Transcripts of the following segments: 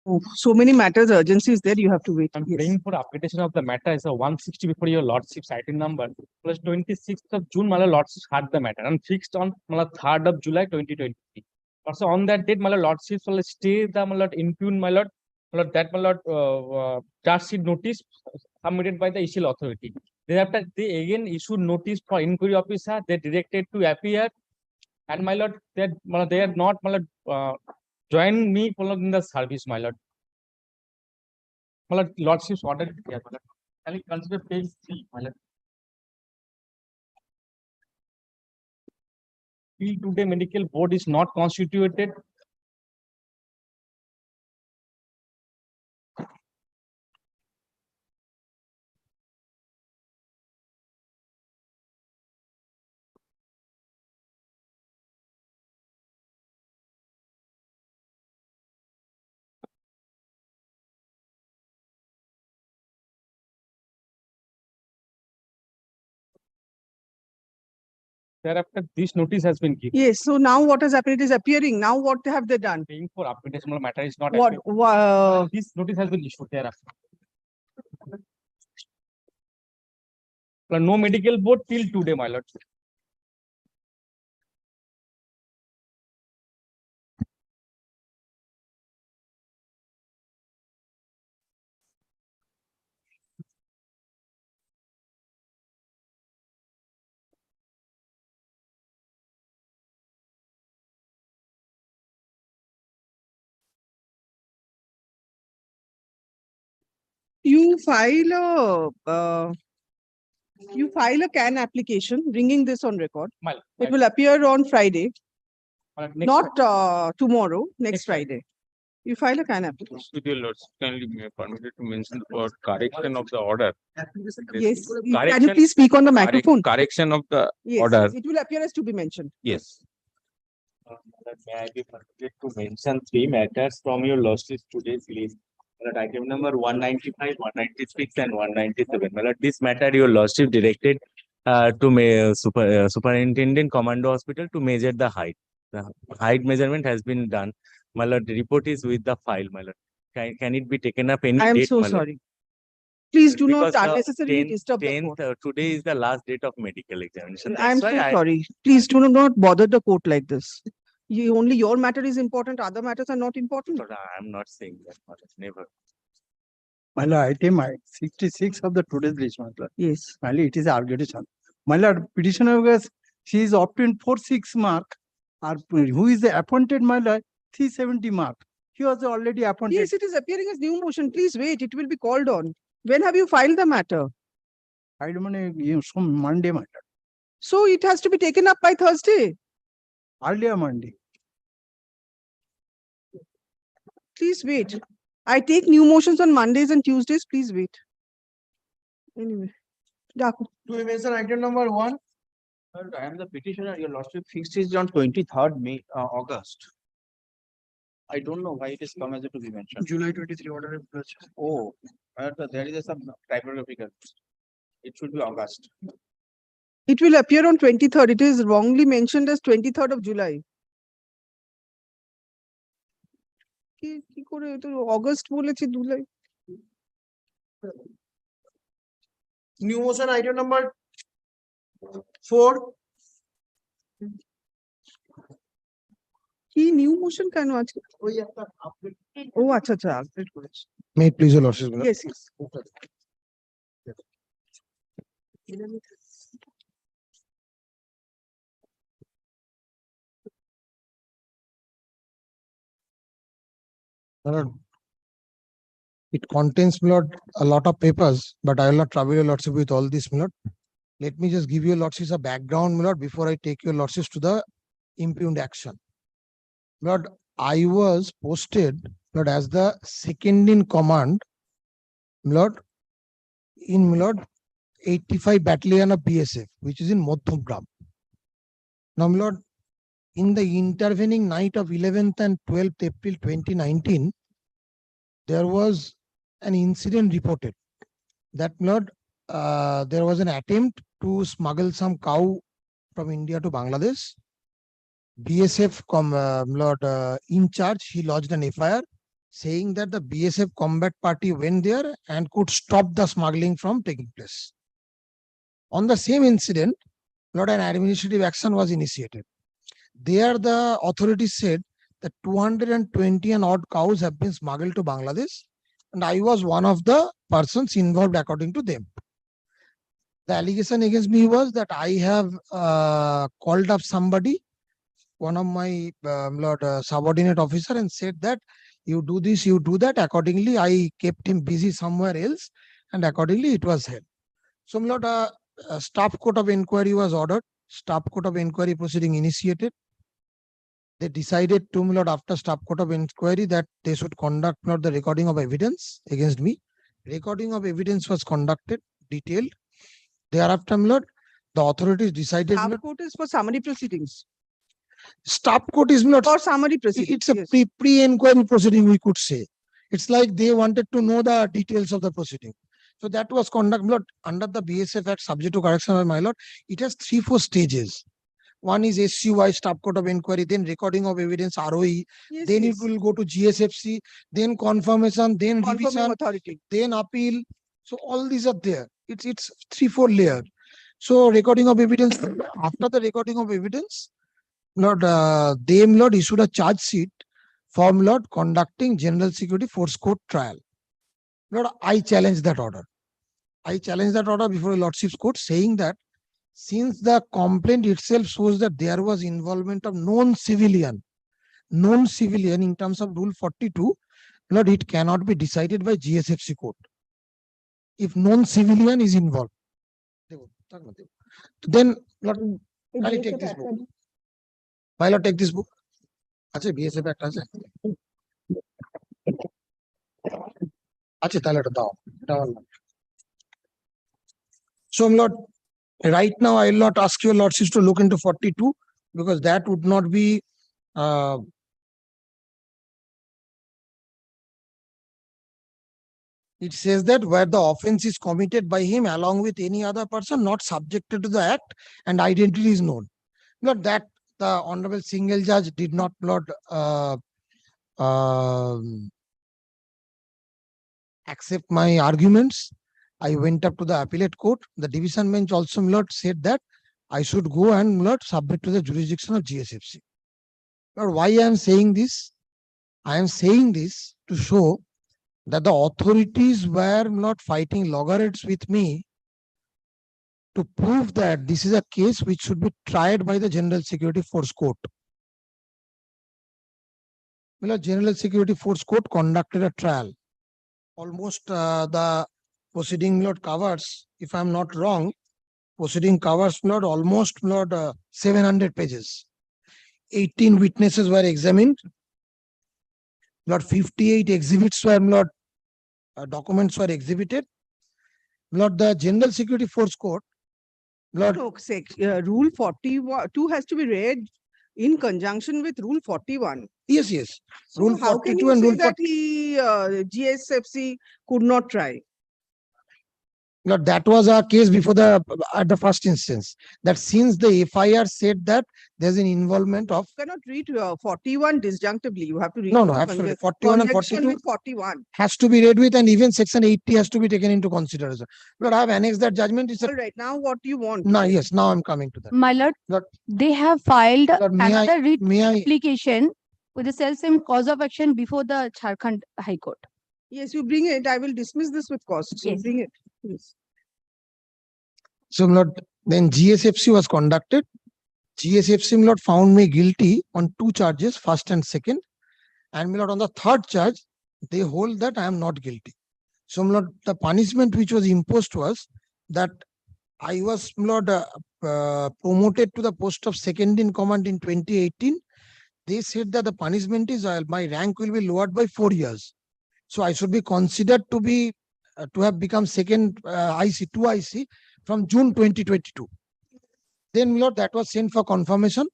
Oh, so many matters, urgencies there, you have to wait. I'm Yes. praying for application of the matter as a 160 before your lordship's item number plus 26th of June, my lordship had the matter and fixed on 3rd of July 2023. Also on that date, my lordship will stay the impugn my lord that my lord charge sheet notice submitted by the issue authority. Thereafter, they again issued notice for inquiry officer. They directed to appear, and my lord, they are not my lord join me in the service, my lord. My lord, lordship's order here, my lord. Can you consider page 3, my lord? Till today, medical board is not constituted. Thereafter, this notice has been given. Yes, so now what has happened? It is appearing. Now what have they done? Paying for application matter is not What? appearing. This notice has been issued thereafter. No medical board till today, my lord. You file a CAN application, bringing this on record. My lord. It will appear on Friday, My lord, next not tomorrow, next Next Friday. You file a CAN application. With your lords, kindly be permitted to mention for correction of the order. Yes. Can you Correction- please speak on the microphone? Correction of the Yes, order. yes, it will appear as to be mentioned. Yes. May I be permitted to mention 3 matters from your lordship's today's list? That item number 195, 196, and 197. Well, this matter your lordship directed to superintendent commando hospital to measure the height. The height measurement has been done. My lord, the report is with the file, my lord. Can it be taken up any I am date, so my lord? sorry. Please do not Because the unnecessarily disturb the 10th, court. today is the last date of medical examination. I am That's so why sorry. Please do not bother the court like this. Only your matter is important, other matters are not important. I'm not saying that, my lord, never. My lord, item 66 of the today's list, my lord. Yes. My lord, it is arguation. My lord, petitioner was, she is obtained 46 mark. Who is the appointed, my lord? 370 mark. He was already appointed. Yes, it is appearing as new motion. Please wait, it will be called on. When have you filed the matter? I don't know, some Monday, my lord. So it has to be taken up by Thursday. Earlier Monday. Please wait. I take new motions on Mondays and Tuesdays. Please wait. Anyway. Daku. Do we mention item number 1? I am the petitioner. Your lordship fixed is on 23rd May, August. I don't know why it is come as a to be mentioned. July 23 order of purchase. Oh, there is some typographical. It should be August. It will appear on 23rd. It is wrongly mentioned as 23rd of July. কি করে এটা August বলেছি July New motion item number 4. কি new motion কেন আজকে ওই একটা update. ও আচ্ছা আচ্ছা আপডেট করেছি May it please your lordship. Yes yes It contains, my lord, a lot of papers, but I will not trouble your lordship with all this, my lord. Let me just give your lordships a background, my lord, before I take your lordships to the impugned action. My lord, I was posted, my lord, as the second in command, my lord, in, my lord, 85 Battalion of BSF, which is in Madhyagram. Now, my lord, in the intervening night of 11th and 12th April 2019, there was an incident reported that, my lord, there was an attempt to smuggle some cow from India to Bangladesh. BSF, my lord, in charge, he lodged an FIR. saying that the BSF combat party went there and could stop the smuggling from taking place. On the same incident, not an administrative action was initiated. There, the authorities said that 220 and odd cows have been smuggled to Bangladesh, and I was one of the persons involved according to them. The allegation against me was that I have called up somebody, one of my subordinate officer, and said that you do this, you do that. Accordingly, I kept him busy somewhere else, and accordingly it was held. So, my lord, a staff court of inquiry was ordered. Staff court of inquiry proceeding initiated. They decided to, my lord, after staff court of inquiry, that they should conduct, my lord, the recording of evidence against me. Recording of evidence was conducted, detailed. Thereafter, my lord, the authorities decided, my Staff lord, court is for summary proceedings. staff court is not, For summary proceedings. it's a yes. pre-inquiry proceeding, we could say. It's like they wanted to know the details of the proceeding. So that was conducted, my lord, under the BSF Act, subject to correction, my lord. It has 3-4 stages. One is SCY, staff court of inquiry, then recording of evidence, ROE, Yes, then yes. it will go to GSFC, then confirmation, then Confirming revision, authority. then appeal. So all these are there. It's 3-4 layer. So recording of evidence, after the recording of evidence, Lord, they, Lord, issued a charge sheet for, Lord, conducting general security force court trial. Lord, I challenge that order. I challenge that order before the Lordship's court, saying that since the complaint itself shows that there was involvement of non-civilian in terms of Rule 42, Lord, it cannot be decided by GSFC court if non-civilian is involved. Then, Lord, I'll take this book. Why not take this book? Acha, BSF Act আছে। আচ্ছা, তাহলে এটা দাও। এটা আমার না। So, my lord, right now I will not ask your lordships to look into 42 because that would not be it says that where the offense is committed by him along with any other person not subjected to the act and identity is known. Not that the honorable single judge did not, Lord, accept my arguments. I went up to the appellate court. The division bench also, my lord, said that I should go and, my lord, submit to the jurisdiction of GSFC. Lord, why I am saying this? I am saying this to show that the authorities were not fighting loggerheads with me to prove that this is a case which should be tried by the General Security Force Court. My lord, General Security Force Court conducted a trial. Almost the proceeding, Lord, covers, if I'm not wrong, proceeding covers, Lord, almost, Lord, 700 pages. 18 witnesses were examined. Lord, 58 exhibits were, Lord, documents were exhibited. Lord, the General Security Force Court, Lord, So, Rule 42 has to be read in conjunction with Rule 41. yes, yes. So Rule how can 42 you and say Rule that GSFC could not try? Lord, that was our case before at the first instance. That since the FIR said that there's an involvement of You cannot read 41 disjunctively. You have to read no, in absolutely. 41 and conjunction 42 with 41. has to be read with, and even section 80 has to be taken into consideration. Lord, I have annexed that judgment. It's a All right, now what do you want? no, yes, now I'm coming to that. My lord, Lord, they have filed Lord, another writ may I, application with the self-same cause of action before the Jharkhand High Court. Yes, you bring it. I will dismiss this with cost. So Yes. bring it. Yes. so Lord, then GSFC was conducted. GSFC, Lord, found me guilty on 2 charges, first and second. And Lord, on the 3rd charge, they hold that I am not guilty. So, Lord, the punishment which was imposed was that I was, Lord, promoted to the post of second in command in 2018. They said that the punishment is my rank will be lowered by 4 years. So I should be considered to be to have become second IC, 2 IC from June 2022. Then, Lord, that was sent for confirmation.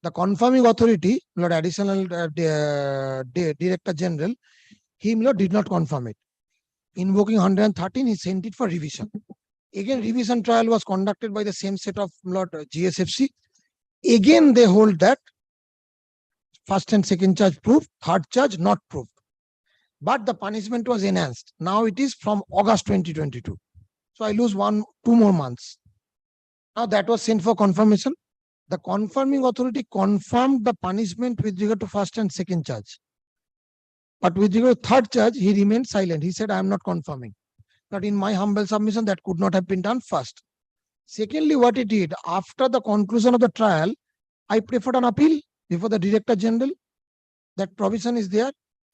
The confirming authority, Lord, additional Director General, he, Lord, did not confirm it. Invoking 113, he sent it for revision. Again, revision trial was conducted by the same set of, Lord, GSFC. Again, they hold that first and second charge proved, 3rd charge not proved. but the punishment was enhanced. Now it is from August 2022. So I lose 2 more months. Now that was sent for confirmation. The confirming authority confirmed the punishment with regard to first and second charge. But with regard to third charge, he remained silent. He said, I am not confirming. But in my humble submission, that could not have been done first. Secondly, what he did, after the conclusion of the trial, I preferred an appeal before the Director General. That provision is there,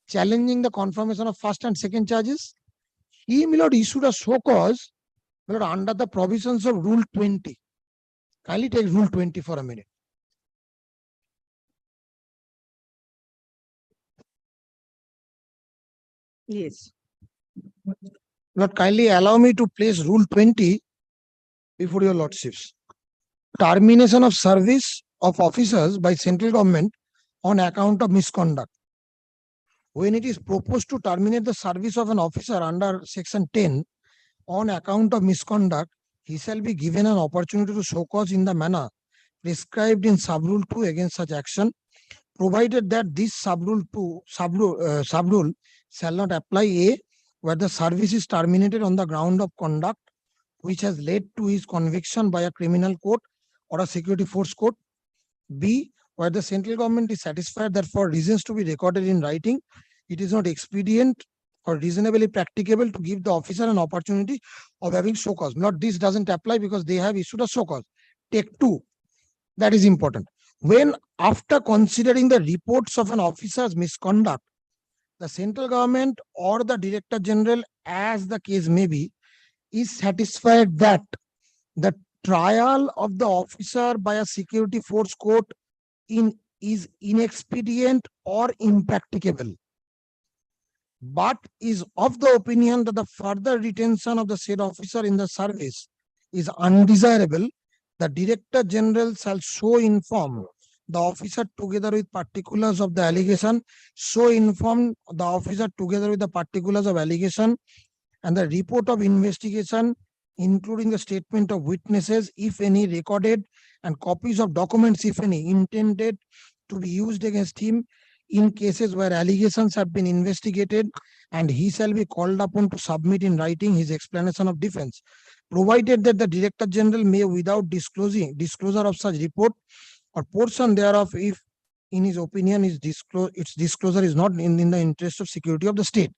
challenging the confirmation of first and second charges. He, my lord, issued a show cause, my lord, under the provisions of Rule 20. Kindly take Rule 20 for a minute. Yes. Lord, kindly allow me to place Rule 20 before your lordships. Termination of service of officers by central government on account of misconduct. When it is proposed to terminate the service of an officer under Section 10 on account of misconduct, he shall be given an opportunity to show cause in the manner prescribed in Sub-Rule 2 against such action, provided that this Sub-Rule shall not apply A, where the service is terminated on the ground of conduct which has led to his conviction by a criminal court or a security force court. B, where the central government is satisfied that for reasons to be recorded in writing, it is not expedient or reasonably practicable to give the officer an opportunity of having show cause. Not this doesn't apply because they have issued a show cause. Take 2. That is important. When after considering the reports of an officer's misconduct, the central government or the Director General, as the case may be, is satisfied that the trial of the officer by a security force court is inexpedient or impracticable, but is of the opinion that the further retention of the said officer in the service is undesirable, the Director General shall so inform the officer together with particulars of the allegation, so inform the officer together with the particulars of allegation and the report of investigation, including the statement of witnesses, if any, recorded, and copies of documents, if any, intended to be used against him in cases where allegations have been investigated, and he shall be called upon to submit in writing his explanation of defense, provided that the Director General may, without disclosure of such report or portion thereof, if in his opinion its disclosure is not in the interest of security of the state.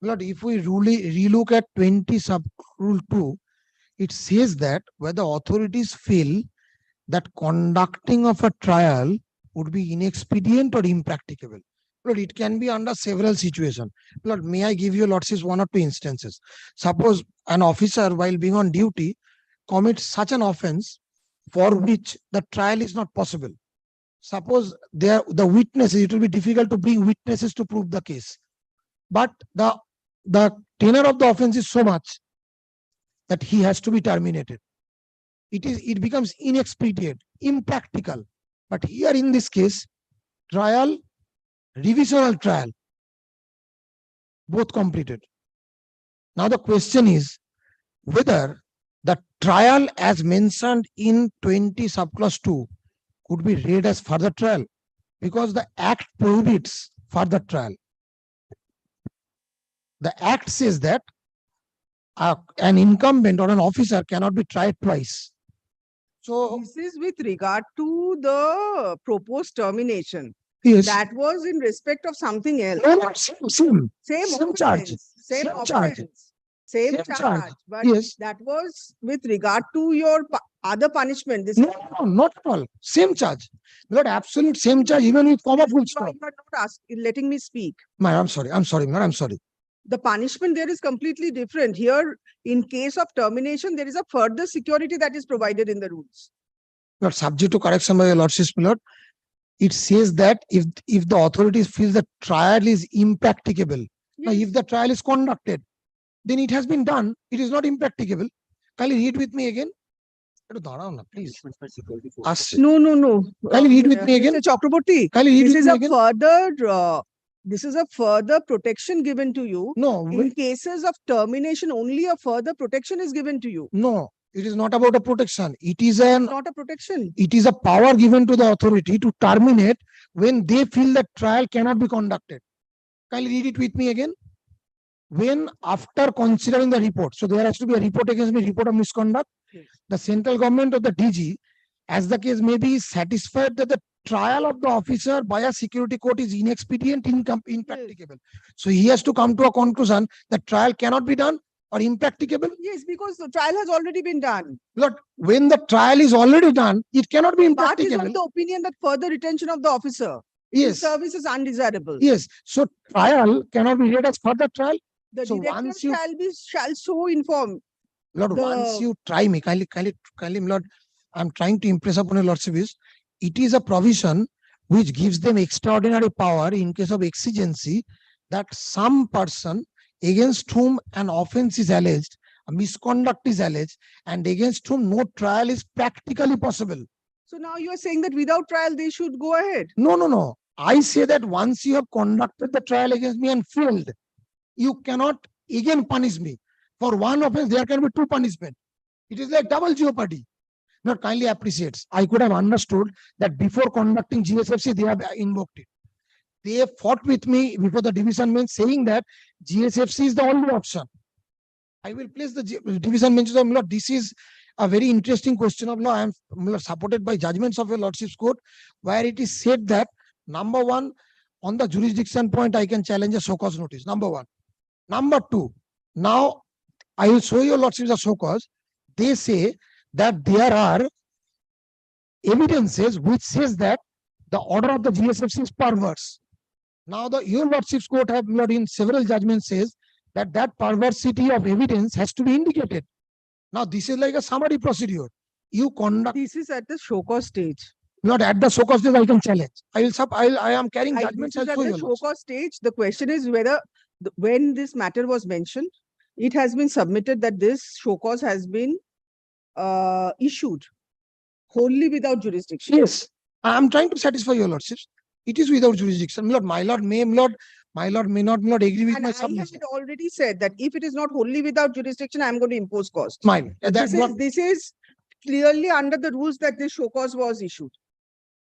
Lord, if we relook at 20 Sub-Rule 2, it says that where the authorities feel that conducting of a trial would be inexpedient or impracticable. Lord, it can be under several situations. Lord, may I give you lordships 1 or 2 instances? Suppose an officer, while being on duty, commits such an offense for which the trial is not possible. Suppose the witnesses, it will be difficult to bring witnesses to prove the case. But the tenor of the offense is so much that he has to be terminated. It becomes inexpedient, impractical. But here in this case, trial, revisional trial, both completed. Now the question is whether the trial as mentioned in 20 subclause 2 could be read as further trial, because the Act prohibits further trial. The Act says that an incumbent or an officer cannot be tried twice. So This is with regard to the proposed termination. yes, That was in respect of something else. no, no, same. Same Same charge. offense, same Same charge. offense, same Same charge. charge, but Yes. that was with regard to your other punishment. This No, not at all. Same charge. Lord, absolute same charge, even with comma full you are stop. not letting me speak. Man, I'm sorry, Lord, I'm sorry. The punishment there is completely different. Here, in case of termination, there is a further security that is provided in the rules. Lord, subject to correction by your lordship, Lord, it says that if the authorities feel the trial is impracticable, now if the trial is conducted, then it has been done. It is not impracticable. Kindly read with me again. Please. Ask. No, no, no. Kindly read with me again. Mr. Chakraborty, Kindly read this with is me a again. further, this is a further protection given to you. No, In cases of termination, only a further protection is given to you. no, it is not about a protection. It is Not a protection. it is a power given to the authority to terminate when they feel that trial cannot be conducted. Kindly read it with me again. When after considering the report, so there has to be a report against me, report of misconduct. Yes. The central government or the DG, as the case may be, is satisfied that the trial of the officer by a security court is inexpedient, impracticable. So he has to come to a conclusion that trial cannot be done or impracticable. Yes, because the trial has already been done. But when the trial is already done, it cannot be That is impracticable. of the opinion that further retention of the officer. Yes, Service is undesirable. yes. So trial cannot be read as further trial. The So director once you- shall so inform. Lord, once The- you try me, kindly, Lord, I'm trying to impress upon your Lordship is, it is a provision which gives them extraordinary power in case of exigency, that some person against whom an offense is alleged, a misconduct is alleged, and against whom no trial is practically possible. So now you are saying that without trial, they should go ahead. No. I say that once you have conducted the trial against me and failed, you cannot again punish me. For one offense, there can be two punishment. It is like double jeopardy. Not kindly appreciates. I could have understood that before conducting GSFC, they have invoked it. They fought with me before the division bench saying that GSFC is the only option. I will place the division bench of Lord. This is a very interesting question of law. I am supported by judgments of your Lordship's court, where it is said that number one, on the jurisdiction point, I can challenge a show cause notice. Number one. Number two, now I will show your Lordship's a show cause. They say that there are evidences which says that the order of the GSFC is perverse. Now your Lordship's court have in several judgments says that that perversity of evidence has to be indicated. Now this is like a summary procedure. You conduct, This is at the show cause stage. not at the show cause stage, I can challenge. I am carrying This judgments. is I'll at show the you. show cause stage. The question is whether, when this matter was mentioned, it has been submitted that this show cause has been issued wholly without jurisdiction. Yes, I am trying to satisfy your Lordships. It is without jurisdiction. My lord may not agree with And my I submission. have already said that if it is not wholly without jurisdiction, I am going to impose cost. Mine. This is clearly under the rules that this show cause was issued.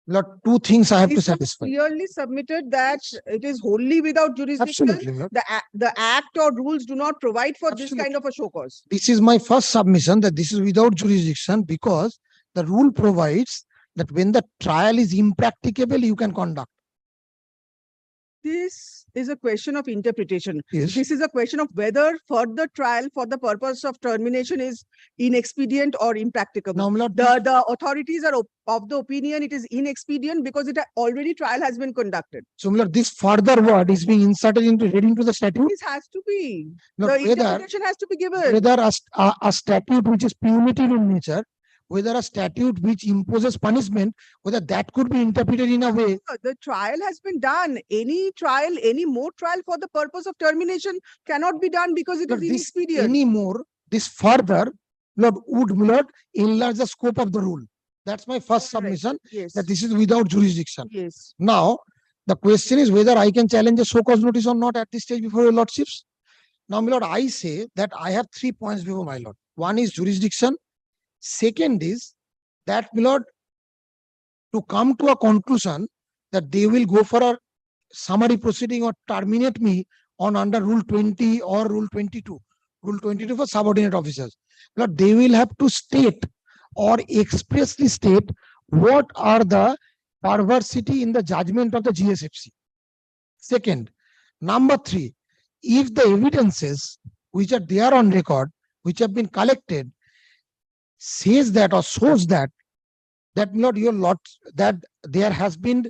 Lord, two things I have to This was satisfy. clearly submitted that it is wholly without jurisdiction. Absolutely, Lord. The act or rules do not provide for this Absolutely. kind of a show cause. This is my first submission that this is without jurisdiction, because the rule provides that when the trial is impracticable, you can conduct. This is a question of interpretation. Yes. This is a question of whether further trial for the purpose of termination is inexpedient or impracticable. Now, my lord, The authorities are of the opinion it is inexpedient because already trial has been conducted. so my lord, this further word is being inserted read into the statute. This has to be. Now, The whether interpretation has to be given. whether a statute which is punitive in nature, whether a statute which imposes punishment, whether that could be interpreted in a way. The trial has been done. Any trial, any more trial for the purpose of termination cannot be done because it Lord, is this inexpedient. anymore, this further, Lord, would Lord enlarge the scope of the rule. That's my first All right. submission, Yes. that this is without jurisdiction. Yes. Now, the question is whether I can challenge a show cause notice or not at this stage before your Lordships. Now, my lord, I say that I have 3 points before my lord. One is jurisdiction. Second is that, my lord, to come to a conclusion that they will go for a summary proceeding or terminate me on under Rule 20 or Rule 22. Rule 22 for subordinate officers. Lord, they will have to state or expressly state what are the perversity in the judgment of the GSFC. Second, number 3, if the evidences which are there on record, which have been collected, says that or shows that not your lot, that there has been,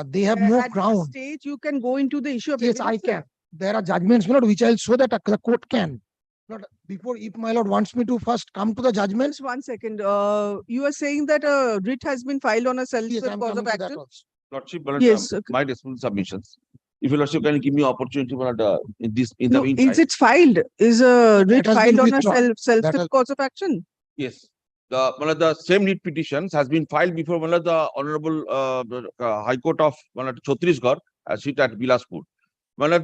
they have no At this ground. stage, you can go into the issue of Yes, I evidence. can. There are judgments, my lord, which I'll show that the court can. Lord, before, if my lord wants me to first come to the judgments, Just 1 second. You are saying that a writ has been filed on a yes, self-serve I'm cause coming of to that action? also. Lordship, Yes, okay. my responsible submissions. If your Lordship can give me opportunity, in the No, meantime. is it filed? Is a That writ has been filed on a withdrawn. self-serve has- cause of action? Yes. The same writ petitions has been filed before the Honorable High Court of Chhattisgarh, seat at Bilaspur.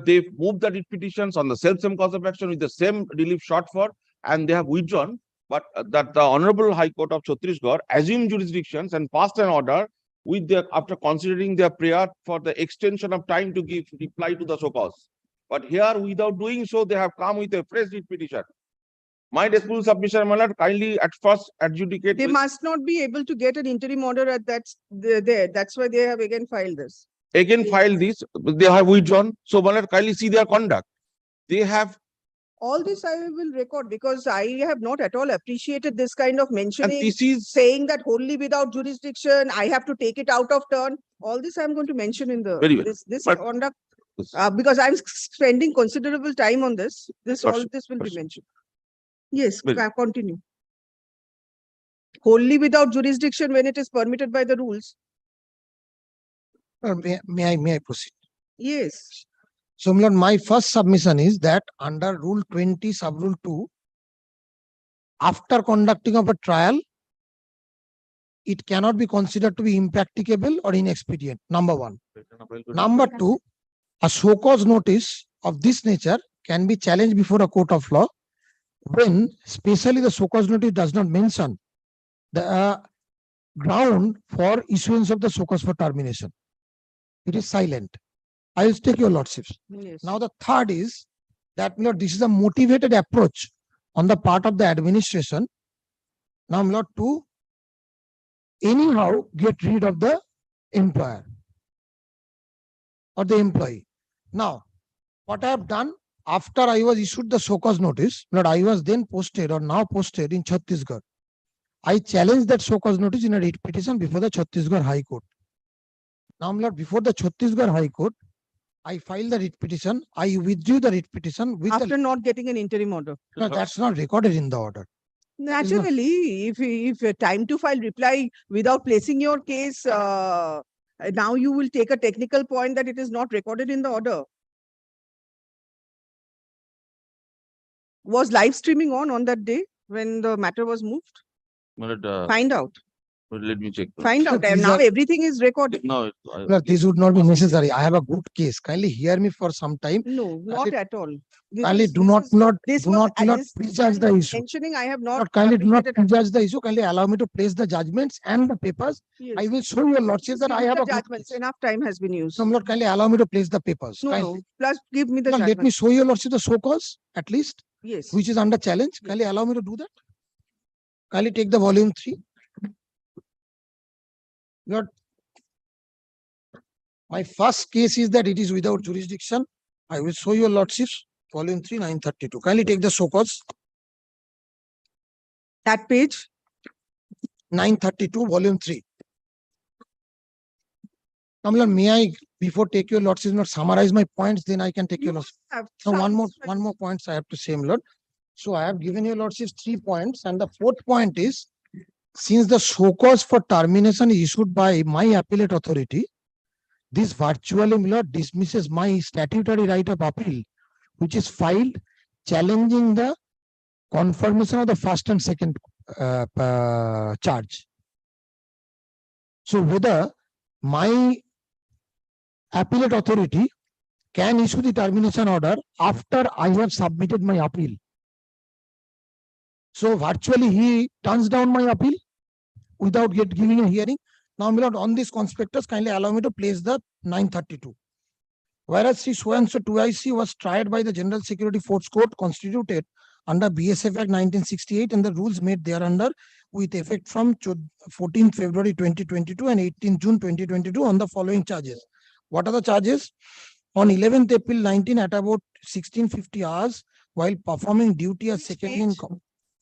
They've moved the writ petitions on the same cause of action with the same relief sought for, and they have withdrawn. But that the Honorable High Court of Chhattisgarh assumed jurisdictions and passed an order with their, after considering their prayer for the extension of time to give reply to the so cause. But here, without doing so, they have come with a fresh writ petition. My respectful submission, my lord, kindly at first adjudicate. They with- must not be able to get an interim order at there. That's why they have again filed this. Again file this, they have withdrawn. So, my lord, kindly see their conduct. They have, All this I will record because I have not at all appreciated this kind of and mentioning, this is, saying that wholly without jurisdiction, I have to take it out of turn. All this I'm going to mention in the, Very well. this But- conduct, because I'm spending considerable time on this. All Person- this will be person. mentioned. Yes, Very- continue. Wholly without jurisdiction when it is permitted by the rules. May I proceed? Yes. So, my lord, my first submission is that under Rule 20, Sub-Rule 2, after conducting of a trial, it cannot be considered to be impracticable or inexpedient, number one. Number two, a show cause notice of this nature can be challenged before a court of law when especially the show cause notice does not mention the ground for issuance of the show cause for termination. It is silent. I will take your lordships. Yes. Now, the third is that, my lord, this is a motivated approach on the part of the administration. Now, my lord, to anyhow get rid of the employer or the employee. Now, what I have done after I was issued the show cause notice, my lord, I was then posted or now posted in Chhattisgarh. I challenged that show cause notice in a writ petition before the Chhattisgarh High Court. Now, my lord, before the Chhattisgarh High Court, I filed the writ petition. I withdrew the writ petition with After the. not getting an interim order. No, that's not recorded in the order. Naturally, if time to file reply without placing your case, now you will take a technical point that it is not recorded in the order. Was live streaming on that day when the matter was moved? my lord, Find out. let me check. Find out. And these now are- everything is recorded. No, Lord, this would not be necessary. I have a good case. Kindly hear me for some time. No, not at all. This Kindly is- do this not, is- not, this do was- not this prejudge the kind of issue. Mentioning, I have not. Lord, kindly do not appreciated- prejudge the issue. Kindly allow me to place the judgments and the papers. Yes. I will show your lordship that Give I me have the a good judgments. case. Enough time has been used. No, Lord, kindly allow me to place the papers. No, Kindly. no. Plus, give me the Lord, let me judgment. show your lordship the show cause at least, Yes. which is under challenge. Yes. Kindly allow me to do that. Kindly take the volume 3. Lord, my first case is that it is without jurisdiction. I will show your lordships, volume 3, 932. Kindly take the show cause, That page. 932, volume 3. Now, my lord, may I, before take your lordships, not summarize my points, then I can take your You lordships. have Now, some- one more points I have to say, my lord. So I have given your lordships 3 points, and the 4th point is, since the show cause for termination is issued by my appellate authority, this virtually, my lord, dismisses my statutory right of appeal, which is filed challenging the confirmation of the first and second charge. So whether my appellate authority can issue the termination order after I have submitted my appeal. So virtually he turns down my appeal without giving a hearing. Now, my lord, on this conspectus, kindly allow me to place the 932. Whereas Sri so-and-so 2IC was tried by the General Security Force Court constituted under BSF Act 1968 and the rules made thereunder with effect from 14 February 2022 and 18 June 2022 on the following charges. What are the charges? On 11th April 19 at about 1650 hours while performing duty as Which second in page?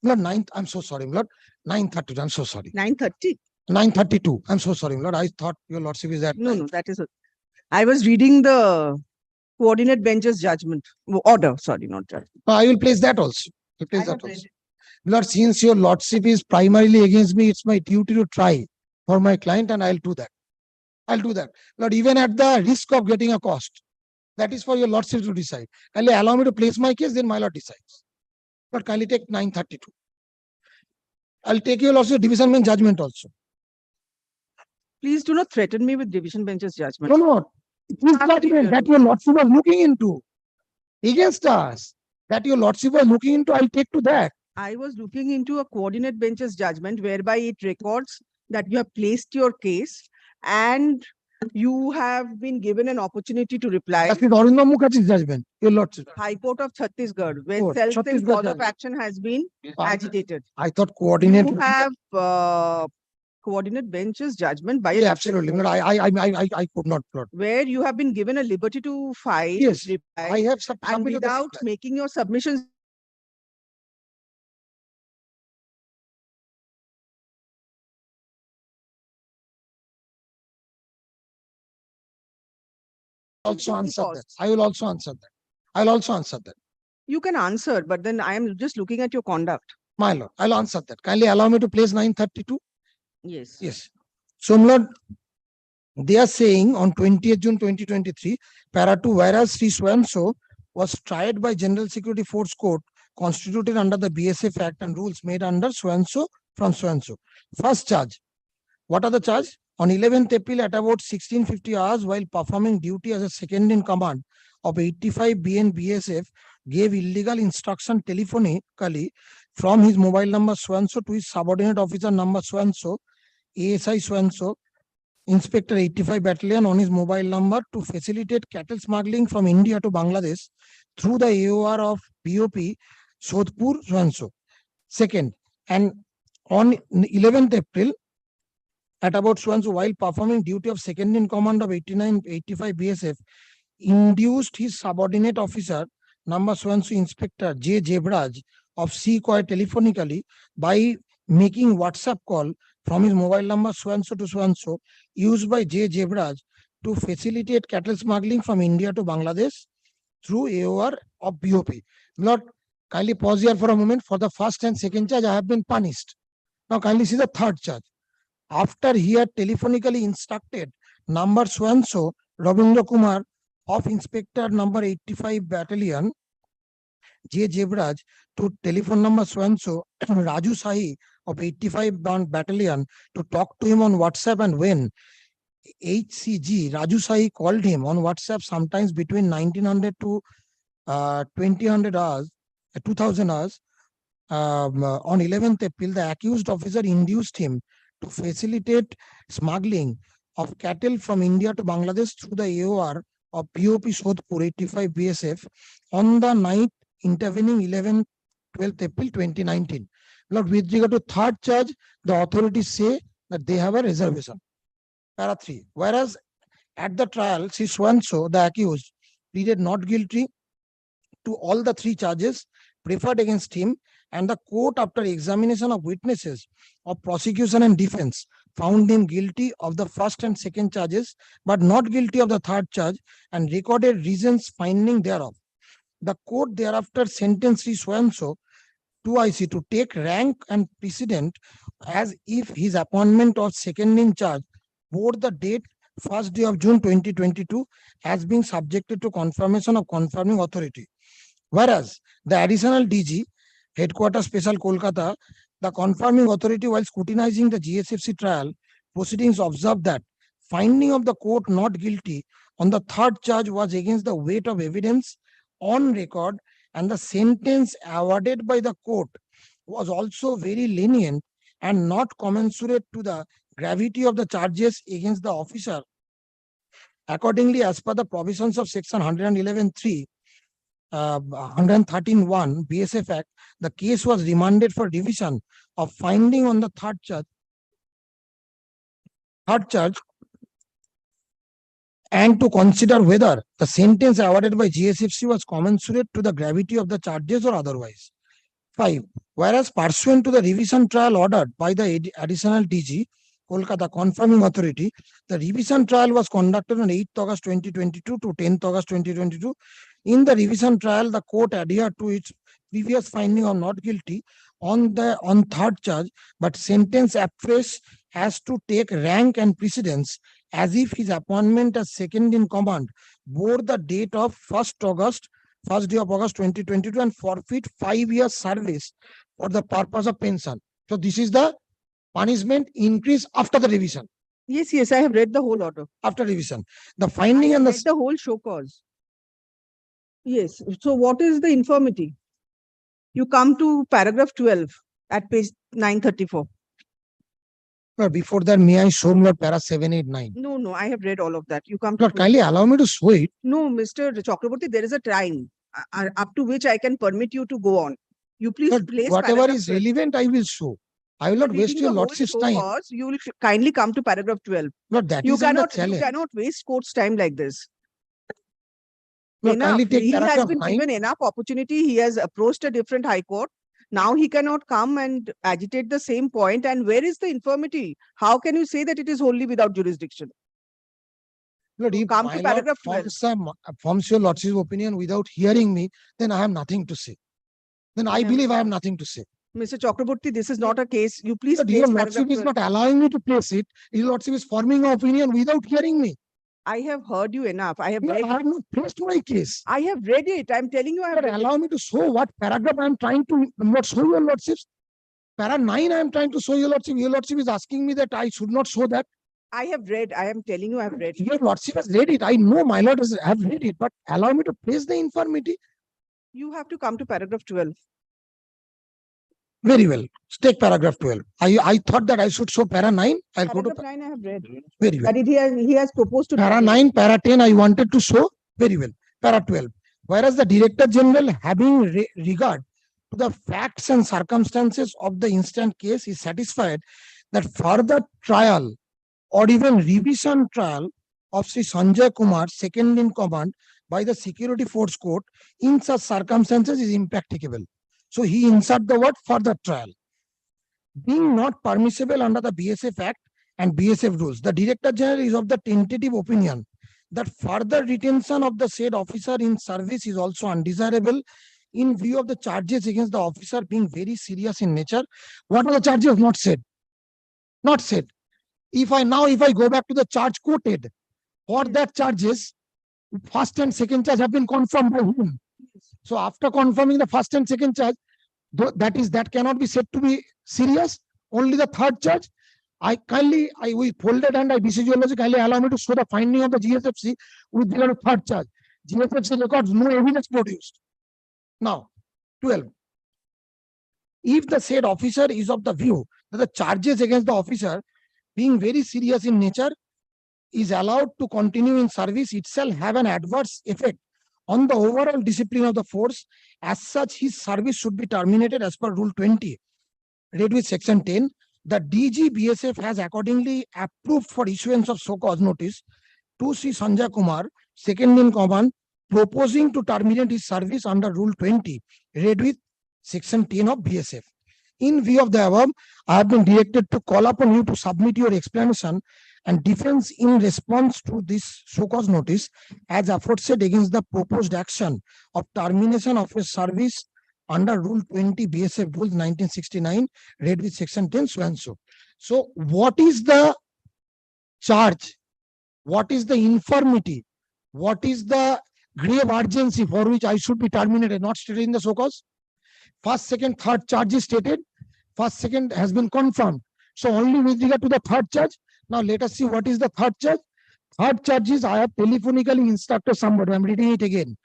Lord, 9th, I'm so sorry, Lord. 932, I'm so sorry. 930. 932, I'm so sorry, Lord. I thought your lordship is at. No, that is. I was reading the coordinate bench's judgment order. Sorry, not judgment. I will place that also. I'll I place have that read also. it. Lord, since your lordship is primarily against me, it's my duty to try for my client and I'll do that. I'll do that. Lord, even at the risk of getting a cost, that is for your lordship to decide. Kindly allow me to place my case, then my lord decides. But kindly take 932. I'll take your lordship division bench judgment also. Please do not threaten me with division bench's judgment. No, no. This judgment that your lordship was looking into against us, that your lordship was looking into, I'll take to that. I was looking into a coordinate bench's judgment whereby it records that you have placed your case and you have been given an opportunity to reply. That is Arindam Mukherjee's judgment, your lordship. High Court of Chhattisgarh, where Oh, self-same Chhattisgarh cause of judgment. action has been agitated. I thought coordinate. You have coordinate bench's judgment by a Yeah, different absolutely. court, But I could not plot. where you have been given a liberty to file, Yes, I reply, have and submitted the without reply. making your submissions Also answer that. costs. I will also answer that. I'll also answer that. You can answer, but then I am just looking at your conduct. My lord, I'll answer that. Kindly allow me to place 932. Yes. Yes. So, my lord, they are saying on 20th June 2023, para 2, whereas Sri Swanso was tried by General Security Force Court constituted under the BSF Act and rules made under Swanso from Swanso. First charge. What are the charge? On 11th April at about 1650 hours while performing duty as a second in command of 85 BN BSF, gave illegal instruction telephonically from his mobile number Swanso to his subordinate officer number Swanso, ASI Swanso, Inspector 85 Battalion on his mobile number to facilitate cattle smuggling from India to Bangladesh through the AOR of BOP Sodhpur Swanso. Second, and on 11th April at about Swanso while performing duty of second in command of 85 BSF, induced his subordinate officer number Swanso Inspector J. Jebraj of Sequoia telephonically by making WhatsApp call from his mobile number Swanso to Swanso used by J. Jebraj to facilitate cattle smuggling from India to Bangladesh through AOR of BOP. Lord, kindly pause here for a moment. For the first and second charge, I have been punished. Now kindly see the third charge. After he had telephonically instructed number Swanso, Ravindra Kumar of Inspector number 85 Battalion, J. Jebraj, to telephone number Swanso, Raju Sahi of 85 Battalion to talk to him on WhatsApp, and when HCG Raju Sahi called him on WhatsApp sometimes between 1900 to 2000 hours, 2000 hours, on 11th April, the accused officer induced him to facilitate smuggling of cattle from India to Bangladesh through the AOR of BOP Sodhpur 85 BSF on the night intervening 12th April 2019. Lord, with regard to third charge, the authorities say that they have a reservation. Para 3. Whereas at the trial, Sri Swanso, the accused, pleaded not guilty to all the three charges preferred against him, and the court, after examination of witnesses of prosecution and defense, found him guilty of the first and second charges, but not guilty of the third charge, and recorded reasons finding thereof. The court thereafter sentenced Sri Swanso to IC to take rank and precedent as if his appointment of second in charge bore the date 1st day of June 2022 has been subjected to confirmation of confirming authority. Whereas the additional DG, Headquarters Special Kolkata, the confirming authority, while scrutinizing the GSFC trial proceedings, observed that finding of the court not guilty on the third charge was against the weight of evidence on record, and the sentence awarded by the court was also very lenient and not commensurate to the gravity of the charges against the officer. Accordingly, as per the provisions of section 111(3), 113(1) BSF Act, the case was remanded for revision of finding on the third charge, and to consider whether the sentence awarded by GSFC was commensurate to the gravity of the charges or otherwise. 5. Whereas pursuant to the revision trial ordered by the additional DG, Kolkata confirming authority, the revision trial was conducted on 8th August 2022 to 10th August 2022. In the revision trial, the court adhered to its previous finding of not guilty on third charge, but sentence afresh has to take rank and precedence as if his appointment as second in command bore the date of 1st day of August 2022, and forfeit 5 years service for the purpose of pension. So this is the punishment increase after the revision. Yes, yes, I have read the whole order. After revision, the finding and Read the whole show cause. Yes. So what is the infirmity? You come to paragraph 12 at page 934. Lord, before that, may I show me para 789? No, I have read all of that. You come to. Lord, kindly allow me to show it. No, Mr. Chakraborty, there is a time up to which I can permit you to go on. You please Lord, place whatever paragraph is 12. relevant, I will show. I will You're not waste reading your the whole lordship's show time. cause, you will kindly come to paragraph 12. Lord, that You is in the cannot, you challenge. cannot waste court's time like this. Lord, Enough. kindly take He has paragraph been 9. given enough opportunity. He has approached a different high court. Now he cannot come and agitate the same point. And where is the infirmity? How can you say that it is wholly without jurisdiction? Lord, So if come to my lord paragraph 12. forms your lordship's opinion without hearing me, then I have nothing to say. Then I Yeah. believe I have nothing to say. Mr. Chakraborty, this is not a case. You please Lord, place your paragraph lordship is 12. not allowing me to place it. Your lordship is forming an opinion without hearing me. I have heard you enough. I have Lord, read. I have not placed my case. I have read it. I'm telling you, I have Lord, read it. allow me to show what paragraph I am trying to not show your lordships. Para 9 I am trying to show your lordship. Your lordship is asking me that I should not show that. I have read. I am telling you, I have read. Your lordship has read it. I know my lord has have read it, but allow me to place the infirmity. You have to come to paragraph 12. Very well. Take paragraph 12. I thought that I should show para 9. I'll go to Paragraph 9 I have read. very well. That he has proposed to. Para drop it. 9, para 10, I wanted to show very well. Para 12. Whereas the Director General, having regard to the facts and circumstances of the instant case, is satisfied that further trial or even revision trial of Sri Sanjay Kumar, second in command, by the Security Force Court in such circumstances is impracticable. So he insert the word further trial. Being not permissible under the BSF Act and BSF rules, the Director General is of the tentative opinion that further retention of the said officer in service is also undesirable in view of the charges against the officer being very serious in nature. What are the charges? Not said. Not said. If I go back to the charge quoted, for that charges, first and second charge have been confirmed by him. So after confirming the first and second charge, that cannot be said to be serious. Only the third charge. We folded and I beseech you kindly allow me to show the finding of the GSFC with regard to third charge. GSFC records no evidence produced. Now, 12. If the said officer is of the view that the charges against the officer being very serious in nature is allowed to continue in service itself have an adverse effect on the overall discipline of the force, as such his service should be terminated as per Rule 20. Read with section 10. The DG BSF has accordingly approved for issuance of so-cause notice to Sri Sanjay Kumar, second in command, proposing to terminate his service under Rule 20. Read with section 10 of BSF. In view of the above, I have been directed to call upon you to submit your explanation and defense in response to this so-cause notice as aforesaid against the proposed action of termination of a service under Rule 20 BSF Rules 1969, read with section 10, so and so. So what is the charge? What is the infirmity? What is the grave urgency for which I should be terminated, not stated in the so-cause? First, second, third charge is stated. First, second has been confirmed. So only with regard to the third charge. Now let us see what is the third charge. Third charge is I have telephonically instructed somebody. I'm reading it again.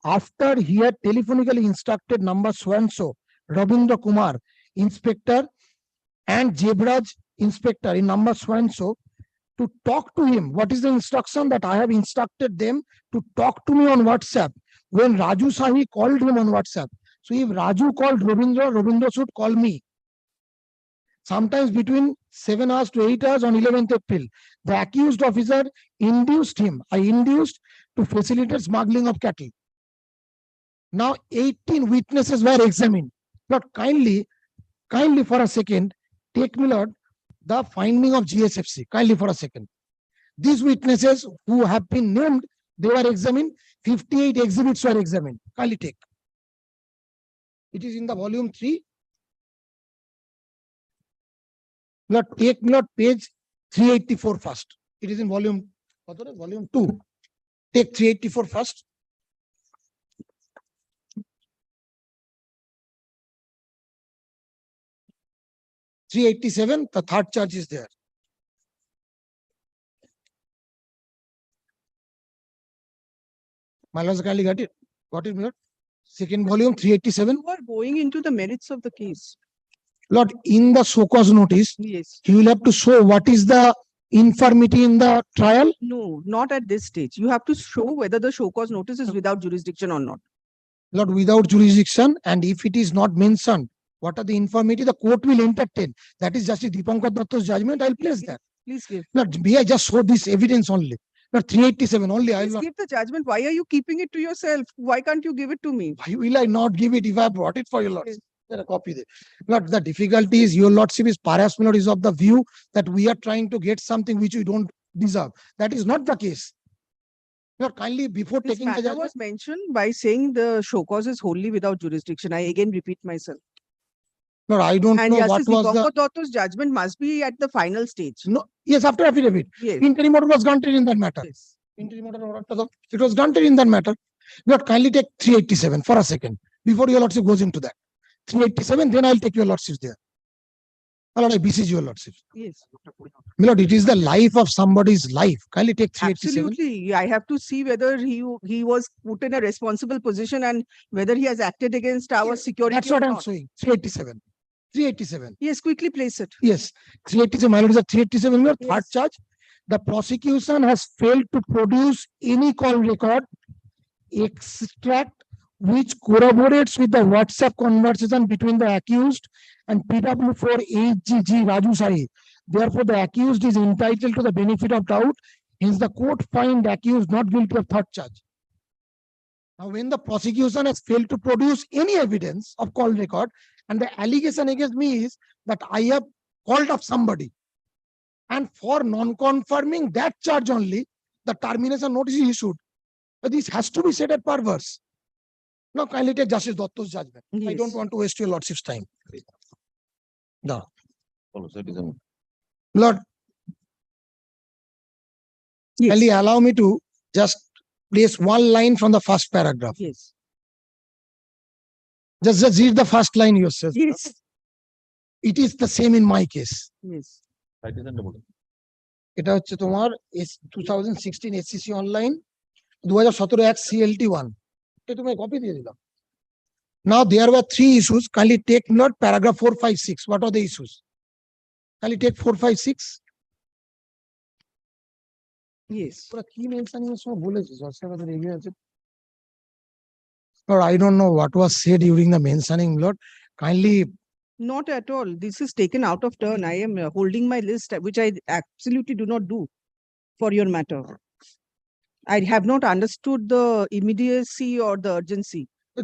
After he had telephonically instructed number so and so, Rabindra Kumar, inspector, and Jebraj, inspector in number so and so, to talk to him. What is the instruction? That I have instructed them to talk to me on WhatsApp when Raju Sahi called him on WhatsApp. So if Raju called Rabindra should call me. Sometimes between 7 hours to 8 hours on 11th April, the accused officer induced him. I induced to facilitate smuggling of cattle. Now 18 witnesses were examined. Lord, kindly for a second, take me, Lord, the finding of GSFC. Kindly for a second. These witnesses who have been named, they were examined. 58 exhibits were examined. Kindly take. It is in the volume 3. Lord, take me, Lord, page 384 first. It is in volume 2. Take 384 first. .387, the third charge is there. My lords, kindly got it. Got it, Lord? Second volume, 387. You are going into the merits of the case. Lord, in the show cause notice, Yes. he will have to show what is the infirmity in the trial. No, not at this stage. You have to show whether the show cause notice is without jurisdiction or not. Lord, without jurisdiction, and if it is not mentioned, what are the infirmity, the court will entertain. That is Justice Dipankar Datta's judgment. I'll place that. Please give. Lord, may I just show this evidence only? Lord, 387 only. I will Please not. give the judgment. Why are you keeping it to yourself? Why can't you give it to me? Why will I not give it if I have brought it for your lordship? There a copy there. Lord, the difficulty is your lordship is perhaps, my lord, is of the view that we are trying to get something which we don't deserve. That is not the case. Lord, kindly before This taking the matter judgment, was mentioned by saying the show cause is wholly without jurisdiction. I again repeat myself. Lord, I don't And know what Justice was the, Dipankar Datta's judgment must be at the final stage. no, yes, after affidavit. Yes. Interim order was granted in that matter. Yes. Interim order, it was granted in that matter. Lord, kindly take 387 for a second before your lordship goes into that. 387, then I'll take your lordship there. My lord, I beseech your lordship. Yes. My lord, it is the life of somebody's life. Kindly take 387. Absolutely. I have to see whether he was put in a responsible position and whether he has acted against our security. That's or what I'm not. showing. 387. 387. Yes, quickly place it. Yes. 387. My lord, is a 387. Third Yes. charge. The prosecution has failed to produce any call record, extract which corroborates with the WhatsApp conversation between the accused and PW4HGG Raju Sai. Therefore, the accused is entitled to the benefit of doubt. Hence, the court find accused not guilty of third charge. Now, when the prosecution has failed to produce any evidence of call record, and the allegation against me is that I have called up somebody, and for non-confirming that charge only, the termination notice is issued. But this has to be said at perverse. Now, kindly take Justice Datta's judgment. I Yes. don't want to waste your lordship's time. No. Follow citizen. Lord, Yes. kindly allow me to just place one line from the first paragraph. Yes. Just read the first line yourself. Yes. It is the same in my case. Yes. Citizen double. এটা হচ্ছে তোমার 2016 SCC online 2017 এক CLT1 এটা তুমি copy দিয়ে দিলাম। Now there were three issues. Kindly take note paragraph 4, 5, 6. What are the issues? Kindly take 4, 5, 6. Yes. ওরা কি মেনশনিং এর সময় বলেছে জজের কাছে রেগে আছে। Lord, I don't know what was said during the mentioning, Lord. Kindly, Not at all. This is taken out of turn. I am holding my list, which I absolutely do not do for your matter. I have not understood the immediacy or the urgency.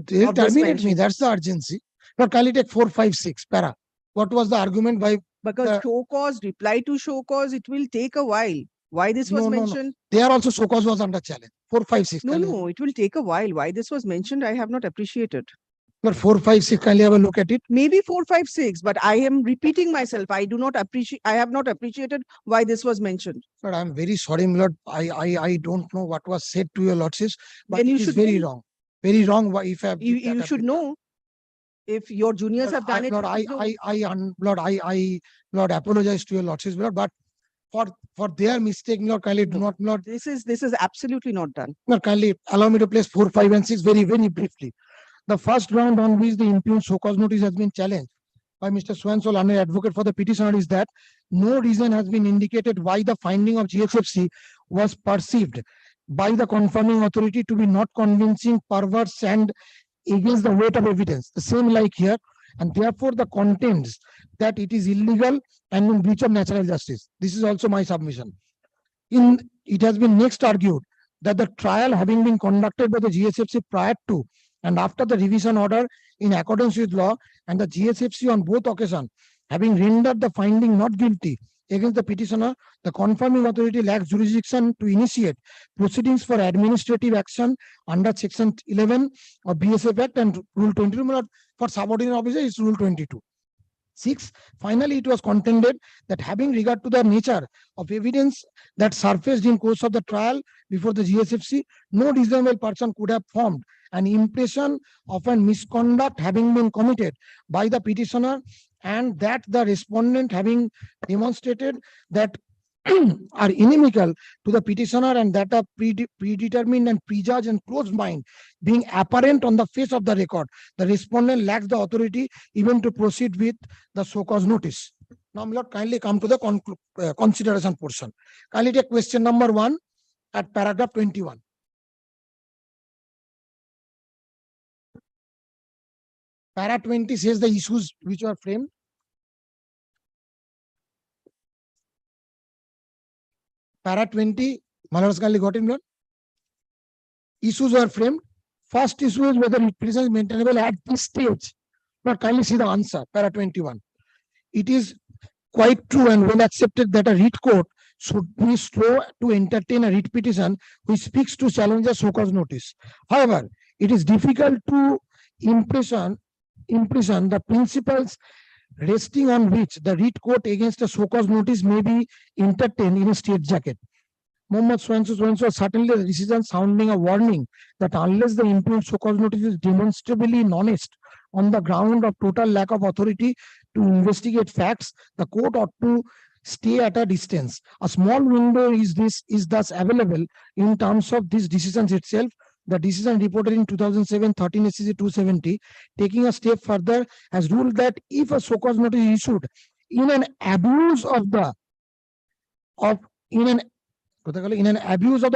they Of this terminate me. mention. That's the urgency. Lord, kindly take 4, 5, 6. Para. What was the argument by? Because The- show cause, reply to show cause, it will take a while. Why this was No, no, no. mentioned? There also show cause was under challenge. 4, 5, 6. No, kindly. no, it will take a while. Why this was mentioned, I have not appreciated. Lord, 4, 5, 6. Kindly have a look at it. Maybe 4, 5, 6, but I am repeating myself. I do not appreciate, I have not appreciated why this was mentioned. Lord, I'm very sorry, my Lord. I don't know what was said to your lordships, but Then you it is should very know. wrong. Very wrong. If I have You, did that you should appeal. know. If your juniors Lord, have done it. Lord, you should know. Lord, apologize to your lordships, Lord, but for their mistake, Lord, kindly do not, Lord, This is absolutely not done. Lord, kindly allow me to place 4, 5, and 6 very, very briefly. The first ground on which the impugned show cause notice has been challenged by Mr. Swansol, an advocate for the petitioner, is that no reason has been indicated why the finding of GSFC was perceived by the confirming authority to be not convincing, perverse, and against the weight of evidence. The same like here, and therefore the contents that it is illegal and in breach of natural justice. This is also my submission. It has been next argued that the trial having been conducted by the GSFC prior to and after the revision order in accordance with law, and the GSFC on both occasions having rendered the finding not guilty against the petitioner, the confirming authority lacks jurisdiction to initiate proceedings for administrative action under section 11 of BSF Act and rule 22. For subordinate officer is rule 22. 6. Finally, it was contended that having regard to the nature of evidence that surfaced in course of the trial before the GSFC, no reasonable person could have formed an impression of a misconduct having been committed by the petitioner, and that the respondent having demonstrated that are inimical to the petitioner and that are predetermined and prejudged and closed mind being apparent on the face of the record, the respondent lacks the authority even to proceed with the so-called notice. Now, my lord, kindly come to the consideration portion. Kindly take question number 1 at paragraph 21. Para 20 says the issues which were framed. Para 20, Malars kindly got it, Lord? Issues were framed. First issue is whether representation is maintainable at this stage. But kindly see the answer, para 21. It is quite true and well accepted that a writ court should be slow to entertain a writ petition which speaks to challenge a so-called notice. However, it is difficult to impression the principles resting on which the writ court against a so-called notice may be entertained in a straitjacket. Mohammed so-and-so certainly a decision sounding a warning that unless the impugned so-called notice is demonstrably honest on the ground of total lack of authority to investigate facts, the court ought to stay at a distance. A small window is thus available in terms of these decisions itself. The decision reported in 2007 13 SCC 270, taking a step further, has ruled that if a so-called notice is issued in an abuse of the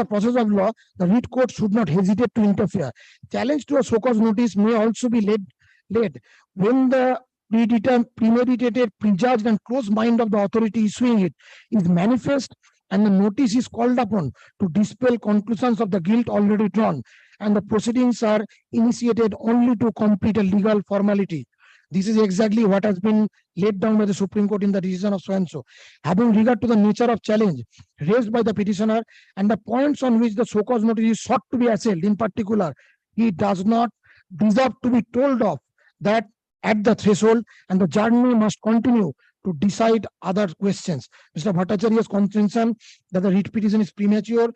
process of law, the writ court should not hesitate to interfere. Challenge to a so-called notice may also be laid when the premeditated, prejudged, and close mind of the authority issuing it is manifest, and the notice is called upon to dispel conclusions of the guilt already drawn, and the proceedings are initiated only to complete a legal formality. This is exactly what has been laid down by the Supreme Court in the decision of so-and-so. Having regard to the nature of challenge raised by the petitioner and the points on which the so-called notice is sought to be assailed, in particular, he does not deserve to be told of that at the threshold, and the journey must continue to decide other questions. Mr. Bhattacharya's contention that the writ petition is premature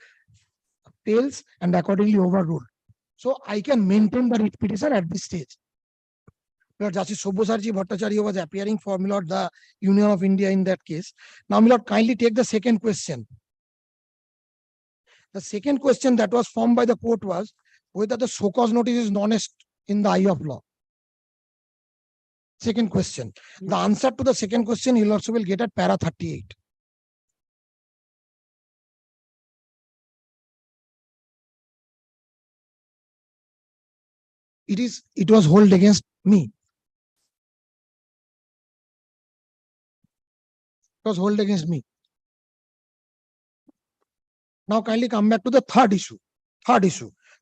fails and accordingly overruled. So I can maintain the writ petition at this stage. Lord Justice Sobbosarji Bhattacharya was appearing for Lord the Union of India in that case. Now, Lord, kindly take the second question. The second question that was formed by the court was whether the so-called notice is honest in the eye of law. Second question. The answer to the second question you also will get at para 38. It was held against me. It was held against me. Now kindly come back to the third issue.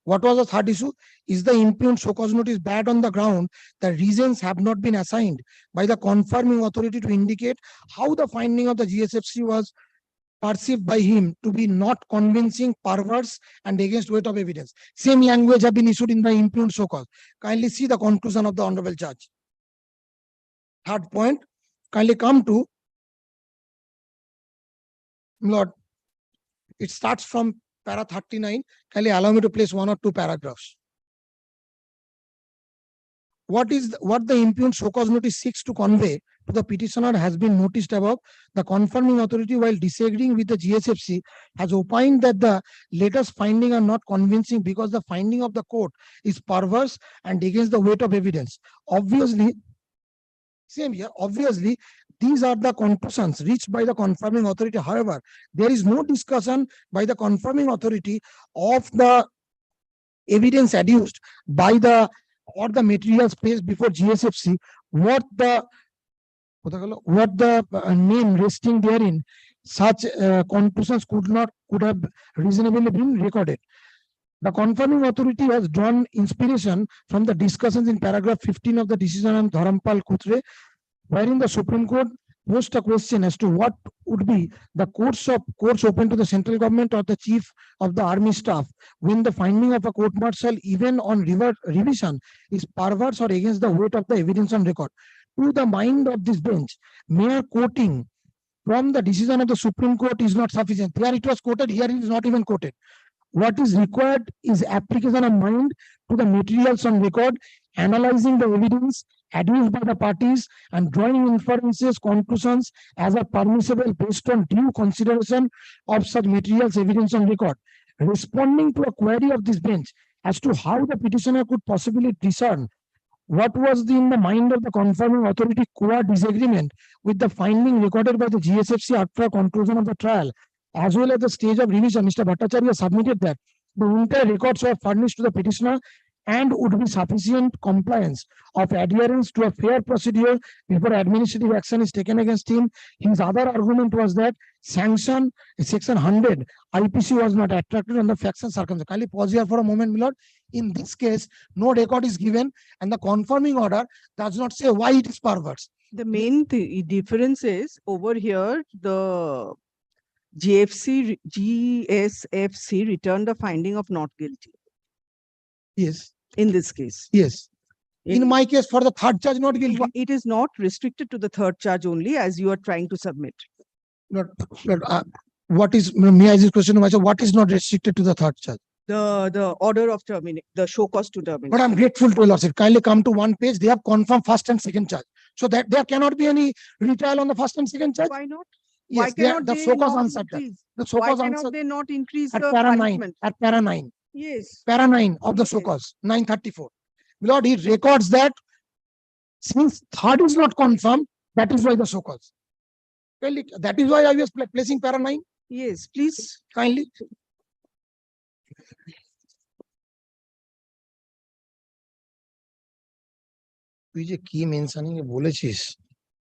What was the third issue? Is the impugned so-called notice bad on the ground that reasons have not been assigned by the confirming authority to indicate how the finding of the GSFC was perceived by him to be not convincing, perverse, and against weight of evidence. Same language have been issued in the impugned so-called. Kindly see the conclusion of the Honorable Judge. Third point, kindly come to, Lord, it starts from para 39. Kindly allow me to place one or two paragraphs. What the impugned so-called notice seeks to convey to the petitioner has been noticed above. The confirming authority, while disagreeing with the GSFC, has opined that the latest finding are not convincing because the finding of the court is perverse and against the weight of evidence. Obviously, same here, obviously, these are the conclusions reached by the confirming authority. However, there is no discussion by the confirming authority of the evidence adduced by the materials placed before GSFC, what the name resting therein, such conclusions could have reasonably been recorded. The confirming authority has drawn inspiration from the discussions in paragraph 15 of the decision on Dharampal Kutre, wherein the Supreme Court posed a question as to what would be the courts open to the central government or the chief of the army staff when the finding of a court-martial, even on revision, is perverse or against the weight of the evidence on record. To the mind of this bench, mere quoting from the decision of the Supreme Court is not sufficient. There it was quoted, here it is not even quoted. What is required is application of mind to the materials on record. analyzing the evidence adduced by the parties and drawing inferences, conclusions as are permissible based on due consideration of such materials, evidence on record. Responding to a query of this bench as to how the petitioner could possibly discern what was in the mind of the confirming authority core disagreement with the finding recorded by the GSFC after conclusion of the trial, as well as the stage of revision, Mr. Bhattacharya submitted that the entire records were furnished to the petitioner and would be sufficient compliance of adherence to a fair procedure before administrative action is taken against him. His other argument was that section 100 IPC was not attracted on the facts and circumstances. Kindly pause here for a moment, my lord. In this case, no record is given and the confirming order does not say why it is perverse. The main difference is over here, the GSFC returned a finding of not guilty Yes, in this case. yes. In my case, for the third charge, not guilty. It is not restricted to the third charge only, as you are trying to submit. Lord, what is, may I ask this question to myself, what is not restricted to the third charge? The order of terminate, the show cause to terminate. But I'm grateful to your lordship. Kindly come to one page. They have confirmed first and second charge. So that there cannot be any retrial on the first and second charge. Why not? Why Yes, they are- cannot the they so cause not answered that. increase? The so Why cause cannot answered they not increase at the para 9, punishment? at para 9, Yes. para 9 of the so Okay. cause, 934. Lord, he records that since third is not confirmed, that is why the so cause. Well, that is why I was placing para 9. Yes, please. Kindly. তুই যে কি mentioning এ বলেছিস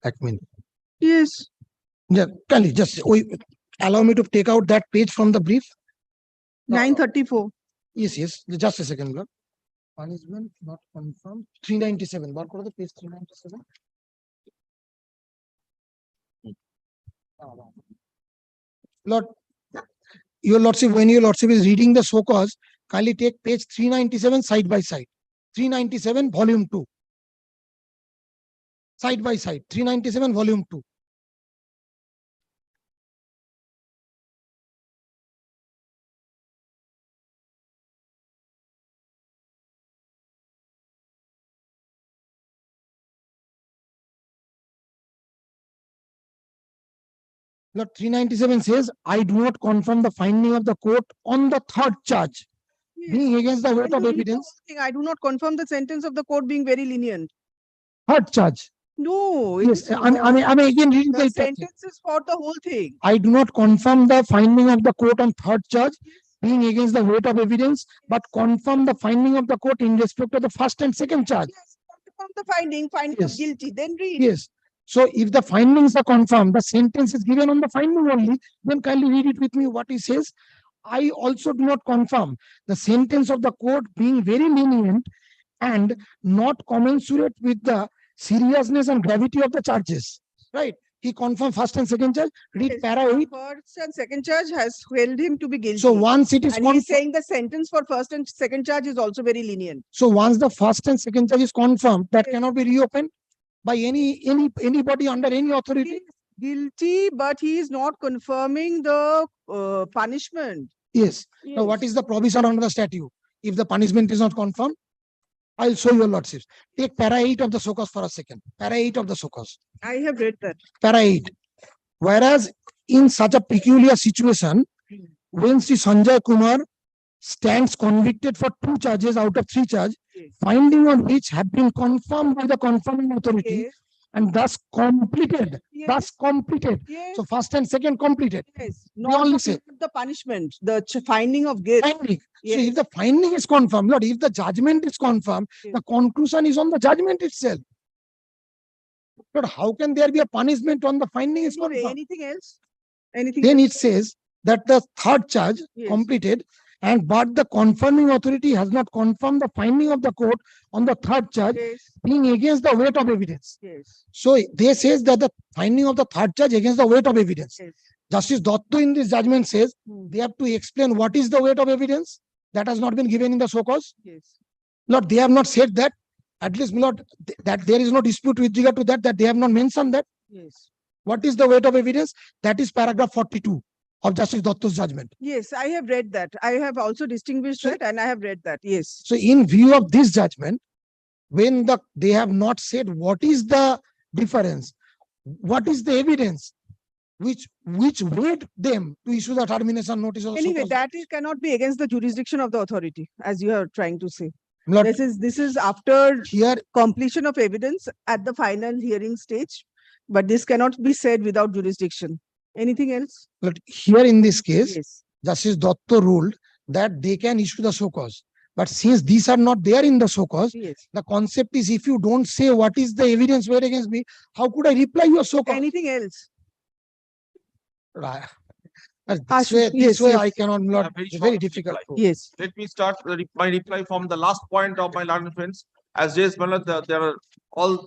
1 minute Yes. kindly just allow me to take out that page from the brief. 934. Yes, just a second, Lord. Punishment not confirmed, 397. বার করো তো page 397. Lord, your lordship, when your lordship is reading the so cause, kindly take page 397 side by side. 397 volume 2. Side by side, 397 volume 2. Lord, 397 says, I do not confirm the finding of the court on the third charge, Yes. being against the When weight you of read the evidence. whole thing, I do not confirm the sentence of the court being very lenient. Third charge. No. it Yes, is I'm not. again reading The the sentence is for the whole thing. I do not confirm the finding of the court on third charge, being against the weight of evidence, but confirm the finding of the court in respect of the first and second charge. Yes, confirm the finding of Yes. guilty, then read. Yes. So if the findings are confirmed, the sentence is given on the finding only, then kindly read it with me what he says. I also do not confirm the sentence of the court being very lenient and not commensurate with the seriousness and gravity of the charges. Right? He confirmed first and second charge. Read Yes, para 8. First and second charge has held him to be guilty. So once it is And he's confirmed, saying the sentence for first and second charge is also very lenient. so once the first and second charge is confirmed, that Yes. cannot be reopened by anybody under any He authority. is guilty, but he is not confirming the punishment. Yes. Now, what is the provision under the statute? If the punishment is not confirmed, I'll show your lordships. Take para 8 of the so cause for a second. Para 8 of the so cause. I have read that. Para 8. Whereas in such a peculiar situation, when Sri Sanjay Kumar stands convicted for 2 charges out of 3 charges, Yes. finding on which have been confirmed by the confirming authority Yes. and thus completed. Yes. Thus completed. Yes. So first and second completed. Yes. only Not say- the punishment, the finding of guilt. Finding. So Yes. if the finding is confirmed, Lord, if the judgment is confirmed, Yes. the conclusion is on the judgment itself. But how can there be a punishment on the finding is No, confirmed? anything else? Anything? Then else? it says that the third charge Yes. completed, and but the confirming authority has not confirmed the finding of the court on the third charge Yes. being against the weight of evidence. Yes. So they says that the finding of the third charge against the weight of evidence. Yes. Justice Dotto in this judgment says they have to explain what is the weight of evidence that has not been given in the so cause. Yes. Lord, they have not said that. At least, Lord, that there is no dispute with regard to that, that they have not mentioned that. Yes. What is the weight of evidence? That is paragraph 42 of Justice Dotto's judgment. Yes, I have read that. I have also distinguished So- that and I have read that. Yes. So in view of this judgment, when they have not said what is the difference, what is the evidence which weighed them to issue the termination notice of Anyway, show cause that cannot be against the jurisdiction of the authority, as you are trying to say. Lord, This is after here completion of evidence at the final hearing stage, but this cannot be said without jurisdiction. Anything else? Lord, here in this case, Yes. Justice Dotto ruled that they can issue the show cause. But since these are not there in the show cause, Yes. the concept is if you don't say what is the evidence weighed against me, how could I reply your show cause? Anything else? Right. Ashish, This yes, way yes. I cannot, Lord, very it's very short difficult. reply. to- Yes. Let me start my reply from the last point of my learned friends. As Jays Malad, there are all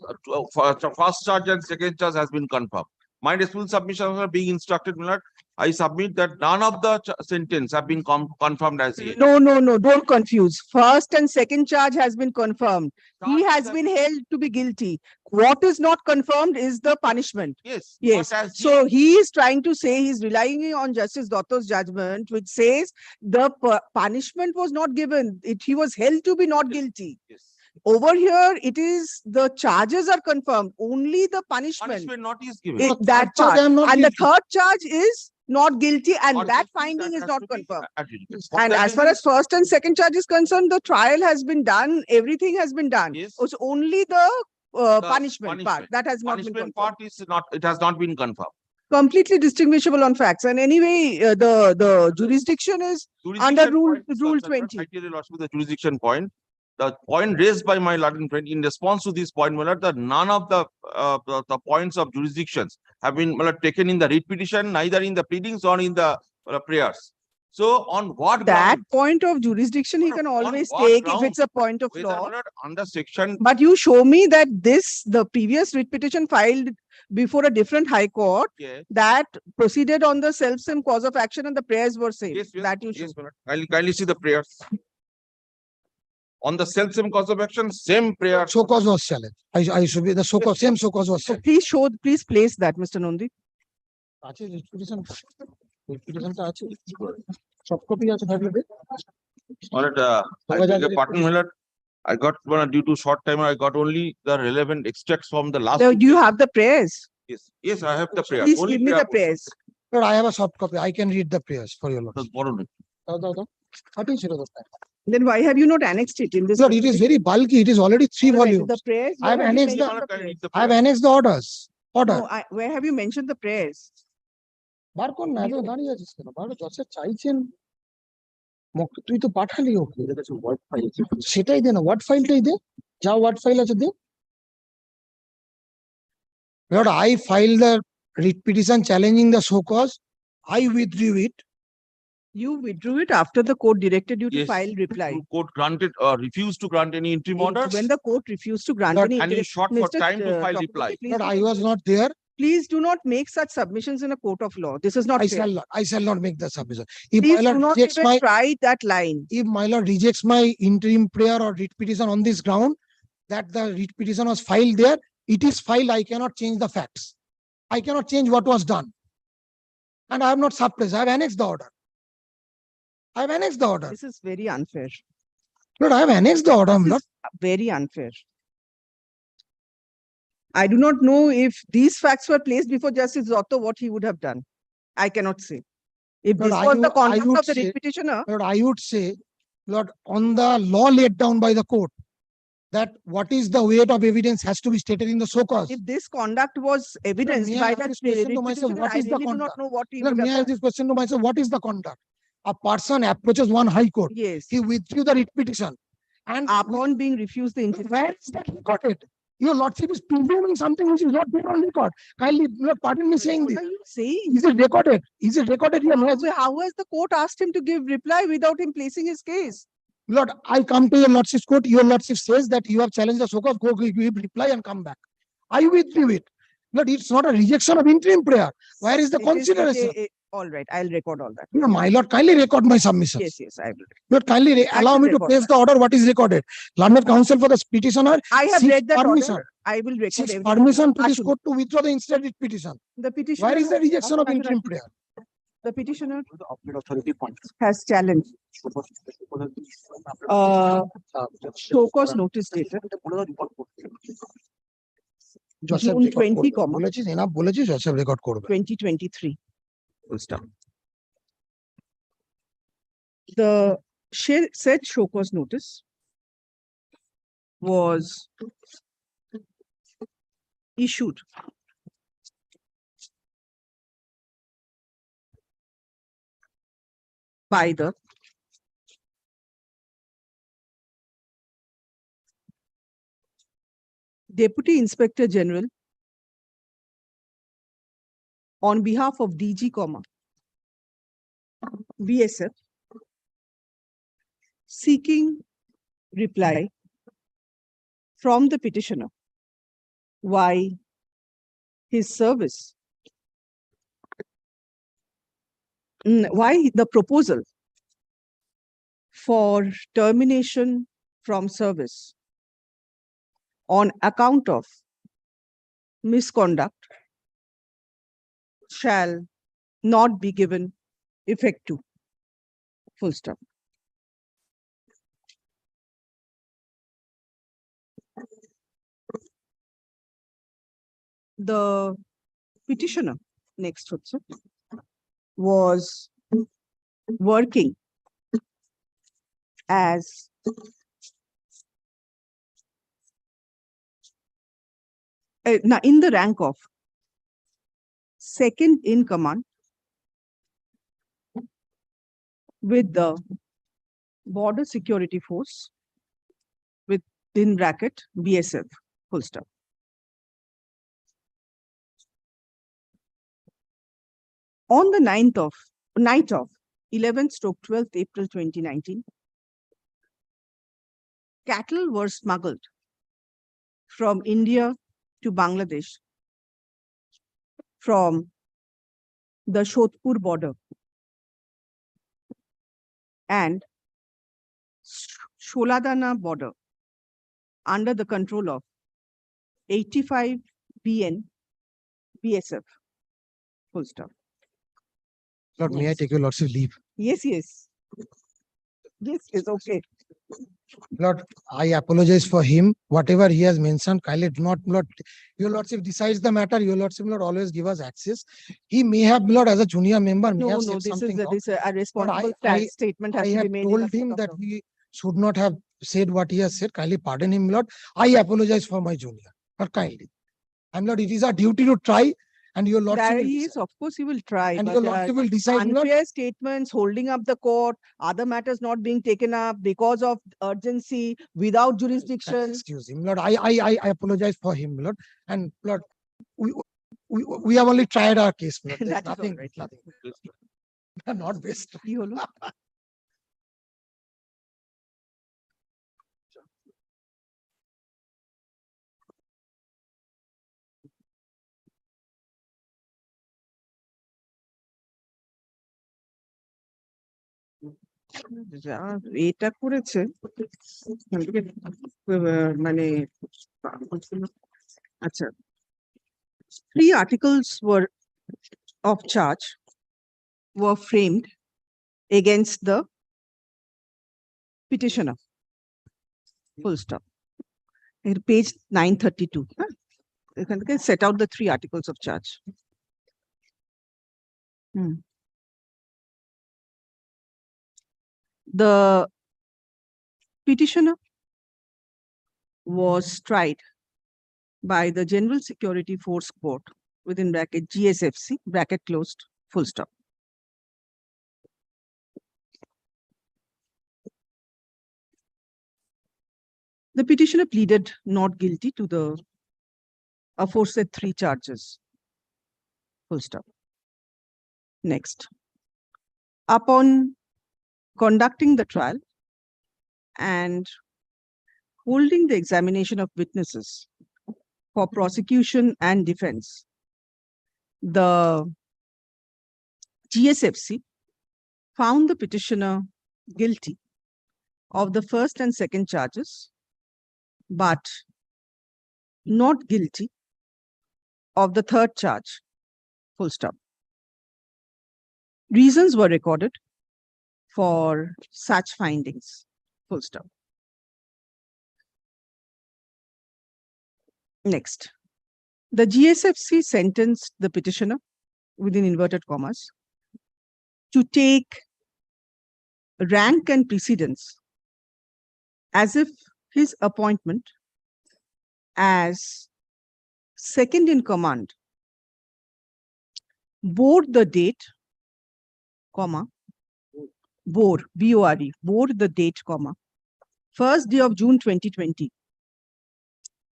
first charge and second charge has been confirmed. My responsible submissions are being instructed, Malad. I submit that none of the sentence have been confirmed as yet. No, don't confuse. First and second charge has been confirmed. He Charges has have been held to be guilty. What is not confirmed is the punishment. Yes. Yes. But as So he is trying to say he's relying on Justice Dotto's judgment, which says the punishment was not given. He was held to be not guilty. Yes. Over here, it is the charges are confirmed, only the punishment. Punishment not is given. It- that Third charge, part. I am not And the guilty. third charge is not guilty, and Not that guilty, finding that is has not to be confirmed. adjudicated. And That as far reason- as first and second charge is concerned, the trial has been done, everything has been done. Yes. It's only the The punishment part that has not been punishment confirmed. part is not, it has not been confirmed. Completely distinguishable on facts. And anyway, the jurisdiction is under Jurisdiction rule- point is rule concerned, 20. I tell you, Lordship, the jurisdiction point. The point raised by my learned friend in response to this point, Malad, that none of the points of jurisdictions have been Malad, taken in the writ petition, neither in the pleadings or in the prayers. So on what That ground? point of jurisdiction he can On always what take if ground? it's a point of Whether law. Malad, under section, But you show me that the previous writ petition filed before a different high court yes, that proceeded on the self-same cause of action and the prayers were same. yes, That you yes, show. Malad. Kindly see the prayers. On the self-same cause of action, same prayer. Show cause was challenged. I should be the show cause, same show cause was So challenged. please place that, Mr. Nondi. আছে reputation রেপুটেশনটা আছে soft copy আছে থাকলে দে। Malad, I beg your pardon, Malad. I got, due to short time, I got only the relevant extracts from the last. Now, two do you pages. have the prayers? Yes, yes, I have the prayer. Please Only give me the prayer. prayers. Lord, I have a soft copy. I can read the prayers for your lord. Just borrow it. দাও দাও দাও হাতেই ছিল তো Then why have you not annexed it in this? Lord, it is very bulky. It is already 3 All right, volumes. The prayers. I have where you annexed the- mentioned Malad, can I read prayers? the I have prayer? annexed the orders. Order. No, where have you mentioned the prayers? বার কর না এত দাঁড়িয়ে আছিস কেন বার জজে চাইছেন তুই তো পাঠালি ওকে সেটাই দে না ওয়ার্ড ফাইলটাই দে যা ওয়ার্ড ফাইল আছে দে Lord, I filed the writ petition challenging the show cause. I withdrew it. You withdrew it after the court directed you to Yes. file reply. Court granted, refused to grant any interim orders. When the court refused to grant Lord, any. and you interim- short for Mr. time to file Chakraborty, reply. please Lord, do I not- was not there. Please do not make such submissions in a court of law. This is not fair. I shall not make the submission. If Please my do lord not rejects even my, try that line. if my lord rejects my interim prayer or writ petition on this ground, that the writ petition was filed there, it is filed. I cannot change the facts. I cannot change what was done. And I have not suppressed. I have annexed the order. I have annexed the order. This is very unfair. Lord, I have annexed the order, my This lord. is very unfair. I do not know if these facts were placed before Justice Zotto, what he would have done. I cannot say. If Lord, this I was the would- I conduct would of the say- writ petitioner, Lord, I would say, Lord, on the law laid down by the court, that what is the weight of evidence has to be stated in the show cause. if this conduct was evidenced may I by ask that this question writ to myself, petitioner, what I is the really do not conduct? know what he Lord, would may I have ask done. this question to myself, what is the conduct? A person approaches one high court, Yes, he withdrew the writ petition. And upon being refused the interview. where is that recorded? Your lordship is presuming something which is not there on record. Kindly, Lord, pardon me saying What this. are you saying? Is it recorded? Is it recorded here? How has the court asked him to give reply without him placing his case? Lord, I come to your lordship's court, your lordship says that you have challenged the show cause, go give reply and come back. I withdrew it. Lord, it's not a rejection of interim prayer. Where is the consideration? All right, I'll record all that. No, my lord, kindly record my submission. Yes, I will. Lord, kindly allow will me to record place that. the order what is recorded. Learned counsel for the petitioner I have seeks read that permission. order. I will record Seeks everything. permission to this Ashwin. court to withdraw the instead petition. The petitioner. Where is the has rejection of asked interim Ashwin. prayer? The petitioner The appellate authority points. has challenged show cause notice dated Joseph June record 20, করবে। বলেছিস enough বলেছিস Joseph record করবে। 2023. Full stop. The said show cause notice was issued by the Deputy Inspector General on behalf of DG, BSF, seeking reply from the petitioner why his service, why the proposal for termination from service on account of misconduct shall not be given effect to. Full stop. The petitioner next was working as in the rank of second in command with the Border Security Force within bracket BSF. Full stop. On the night of 11/12th April 2019, cattle were smuggled from India to Bangladesh from the Shodhpur border and Sholadana border under the control of 85 BN BSF. Full stop. Lord, may I Next. take your lordship leave? Yes, yes. Yes, yes, okay. Lord, I apologize for him. Whatever he has mentioned, kindly do not, Lord, your lordship decides the matter. Your lordship, Lord, always give us access. He may have, Lord, as a junior member, may No, have no, said this is something wrong. this a responsible I- statement has I to have be made. in a told court him of that law. he should not have said what he has said. Kindly pardon him, Lord. I apologize for my junior, but kindly. And Lord, it is our duty to try, and your lordship That will is, decide. of course, he will try, And but your lordship will decide, Lord. unfair statements, holding up the court, other matters not being taken up because of urgency, without jurisdiction. Excuse him, Lord. I apologize for him, Lord. And Lord, we have only tried our case, Lord. There's That is all nothing, right. nothing. Not best. কি হলো? যা এটা করেছে মানে আচ্ছা 3 articles were of charge were framed against the petitioner. Full stop. In page 932. You can set out the 3 articles of charge. The petitioner was tried by the General Security Force Court within bracket GSFC, bracket closed, full stop. The petitioner pleaded not guilty to the aforesaid 3 charges. Full stop. Next. Upon conducting the trial and holding the examination of witnesses for prosecution and defense, the GSFC found the petitioner guilty of the first and second charges, but not guilty of the third charge. Full stop. Reasons were recorded for such findings. Full stop. Next, the GSFC sentenced the petitioner, within inverted commas, to take rank and precedence as if his appointment as second in command bore the date, comma, bore, B-O-R-E, bore the date, comma, 1st day of June 2020,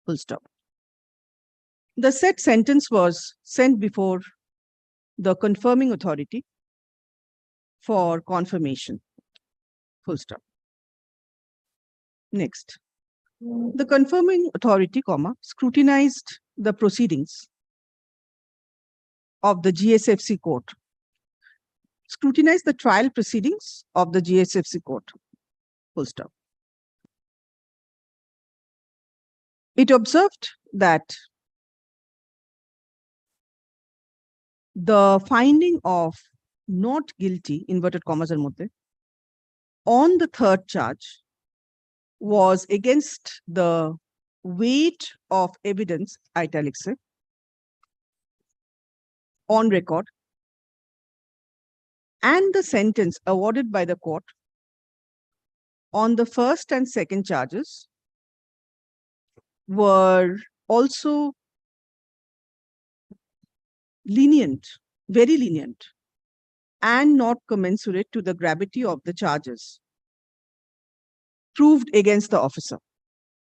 full stop. The said sentence was sent before the confirming authority for confirmation, full stop. Next, the confirming authority, comma, scrutinized the proceedings of the GSFC court, scrutinized the trial proceedings of the GSFC court, full stop. It observed that the finding of not guilty, inverted commas er moddhe, on the third charge was against the weight of evidence, italics, on record, and the sentence awarded by the court on the first and second charges were also lenient, very lenient, and not commensurate to the gravity of the charges proved against the officer,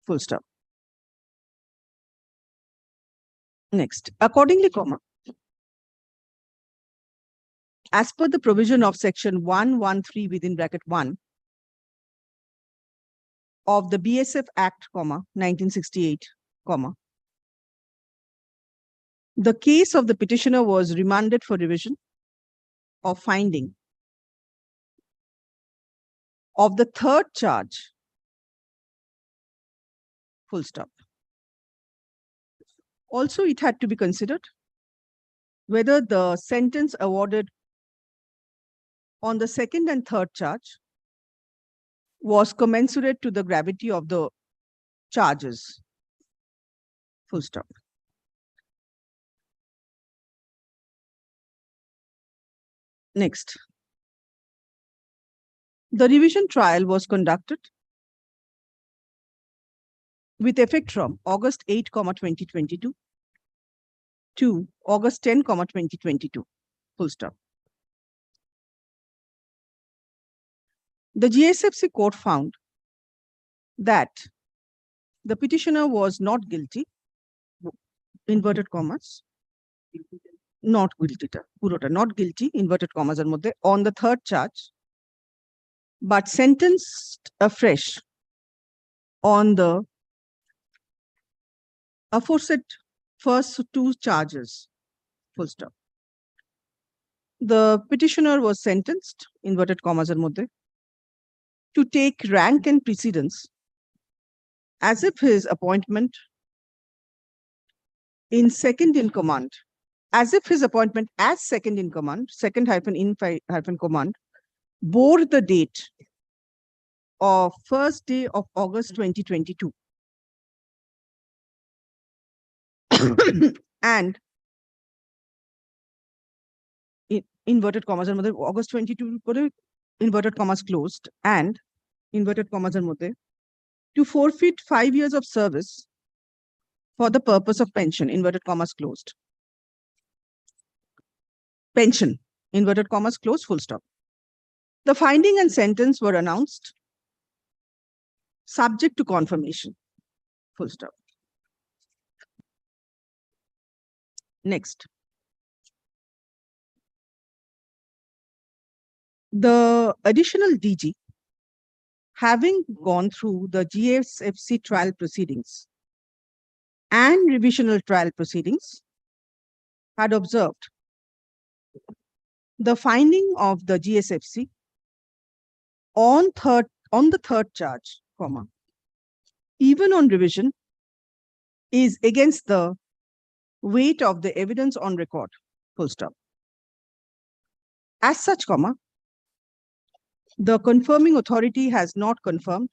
full stop. Next, accordingly, comma, as per the provision of section 113 within bracket 1 of the BSF Act, comma, 1968, comma, the case of the petitioner was remanded for revision of finding of the third charge, full stop. Also, it had to be considered whether the sentence awarded on the second and third charge was commensurate to the gravity of the charges, full stop. Next, the revision trial was conducted with effect from August 8, 2022 to August 10, 2022, full stop. The GSFC court found that the petitioner was not guilty, inverted commas, not guilty, not guilty, inverted commas er moddhe, on the third charge, but sentenced afresh on the aforesaid first two charges, full stop. The petitioner was sentenced, inverted commas er moddhe, to take rank and precedence as if his appointment in second in command, as if his appointment as second in command, second hyphen in hyphen command, bore the date of 1st day of August 2022. And inverted commas er moddhe August 22 kore inverted commas closed, and inverted commas er moddhe to forfeit 5 years of service for the purpose of pension, inverted commas closed. Pension, inverted commas closed, full stop. The finding and sentence were announced subject to confirmation, full stop. Next, the additional DG, having gone through the GSFC trial proceedings and revisional trial proceedings, had observed the finding of the GSFC on the third charge, comma, even on revision, is against the weight of the evidence on record, full stop. As such, the confirming authority has not confirmed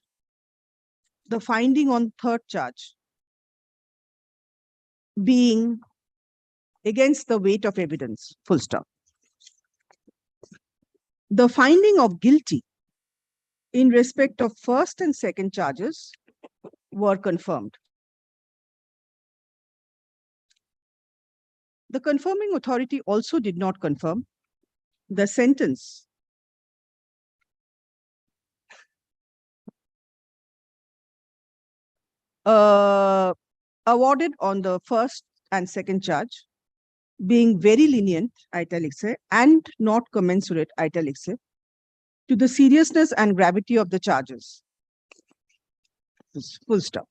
the finding on third charge being against the weight of evidence, full stop. The finding of guilty in respect of first and second charges were confirmed. The confirming authority also did not confirm the sentence awarded on the first and second charge being very lenient, italics hai, and not commensurate, italics hai, to the seriousness and gravity of the charges. Full stop.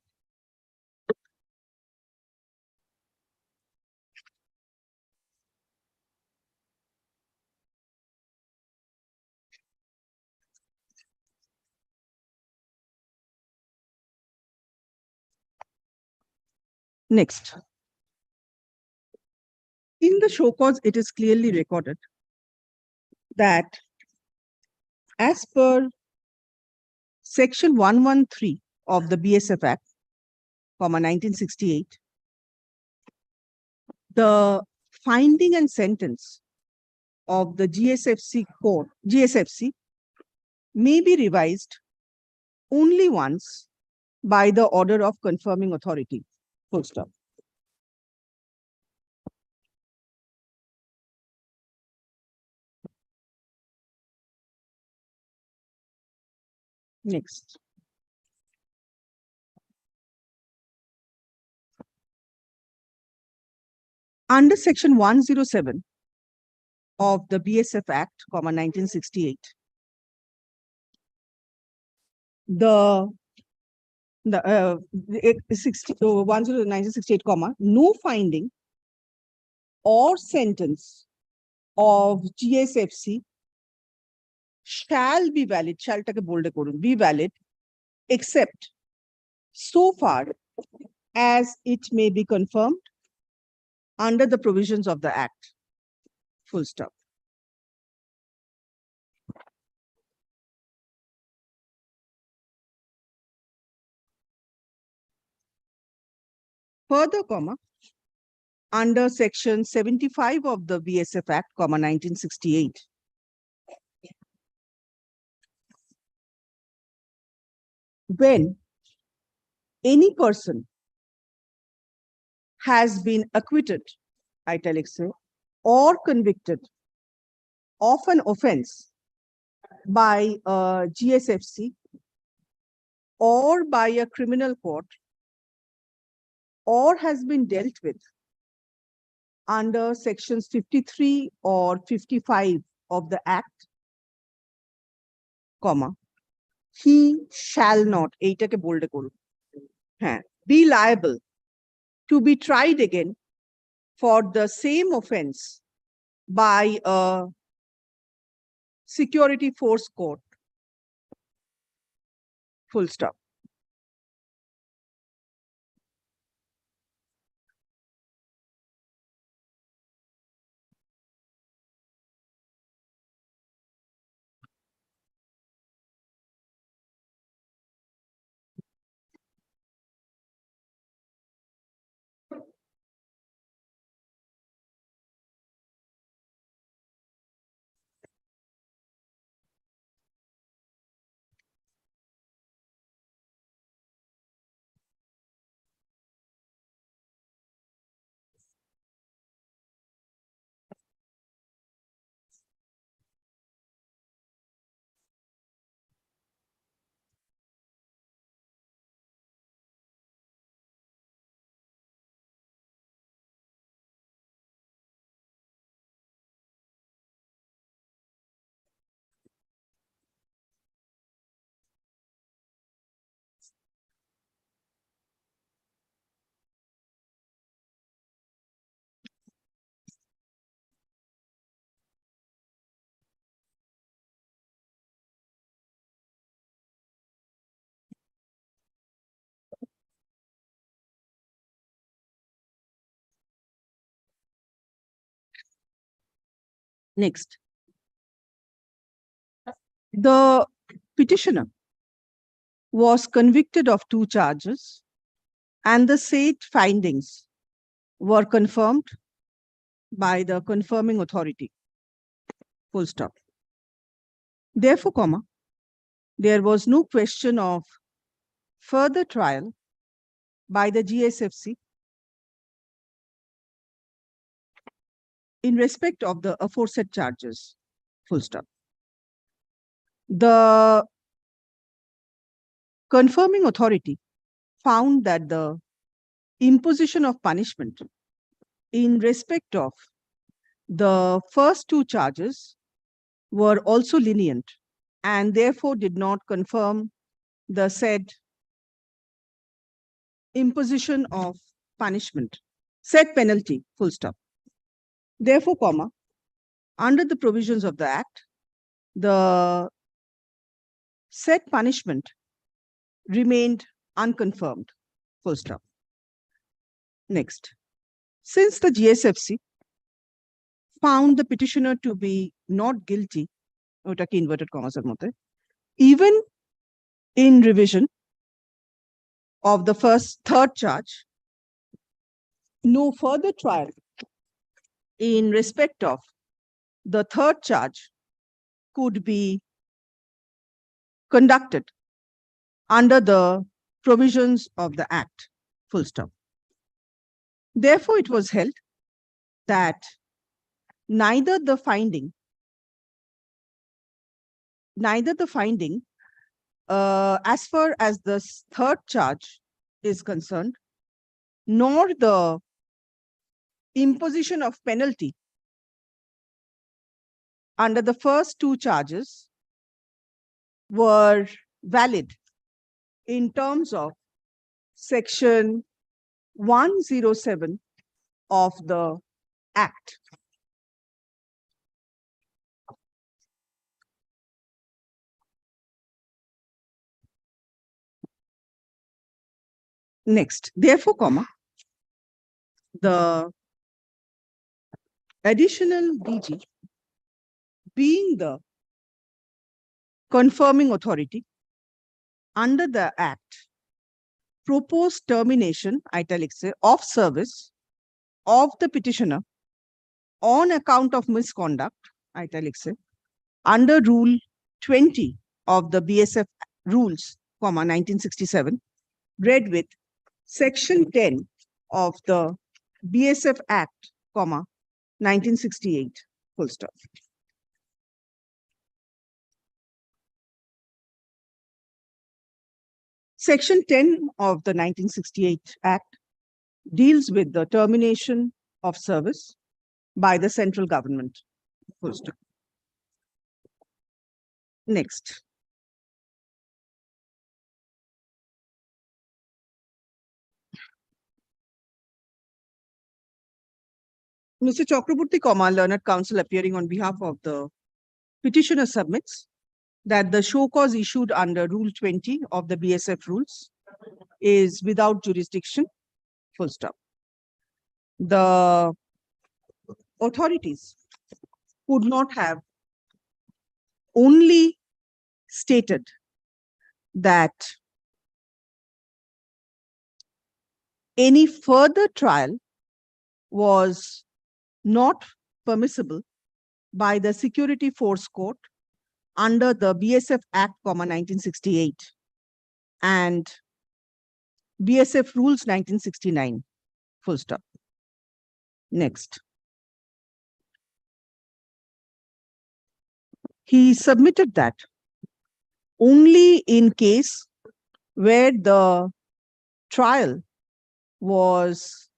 Next. In the show cause, it is clearly recorded that as per Section 113 of the BSF Act, 1968, the finding and sentence of the GSFC court, GSFC, may be revised only once by the order of confirming authority. Full stop. Next. Under Section 107 of the BSF Act, 1968, the 1968, no finding or sentence of GSFC shall be valid, shall take a bold be valid, except so far as it may be confirmed under the provisions of the Act. Full stop. Further, under Section 75 of the BSF Act, 1968, when any person has been acquitted, italics, or convicted of an offense by a GSFC or by a criminal court, or has been dealt with under sections 53 or 55 of the Act, he shall not be liable to be tried again for the same offense by a security force court. Full stop. Next, The petitioner was convicted of 2 charges and the said findings were confirmed by the confirming authority. Full stop. Therefore, comma, there was no question of further trial by the GSFC in respect of the aforesaid charges. Full stop. The confirming authority found that the imposition of punishment in respect of the first 2 charges were also lenient and therefore did not confirm the said imposition of punishment, said penalty, full stop. Therefore, comma, under the provisions of the Act, the said punishment remained unconfirmed, full stop. Next, since the GSFC found the petitioner to be not guilty, ওটাকে inverted commas এর মধ্যে, even in revision of the third charge, no further trial in respect of the third charge could be conducted under the provisions of the Act, full stop. Therefore, it was held that neither the finding as far as the third charge is concerned, nor the imposition of penalty under the first 2 charges were valid in terms of section 107 of the Act. Next, therefore, comma, the additional DG being the confirming authority under the Act proposed termination, italics say, of service of the petitioner on account of misconduct, italics say, under Rule 20 of the BSF rules, 1967, read with Section 10 of the BSF Act, 1968, full stop. Section 10 of the 1968 Act deals with the termination of service by the central government, full stop. Next. Mr. Chakraborty, learned counsel appearing on behalf of the petitioner submits that the show cause issued under Rule 20 of the BSF rules is without jurisdiction, full stop. The authorities could not have only stated that any further trial was not permissible by the Security Force Court under the BSF Act, 1968 and BSF Rules 1969, full stop. Next. He submitted that only in case where the trial was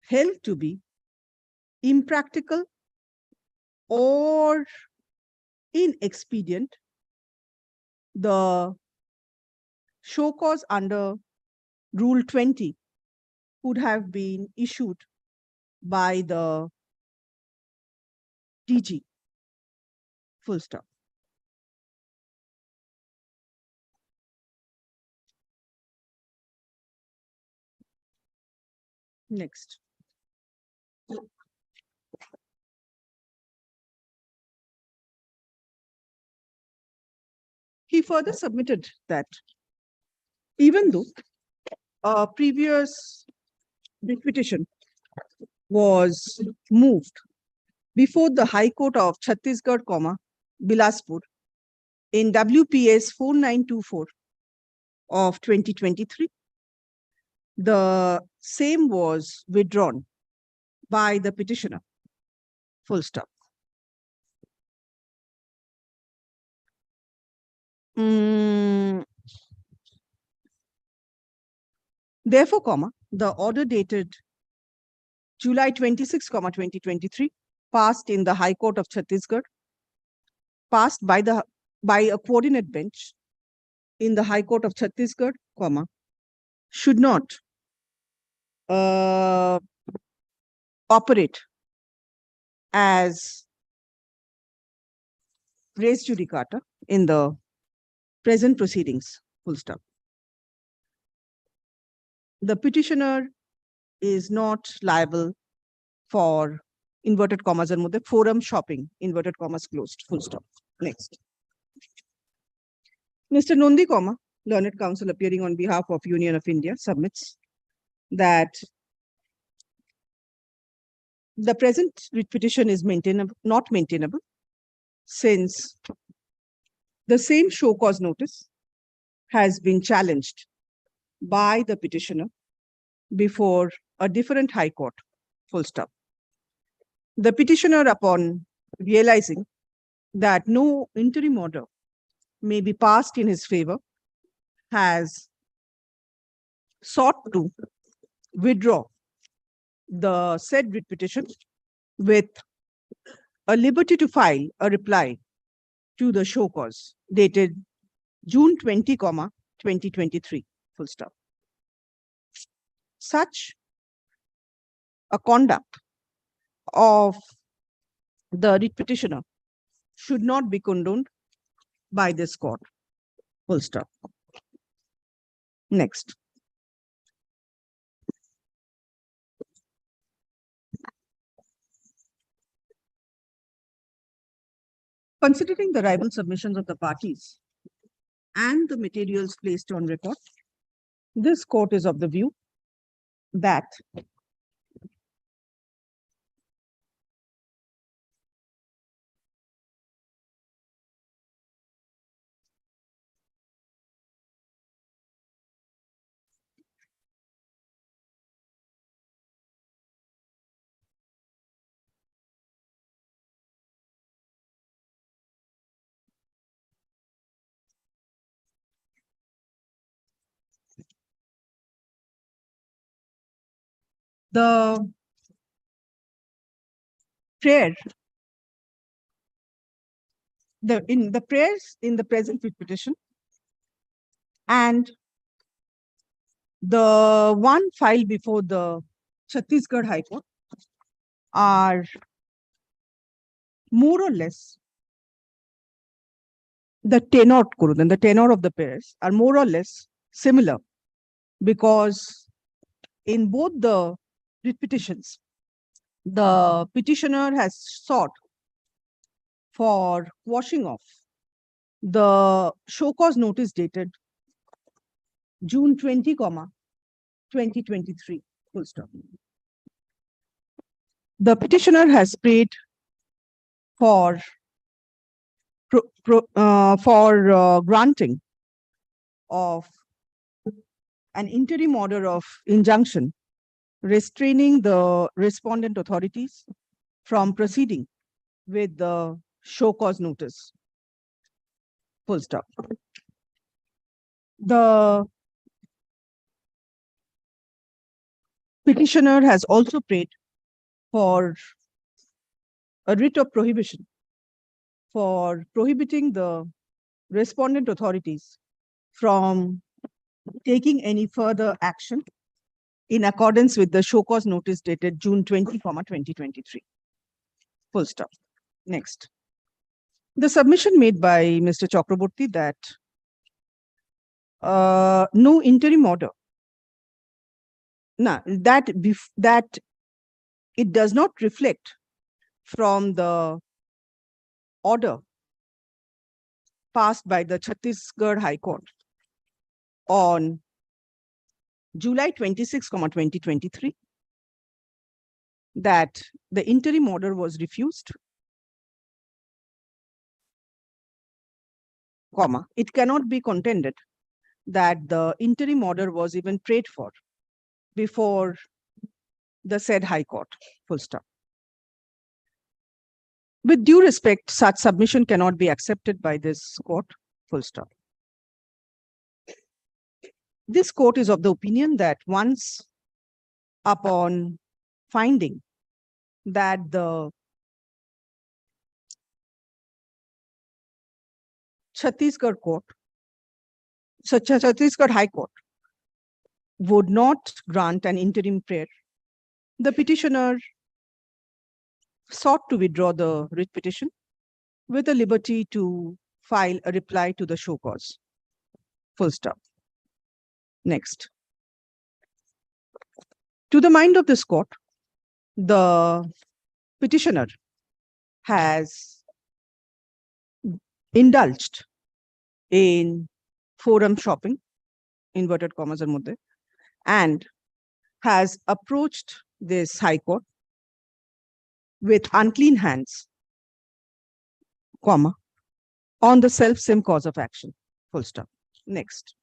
held to be impractical or inexpedient, the show cause under Rule 20 could have been issued by the DG, full stop. Next. He further submitted that even though a previous writ petition was moved before the High Court of Chhattisgarh, Bilaspur in WPS 4924 of 2023, the same was withdrawn by the petitioner. Full stop. Therefore, the order dated July 26, 2023, passed in the High Court of Chhattisgarh, passed by a coordinate bench in the High Court of Chhattisgarh, should not operate as res judicata in the present proceedings. Full stop. The petitioner is not liable for inverted commas and mode forum shopping, inverted commas closed. Full stop. Next. Mr. Nondi, learned counsel appearing on behalf of Union of India, submits that the present writ petition is not maintainable, since the same show cause notice has been challenged by the petitioner before a different high court. Full stop. The petitioner, upon realizing that no interim order may be passed in his favor, has sought to withdraw the said writ petition with a liberty to file a reply to the show cause dated June 20, 2023. Full stop. Such a conduct of the writ petitioner should not be condoned by this court. Full stop. Next. Considering the rival submissions of the parties and the materials placed on record, this court is of the view that the prayer, in the prayers in the present writ petition and the one filed before the Chhattisgarh High Court are more or less the tenor of the prayers are more or less similar, because in both the writ petitions, the petitioner has sought for quashing off the show cause notice dated June 20, 2023. Full stop. The petitioner has prayed for granting of an interim order of injunction restraining the respondent authorities from proceeding with the show cause notice. Full stop. The petitioner has also prayed for a writ of prohibition for prohibiting the respondent authorities from taking any further action in accordance with the show cause notice dated June 20, 2023. Full stop. Next. The submission made by Mr. Chakraborty that no interim order, that it does not reflect from the order passed by the Chhattisgarh High Court on July 26, 2023, that the interim order was refused, comma, it cannot be contended that the interim order was even prayed for before the said High Court, full stop. With due respect, such submission cannot be accepted by this court, full stop. This court is of the opinion that once upon finding that the Chhattisgarh court, Chhattisgarh High Court would not grant an interim prayer, the petitioner sought to withdraw the writ petition with the liberty to file a reply to the show cause. Full stop. Next. To the mind of this court, the petitioner has indulged in forum shopping, inverted commas er moddhe, and has approached this High Court with unclean hands, comma, on the self-same cause of action, full stop. Next.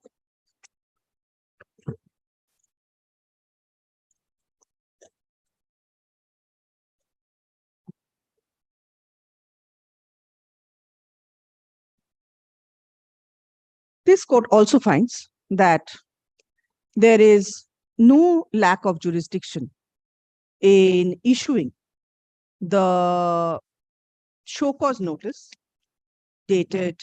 This court also finds that there is no lack of jurisdiction in issuing the show cause notice dated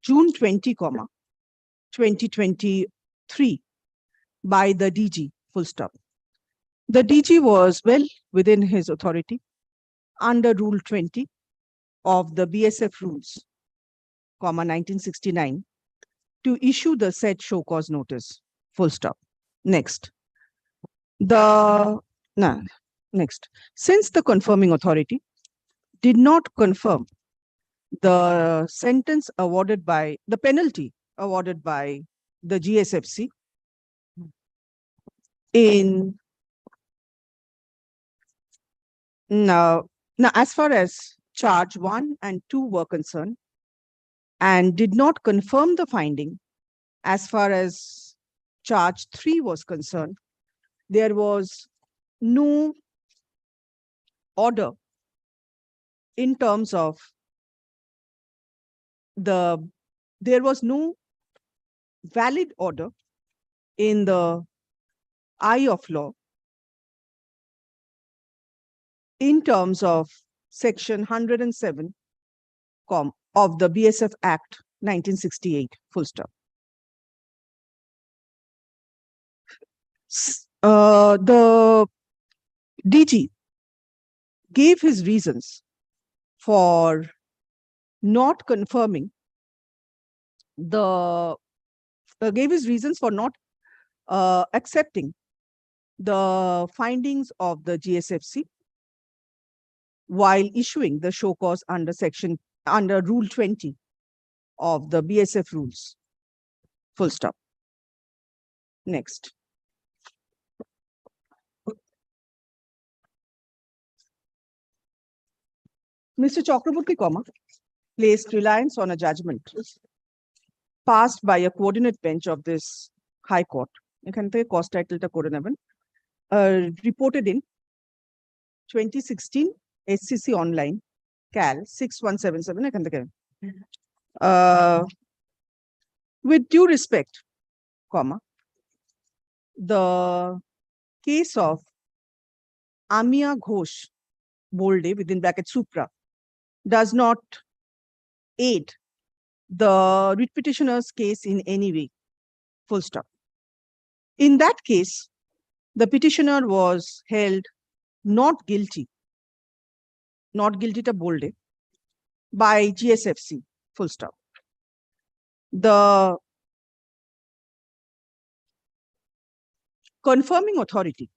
June 20, 2023 by the DG, full stop. The DG was well within his authority under Rule 20 of the BSF rules, 1969, to issue the said show cause notice, full stop. Next. Next. Since the confirming authority did not confirm the sentence awarded by the penalty awarded by the GSFC in now as far as charge 1 and 2 were concerned, and did not confirm the finding as far as charge 3 was concerned, there was no order in terms of there was no valid order in the eye of law in terms of section 107 of the BSF Act 1968, full stop. The DG gave his reasons for not confirming gave his reasons for not accepting the findings of the GSFC while issuing the show cause under Rule 20 of the BSF rules, full stop. Next. Mr. Chakraborty, placed reliance on a judgment passed by a coordinate bench of this High Court. Cost title reported in 2016 SCC Online, Cal 6177. With due respect, the case of Amia Ghosh Bolde within bracket Supra does not aid the writ petitioner's case in any way, full stop. In that case, the petitioner was held not guilty to Bolde by GSFC, full stop. The confirming authority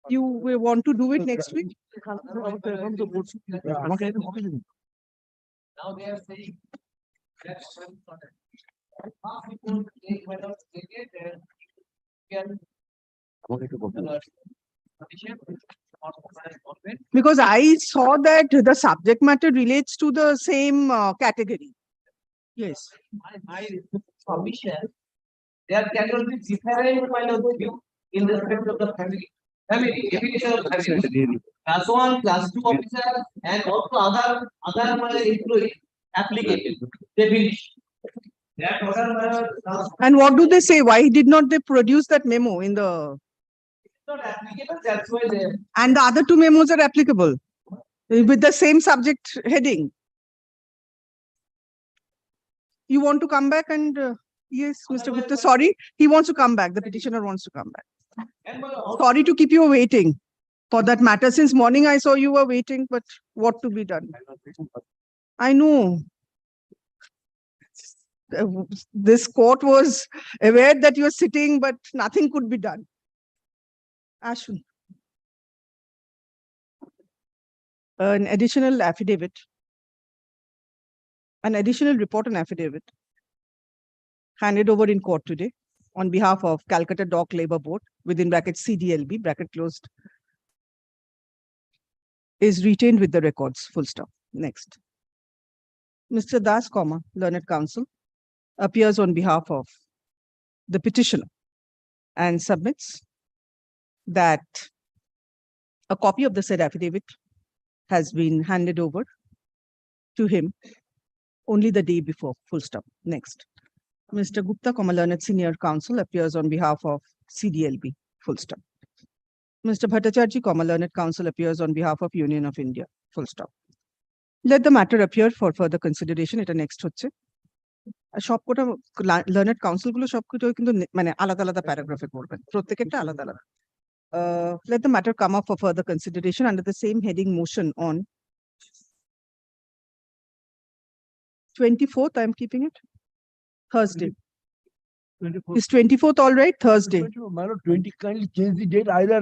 You will want to do it next week? Now they are saying that. Because I saw that the subject matter relates to the same category. Yes. My submission, there cannot be different point of view in respect of the family. Family, definition of family. Class 1, class 2 officer and also other employee applicable. They finish. That order And what do they say? Why did not they produce that memo in the, not applicable, that's why they. and the other two memos are applicable with the same subject heading? You want to come back and, yes, Mr. Gupta, sorry, he wants to come back. The petitioner wants to come back. Sorry to keep you waiting for that matter. Since morning I saw you were waiting, but what to be done? I know. This court was aware that you were sitting, but nothing could be done. Ashwin. An additional affidavit. An additional report and affidavit handed over in court today on behalf of Calcutta Dock Labour Board within bracket CDLB bracket closed is retained with the records, full stop. Next. Mr. Das, learned counsel, appears on behalf of the petitioner and submits that a copy of the said affidavit has been handed over to him only the day before, full stop. Next. Mr. Gupta, learned senior counsel, appears on behalf of CDLB, full stop. Mr. Bhattacharjee, learned counsel, appears on behalf of Union of India, full stop. Let the matter appear for further consideration. It next হচ্ছে সবকটা learned counsel গুলো সবকটা কিন্তু মানে আলাদা আলাদা প্যারাগ্রাফে করবেন, প্রত্যেকটা আলাদা আলাদা. Let the matter come up for further consideration under the same heading motion on 24th. I'm keeping it Thursday. Is 24th all right? Thursday. 20, kindly change the date either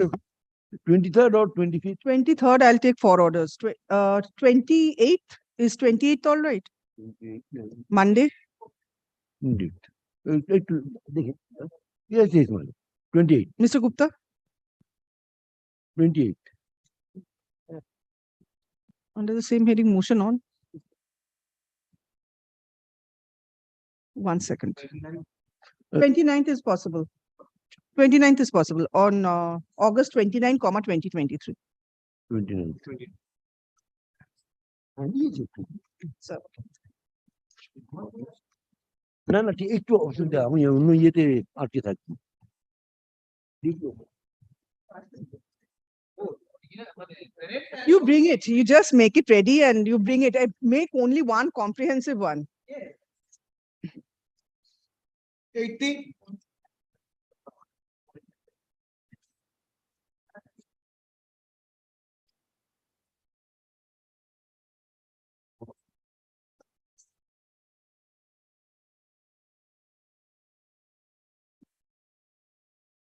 23rd or 25th. 23rd, I'll take 4 orders. 28th, is 28th all right? Monday? Indeed. Yes, yes, madam. 28, Mr. Gupta? 28. Under the same heading motion on? 1 second. 29th is possible. 29th is possible on August 29, 2023. 29. So, না না ঠিক একটু অসুবিধা আমি অন্য ইয়েতে আটকে থাকি you bring it, you just make it ready and you bring it. Make only one comprehensive one. 18.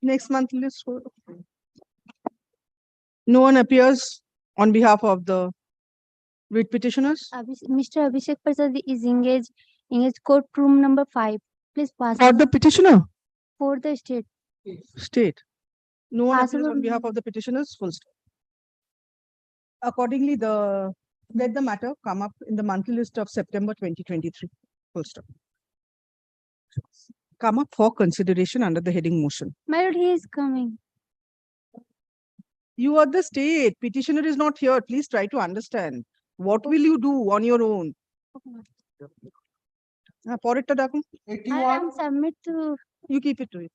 Next month list. No one appears on behalf of the writ petitioners Mr. Abhishek Prasad is engaged courtroom number 5. Please pass or the petitioner for the state. state. No one appears on Possible- behalf of the petitioners, full stop. Accordingly, let the matter come up in the monthly list of September 2023, full stop. Come up for consideration under the heading motion. My lord, he is coming. You are the state, petitioner is not here. Please try to understand. What will you do on your own? পরেরটা ডাকুন। I am submit to You keep it to it.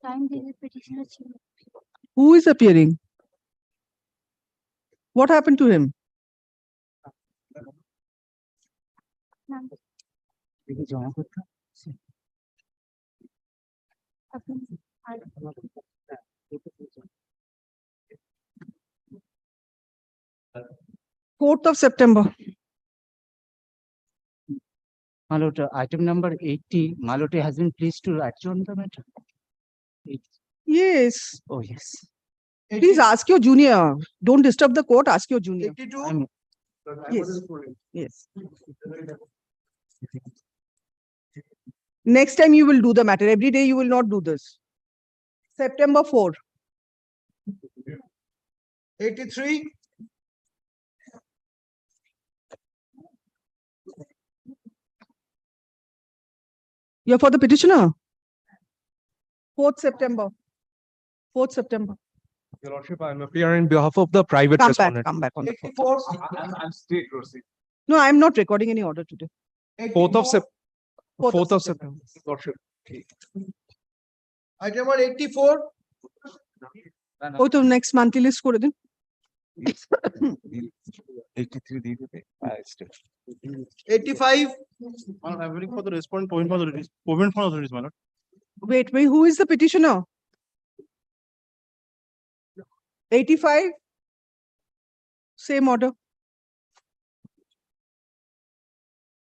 time the petitioner. Who is appearing? What happened to him? Fourth of September. My lord, item number 80, my lord has been pleased to adjourn the matter. Yes, Oh, yes. please ask your junior. Don't disturb the court, ask your junior. 82. I'm- Yes, yes. Next time you will do the matter. Every day you will not do this. September 4. 83. You're for the petitioner? 4th September. 4th September. Your Lordship, I'm appearing on behalf of the private Come respondent. back on the 84. I'm state proceed. No, I'm not recording any order today. 4th of 4th of September. Lordship. Item number 84. ওই তো next monthly list করে দিন। 85. I'm waiting for the respondent, point for the my lord. Wait, who is the petitioner? 85? Same order.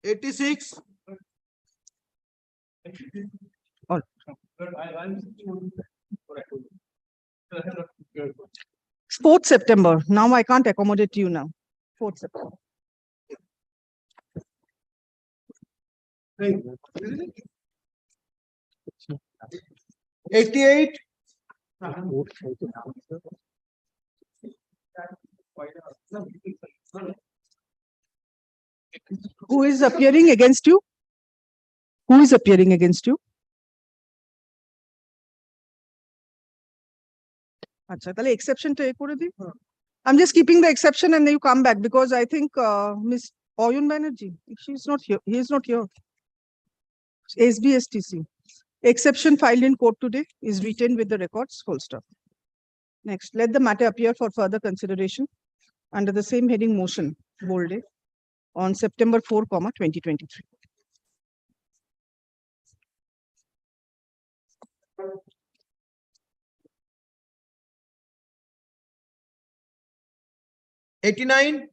86. All. 4th September. Now I can't accommodate you now. 4th September. $88. Who is appearing against you? Who is appearing against you? আচ্ছা তাহলে exception টা এ করে দিই। I'm just keeping the exception and then you come back because I think Miss Oyun Banerjee, she's not here. He is not here. SBSTC. Exception filed in court today is retained with the records, full stop. Next, let the matter appear for further consideration under the same heading motion, bolded, on September 4, 2023. $89.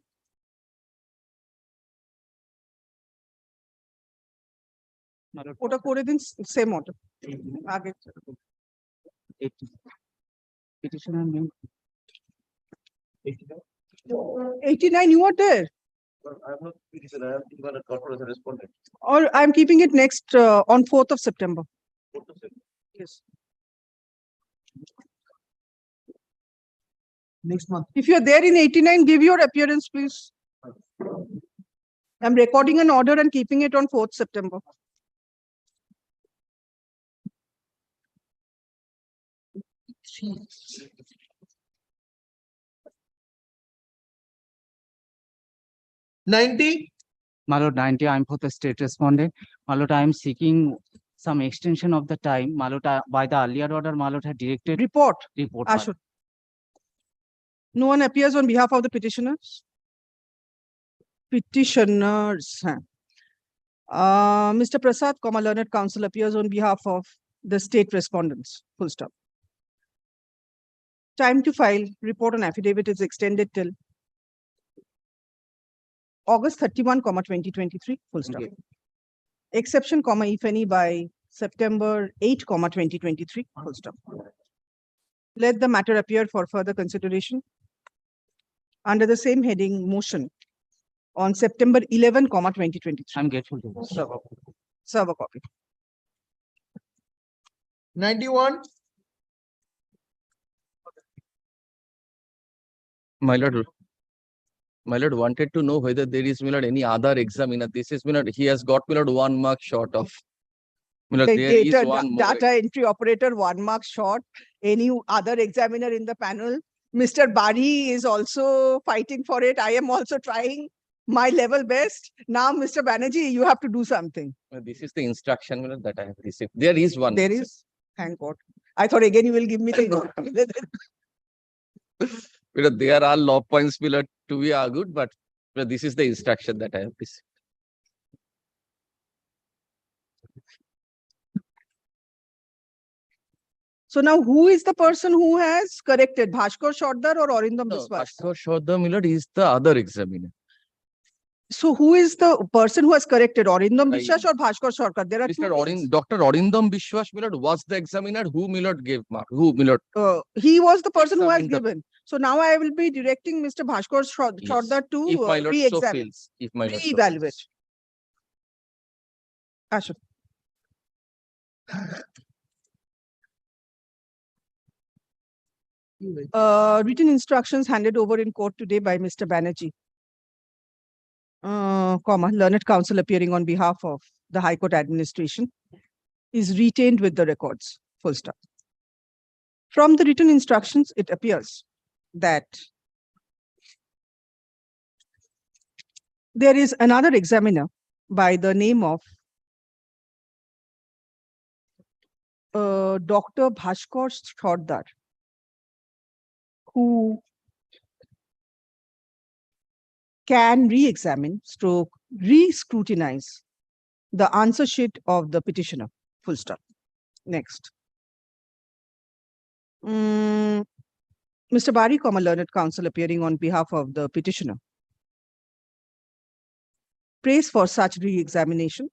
ওটা করে দিন same order আগে Petitioner name. 89 you are there I'm not petitioner, I'm even a corporation respondent. or I'm keeping it next on 4th of September. Yes. Next month. If you're there in 89, give your appearance, please. I'm recording an order and keeping it on 4th September. $90. My lord, 90, I'm for the state respondent. My lord, I am seeking some extension of the time. My lord, by the earlier order, my lord had directed Report. report. my Ashut. No one appears on behalf of the petitioners? Petitioners. Mr. Prasad, learned counsel appears on behalf of the state respondents. Full stop. Time to file report on affidavit is extended till August 31, 2023. Full stop. Okay. Exception, if any, by September 8, 2023. Full stop. Let the matter appear for further consideration under the same heading motion on September 11, 2023. I'm grateful to this. Serve a copy. 91. My lord wanted to know whether there is, my lord, any other examiner. This is, my lord, he has got, my lord, 1 mark short of. My lord, The there is data, one more. data entry operator, 1 mark short. Any other examiner in the panel? Mr. Bari is also fighting for it. I am also trying my level best. Now, Mr. Banerjee, you have to do something. This is the instruction, my lord, that I have received. There is one. There is, thank God. I thought again you will give me the. You know, there are law points, my lord, to be argued, but this is the instruction that I have received. So now who is the person who has corrected? Bhaskar Shodhar or Arindam No, Biswas? Bhaskar Shodhar, my lord, is the other examiner. So who is the person who has corrected, Arindam I- Biswas or Bhaskar Sarkar? There are two Mr. names. Dr. Arindam Biswas, my lord, was the examiner who, my lord, gave mark, who, my lord, He was the person who has Examine the- given. So now I will be directing Mr. Bhaskar Yes. Sarkar to if my lord so re-examine, feels, if my lord so re-evaluate. feels. Ashok. Written instructions handed over in court today by Mr. Banerjee. Learned counsel appearing on behalf of the High Court administration is retained with the records. Full stop. From the written instructions, it appears that there is another examiner by the name of Dr. Bhaskar Sardar, who can re-examine, re-scrutinize the answer sheet of the petitioner. Full stop. Next. Mr. Bari, learned counsel appearing on behalf of the petitioner, prays for such re-examination,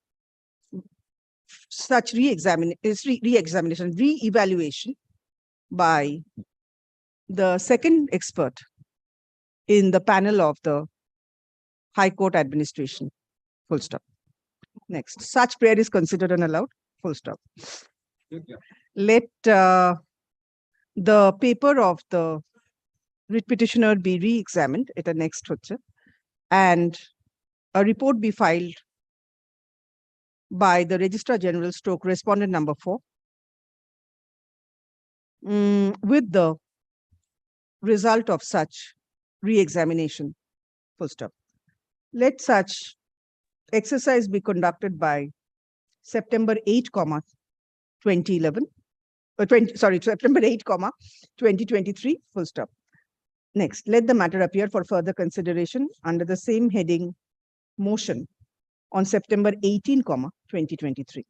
re-evaluation by the second expert in the panel of the High Court administration. Full stop. Next. Such prayer is considered and allowed. Full stop. Let the paper of the writ petitioner be re-examined at a next structure and a report be filed by the Registrar General stroke respondent number 4 with the result of such re-examination. Full stop. Let such exercise be conducted by September 8, 2011. September 8, 2023. Full stop. Next, let the matter appear for further consideration under the same heading motion on September 18, 2023.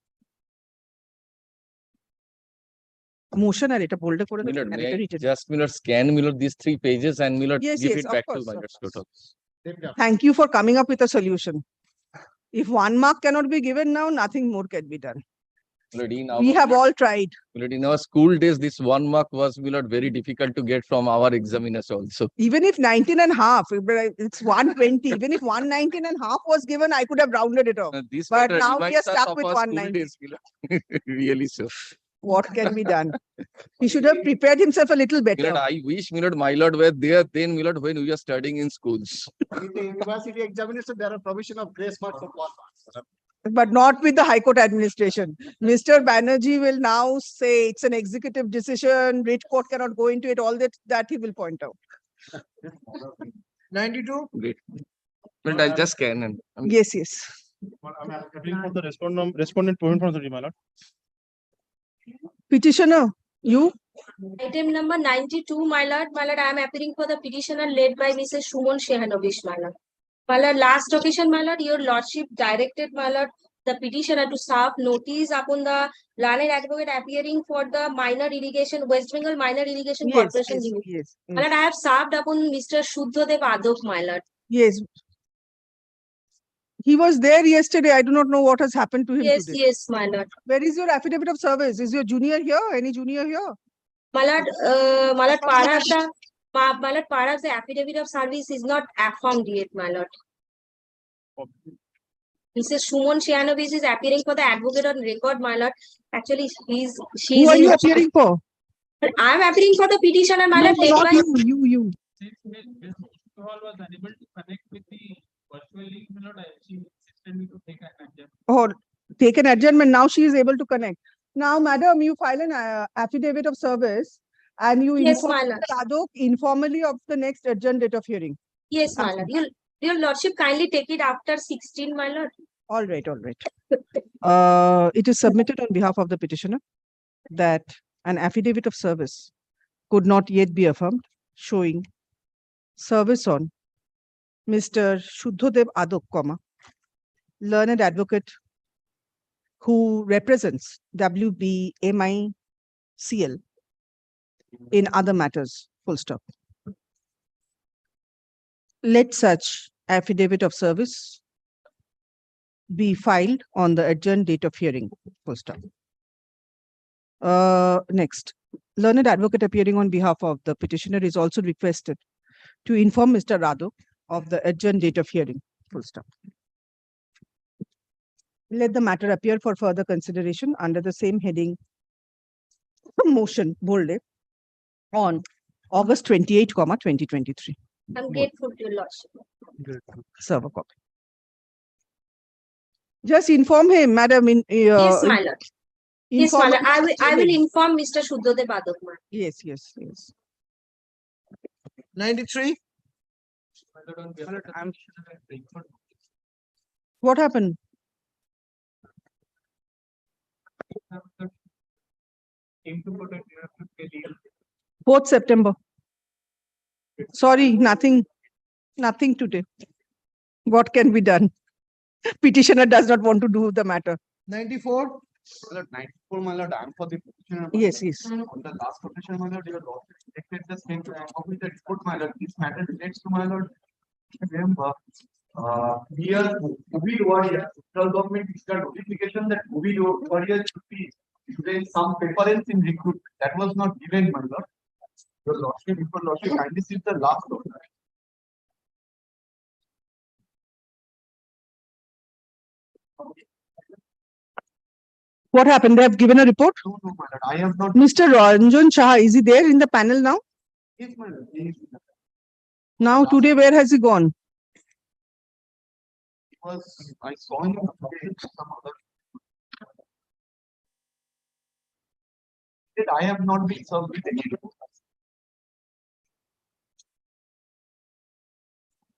Motion আর এটা bold করে My দেবেন, lord, and may এটা I written. just, my lord, scan, my lord, these 3 pages and, my lord, Yes, give yes, it of back to course, my of lord. course. Scoto. Thank you for coming up with a solution. If 1 mark cannot be given now, nothing more can be done. My lord, in We our- have all tried. my lord, in our school days, this 1 mark was, my lord, very difficult to get from our examiners also. Even if 19 and a half, it's 120. Even if 119 and a half was given, I could have rounded it off. This But matter now we reminds are us stuck of with our school 190. days, my lord. Really so. What can be done? He should have prepared himself a little My lord, better. I wish, my lord, were there then, my lord, when we were studying in schools. In the university examination, there are provision of grace marks of 1 mark. But not with the High Court administration. Mr. Banerjee will now say it's an executive decision, writ court cannot go into it, all that he will point out. 92. Great. But I'll just scan and. Yes, yes. I'm appealing for the respondent proven for the my lord. Petitioner, you? Item number 92, my lord. My lord, I am appearing for the petitioner led by Mrs. Shumon Shehanovish, my lord. My lord, last occasion, my lord, your lordship directed, my lord, the petitioner to serve notice upon the learned advocate appearing for the minor irrigation, West Bengal Minor Irrigation Yes, Corporation yes, Limited. yes, My lord, I have served upon Mr. Shuddhadev Adok, my lord. yes. He was there yesterday. I do not know what has happened to him Yes, today. yes, my lord. Where is your affidavit of service? Is your junior here? Any junior here? My lord, perhaps the affidavit of service is not affirmed yet, my lord. Mrs. Shumon Shehanovish is appearing for the advocate on record, my lord. Actually, she Who is are in you hospital. appearing for? I am appearing for the petitioner, my lord, led Not by. you. Hall was unable to connect with the virtual link, my lord, she insisted me to take an adjournment. Oh, take an adjournment. Now she is able to connect. Now, madam, you file an affidavit of service and you Yes, inform my lord. Mr. Adok informally of the next adjourned date of hearing. Yes, my lord. Your lordship kindly take it after 16, my lord. All right, all right. It is submitted on behalf of the petitioner that an affidavit of service could not yet be affirmed, showing service on Mr. Shuddhadev Adok, learned advocate who represents WBMICL in other matters. Full stop. Let such affidavit of service be filed on the adjourned date of hearing. Full stop. Next, learned advocate appearing on behalf of the petitioner is also requested to inform Mr. Rado of the adjourned date of hearing. Full stop. Let the matter appear for further consideration under the same heading motion bolded on August 28, 2023. I'm grateful to your lordship. Serve a copy. Just inform him, madam. Yes, my lord. Yes, my inform lord. I will him. inform Mr. Shuddhadev Badok, ma'am. Yes, yes, yes. 93. What happened? 4th September. Sorry, nothing today. What can be done? Petitioner does not want to do the matter. 94. 94, my lord, I am for the petitioner. Yes, yes. On the last petition, my lord, your lord rejected the same with the report, my lord. This matter relates to my lord. Remember, here, COVID warrior, central government issued notification that COVID warrior should be given some preference in recruit. That was not given, my lord. Your lordship, before lordship, kindly see the last document. What happened? They have given a report? No, my lord, I have not. Mr. Ranjan Shah, is he there in the panel now? Yes, my lord. Yes, Now, today, where has he gone? because I saw him today, some other. That I have not been served with any report.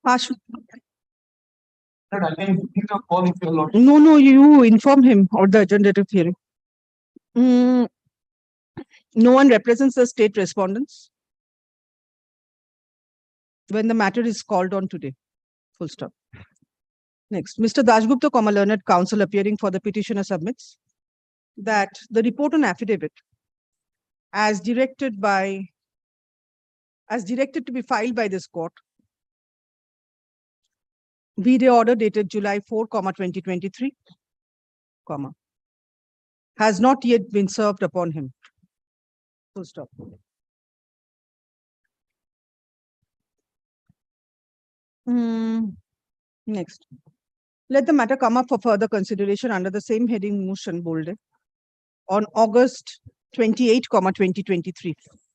Ashu. That I can give a call if your lordship. No, you inform him of the agenda of hearing. No one represents the state respondents when the matter is called on today. Full stop. Next, Mr. Dashgupta, learned counsel appearing for the petitioner submits that the report on affidavit as directed to be filed by this court, V-Day order dated July 4, 2023, has not yet been served upon him. Full stop. Next, let the matter come up for further consideration under the same heading motion bolded on August 28, 2023.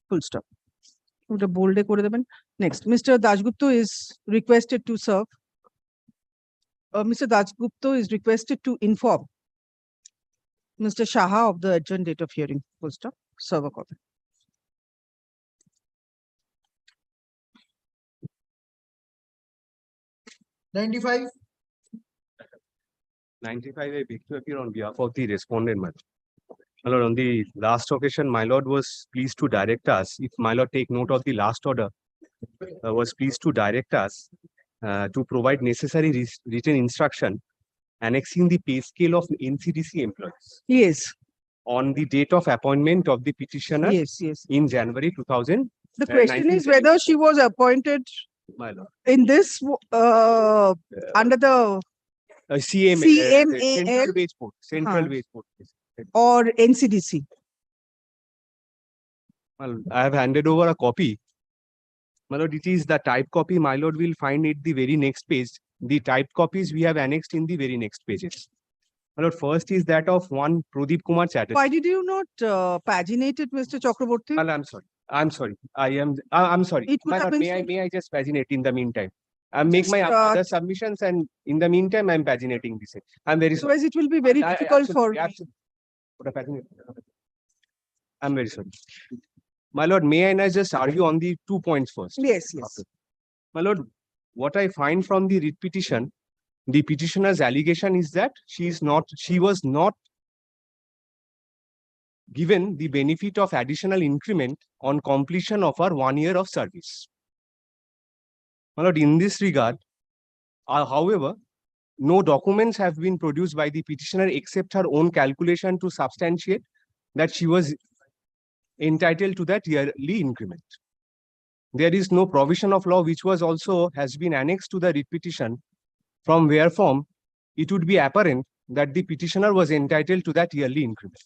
Full stop. Next, Mr. Dashgupta is requested to serve. Mr. Dashgupta is requested to inform Mr. Shaha of the adjourned date of hearing. Full stop. Serve a copy. 95. 95, I beg to appear on behalf of the respondent, my lord. My lord, on the last occasion, my lord was pleased to direct us, if my lord take note of the last order, was pleased to direct us to provide necessary written instruction annexing the pay scale of NCDC employees Yes, on the date of appointment of the petitioner yes. in January 2000. The question is whether she was appointed My lord. in this under the CMA, CMAL. Central Wage Board, Central Wage Board. or NCDC. Well, I have handed over a copy. My lord, it is the type copy. My lord will find it the very next page. The typed copies we have annexed in the very next pages. My lord, first is that of one Pradeep Kumar Chatterjee. Why did you not paginate it, Mr. Chakraborty? Well, I'm sorry. I'm sorry. I'm sorry. It would My have lord, been may I just paginate in the meantime? I make Just, my other submissions, and in the meantime, I'm paginating this. I'm very sorry. Otherwise, it will be very difficult for. Absolutely. I'm very sorry. My lord, may I just argue on the 2 points first? Yes, yes. My lord, what I find from the writ petition, the petitioner's allegation is that she was not given the benefit of additional increment on completion of her 1 year of service. My lord, in this regard, however, no documents have been produced by the petitioner except her own calculation to substantiate that she was entitled to that yearly increment. there is no provision of law which was also has been annexed to the writ petition, from whereform it would be apparent that the petitioner was entitled to that yearly increment.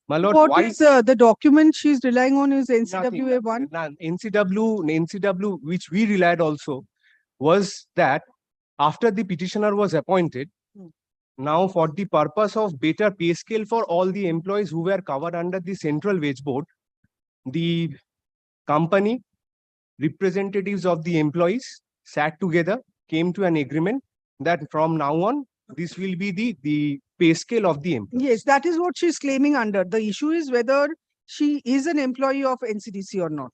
My lord, What why is the document she's relying on is NCWA one? NCW, which we relied also, was that after the petitioner was appointed, Hmm. now for the purpose of better pay scale for all the employees who were covered under the central wage board, the company representatives of the employees sat together, came to an agreement that from now on, this will be the pay scale of the employees. Yes, that is what she's claiming under. The issue is whether she is an employee of NCDC or not.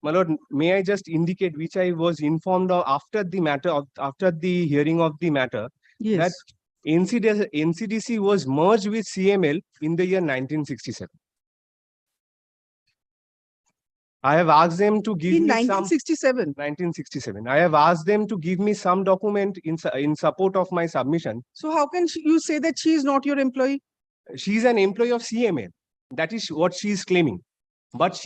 My lord, may I just indicate which I was informed of after the matter of after the hearing of the matter, that Yes. NCDC was merged with CML in the year 1967. I have asked them to give In me some 1967. 1967. I have asked them to give me some document in support of my submission. So how can you say that she is not your employee? She is an employee of CML. That is what she is claiming. But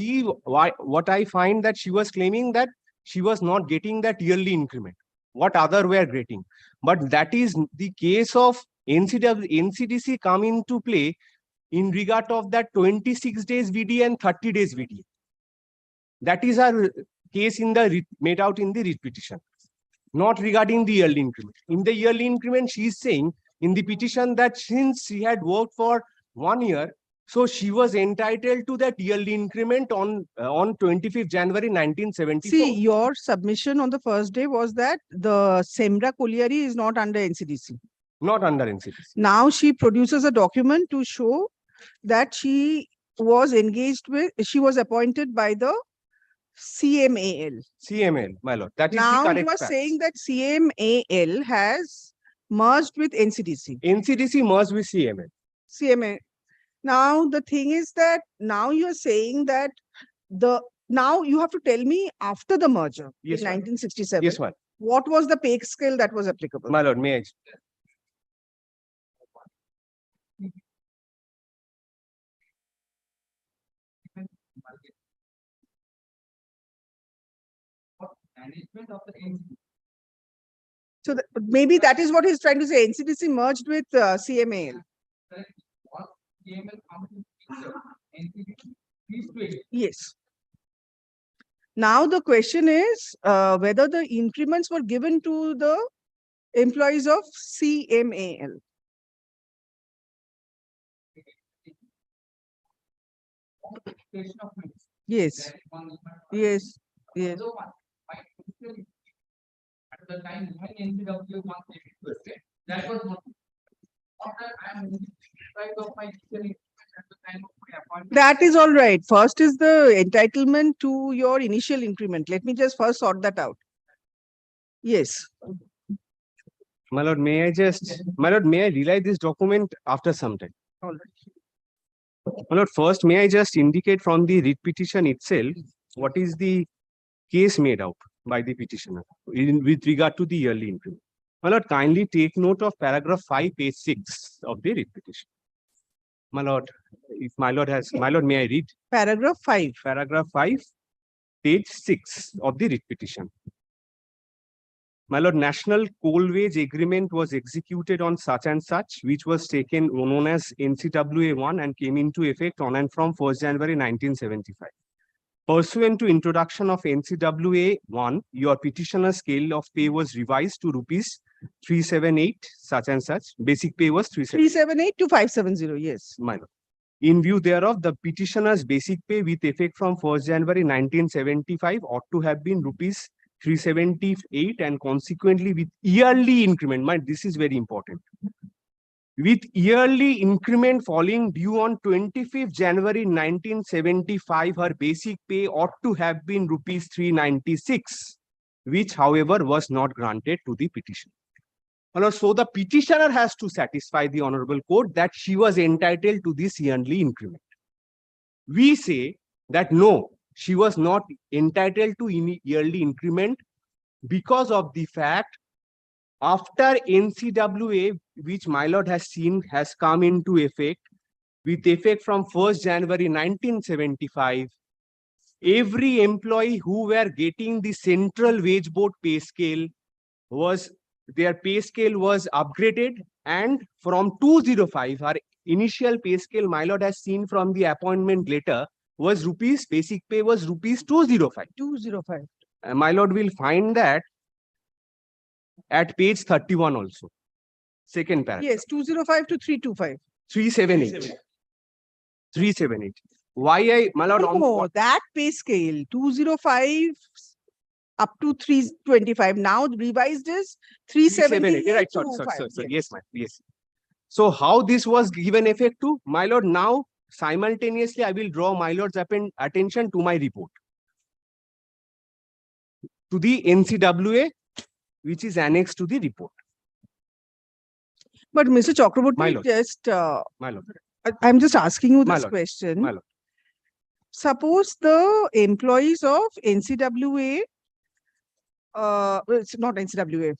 what I find that she was claiming that she was not getting that yearly increment. What other were getting. But that is the case of NCDC come into play in regard of that 26 days VD and 30 days VD. That is our case in the made out in the writ petition, not regarding the yearly increment. In the yearly increment, she is saying in the petition that since she had worked for 1 year, so she was entitled to that yearly increment on 25th January 1974. See, your submission on the first day was that the Semra Colliery is not under NCDC. Not under NCDC. Now she produces a document to show that she was engaged with, she was appointed by the CMAL. CML, my lord. That is Now the you correct are fact. saying that CMAL has merged with NCDC. NCDC merged with CML. CMA. Now the thing is that now you are saying that now you have to tell me after the merger Yes, in ma'am. 1967. Yes, ma'am. What was the pay scale that was applicable? My lord, may I? Management of the So maybe that is what he's trying to say. NCDC merged with CMAL. Yes. Now the question is whether the increments were given to the employees of CMAL. Yes. Yes. Yes. At the time when NCW was requested, that was not. After I am right of my at the time of my appointment. That is all right. First is the entitlement to your initial increment. Let me just first sort that out. Yes. My lord, may I relay this document after some time? All right. My lord, first, may I just indicate from the writ petition itself, what is the case made out by the petitioner with regard to the yearly increment. My lord, kindly take note of paragraph 5, page 6 of the writ petition. My lord, if my lord, may I read? Paragraph 5. Paragraph 5, page 6 of the writ petition. My lord, National Coal Wage Agreement was executed on such and such, which was taken known as NCWA 1 and came into effect on and from 1st January 1975. Pursuant to introduction of NCWA 1, your petitioner scale of pay was revised to rupees 378, such and such. Basic pay was 378 to 570. Yes. My lord. In view thereof, the petitioner's basic pay with effect from 1st January 1975 ought to have been rupees 378 and consequently with yearly increment. This is very important. With yearly increment falling due on 25th January 1975, her basic pay ought to have been rupees 396, which however was not granted to the petitioner. So the petitioner has to satisfy the honorable court that she was entitled to this yearly increment. We say that no, she was not entitled to any yearly increment because of the fact after NCWA, which my lord has seen has come into effect with effect from 1st January 1975, every employee who were getting the central wage board pay scale was, their pay scale was upgraded, and from 205, our initial pay scale my lord has seen from the appointment letter was rupees, basic pay was rupees 205. 205. My lord will find that at page 31 also. Second paragraph. Yes, 205 to 325. 378. 378. Why my lord, on No, that pay scale, 205 up to 325. Now revised is 378 right, to sorry. Yes, ma'am. Yes. So how this was given effect to? My lord, now simultaneously I will draw my lord's attention to my report. To the NCWA, which is annexed to the report. But Mr. My Chakraborty, lord. just, My lord. I'm just asking you My this lord. question. My lord. Suppose the employees of NCWA, well, it's not NCWA,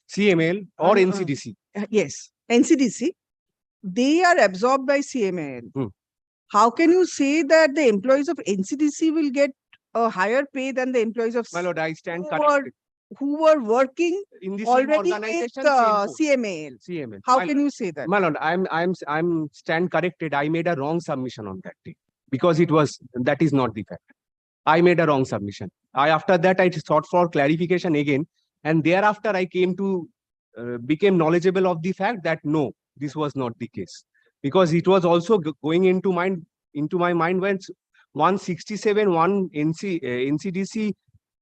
CML or Uh, NCDC. Yes, NCDC, they are absorbed by CML. Hmm. How can you say that the employees of NCDC will get a higher pay than the employees of My lord, I stand who corrected. who were working In the same already organization, with same post. CML? CML. How My can you say that? My lord, I'm stand corrected. I made a wrong submission on that day because that is not the fact. I made a wrong submission. After that I sought for clarification again, and thereafter I came to became knowledgeable of the fact that no, this was not the case, because it was also going into my mind when 167 NCDC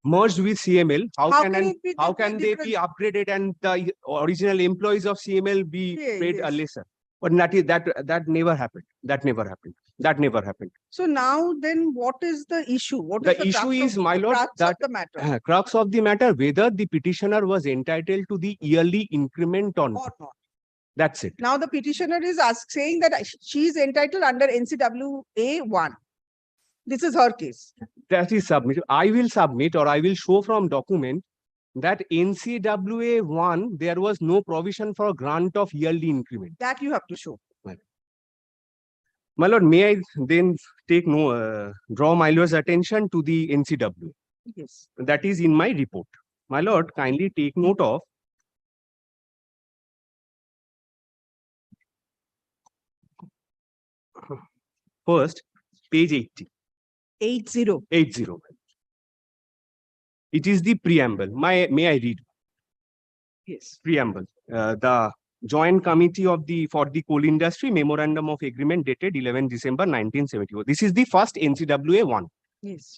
merged with CML. How can it be how that they're can they be upgraded and the original employees of CML be Yes, paid a yes. lesser? But that never happened. That never happened. So now then what is the issue? What is The issue crux is, of, my lord, crux of that the matter crux of the matter, whether the petitioner was entitled to the yearly increment or not. or not? That's it. Now the petitioner is saying that she is entitled under NCWA 1. This is her case. That is submitted. I will submit, or I will show from document that NCWA 1, there was no provision for grant of yearly increment. That you have to show. My lord, may I then draw my lord's attention to the NCWA? Yes. That is in my report. My lord, kindly take note of first page 80. 80. 80. It is the preamble. May I read? Yes. Preamble. The Joint Committee for the Coal Industry Memorandum of Agreement dated 11 December 1974. This is the first NCWA 1. Yes.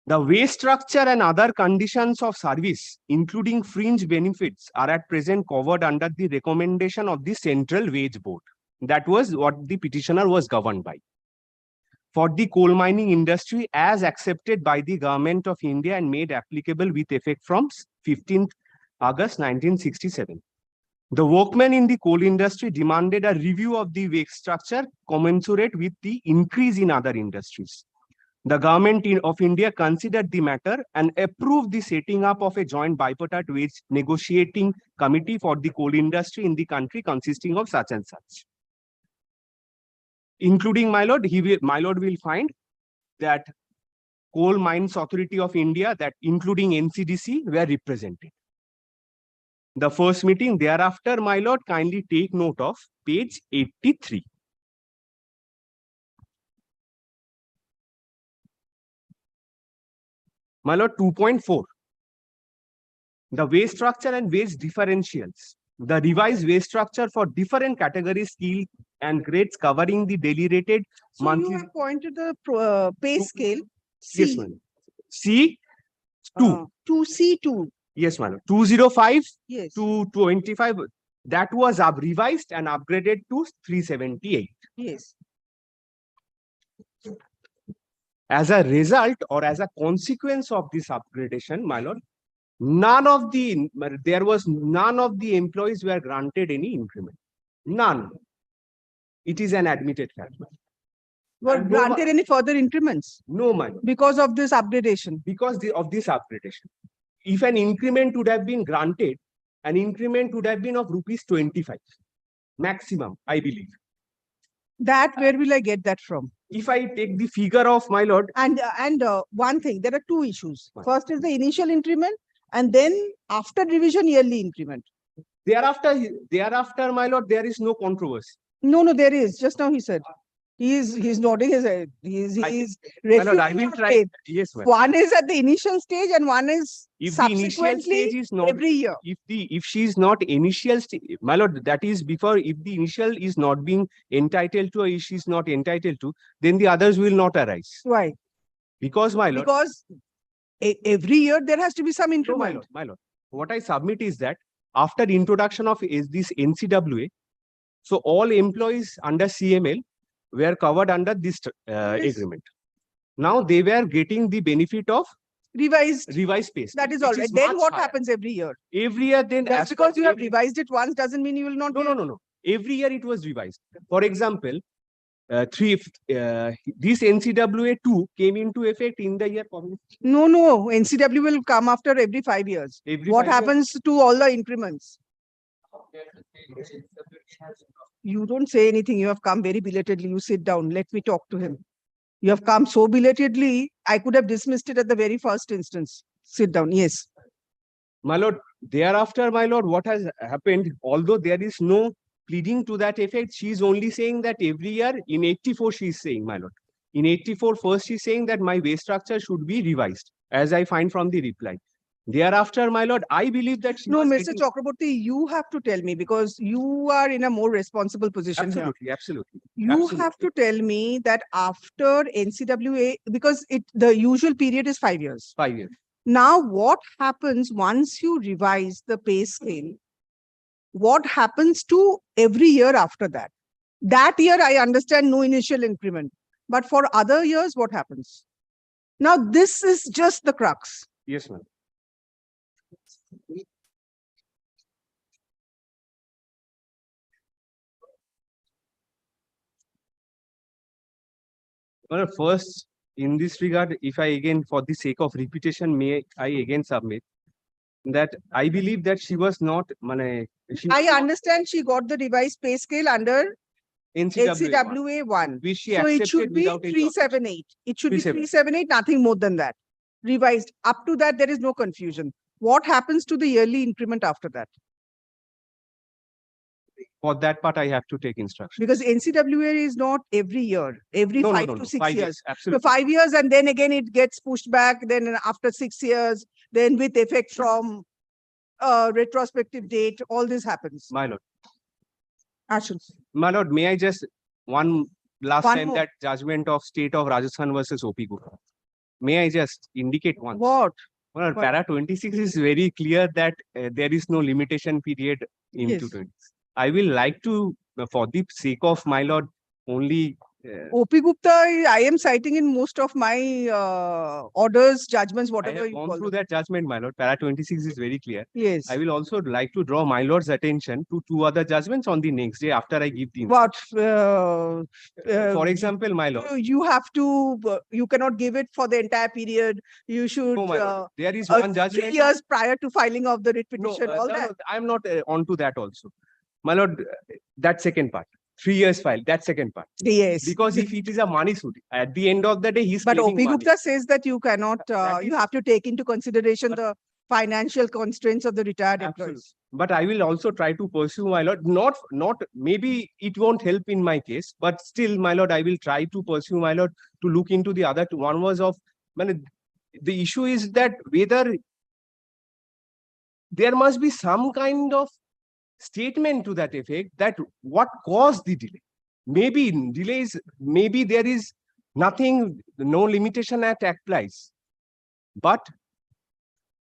The wage structure and other conditions of service, including fringe benefits, are at present covered under the recommendation of the Central Wage Board. That was what the petitioner was governed by. For the coal mining industry, as accepted by the Government of India and made applicable with effect from 15th August 1967. The workmen in the coal industry demanded a review of the wage structure commensurate with the increase in other industries. The Government of India considered the matter and approved the setting up of a joint bipartite wage negotiating committee for the coal industry in the country, consisting of such and such. Including my lord, my lord will find that Coal Mines Authority of India, that including NCDC, were represented. The first meeting thereafter, my lord, kindly take note of page 83. My lord, 2.4. The wage structure and wage differentials. The revised wage structure for different categories, skill and grades covering the daily rated So monthly. you have pointed the pay scale C. Yes, madam. C2. To C2. Yes, madam. 205 Yes. to 25. That was revised and upgraded to 378. Yes. As a result or as a consequence of this upgradation, my lord, none of the employees were granted any increment. None. It is an admitted fact. Were And granted any further increments No, my lord. because of this upgradation? Because of this upgradation. If an increment would have been granted, an increment would have been of rupees 25 maximum, I believe. That, where will I get that from? if I take the figure of my lord, And one thing, there are two issues. First is the initial increment, and then after revision yearly increment. thereafter, my lord, there is no controversy. No, there is. Just now he said. He's nodding his head. He's My lord, I refuting will your try. claim. Yes, ma'am. One is at the initial stage and one is If the initial subsequently stage is not, every year. if she is not initial, my lord, that is before, if the initial is not being entitled to, or if she is not entitled to, then the others will not arise. Why? Because, my lord, Because every year there has to be some no, increment. my lord, what I submit is that after introduction of this NCWA, so all employees under CML were covered under this Yes. agreement. Now they were getting the benefit of Revised. pay. That is which all right. Then much what higher. happens every year? Every year, then Just as per because you have every- revised it once doesn't mean you will not. No. Every year it was revised. For example, this NCWA 2 came into effect in the year. No. NCW will come after every 5 years. Every What 5 years. happens to all the increments? You don't say anything. You have come very belatedly. You sit down. Let me talk to him. You have come so belatedly. I could have dismissed it at the very first instance. Sit down. Yes. My lord, thereafter, my lord, what has happened, although there is no pleading to that effect, she is only saying that every year in 84, she is saying, my lord. In 84, first she is saying that my wage structure should be revised, as I find from the reply. Thereafter, my lord, I believe that she No, was Mr. getting- Chakraborty, you have to tell me because you are in a more responsible position here. Absolutely. You have to tell me that after NCWA, because the usual period is 5 years. 5 years. Now, what happens once you revise the pay scale? What happens to every year after that? That year, I understand no initial increment. But for other years, what happens? Now, this is just the crux. Yes, ma'am. Well, first, in this regard, if I again, for the sake of repetition, may I again submit that I believe that she was not, I understand she got the revised pay scale under NCWA 1. which she So it accepted should be without any 378. It should be 378. 378, nothing more than that. Revised. Up to that, there is no confusion. What happens to the yearly increment after that? For that part, I have to take instruction. Because NCWA is not every year, every No, 5 to 6 5 years. So Absolutely. 5 years and then again it gets pushed back. Then after 6 years, then with effect from retrospective date, all this happens. My lord. Ashun. My lord, may I just one last One time more. that judgment of state of Rajasthan versus OP Gupta. May I just indicate once? What? Well, What? para 26 is very clear that there is no limitation period into Yes. 20. I will like to, for the sake of my lord, only OP Gupta, I am citing in most of my orders, judgments, I whatever have you gone call through them. that judgment, my lord. Para 26 is very clear. Yes. I will also like to draw my lord's attention to 2 other judgments on the next day after I give the. What? For example, my lord. You have to, you cannot give it for the entire period. You should, No, my lord. There is 3 one judgment. years prior to filing of the writ No, petition, all that. I'm not onto that also. My lord, that second part, 3 years file, that second part. Yes. Because if it is a money suit, at the end of the day, he's But OP claiming money. Gupta says that you cannot, That you is- have to take into consideration the financial constraints of the retired employees. But I will also try to pursue, my lord, not, maybe it won't help in my case, but still, my lord, I will try to pursue, my lord, to look into the other two. One was of, the issue is that whether there must be some kind of statement to that effect that what caused the delay. Maybe delays, maybe there is nothing, no limitation act applies. But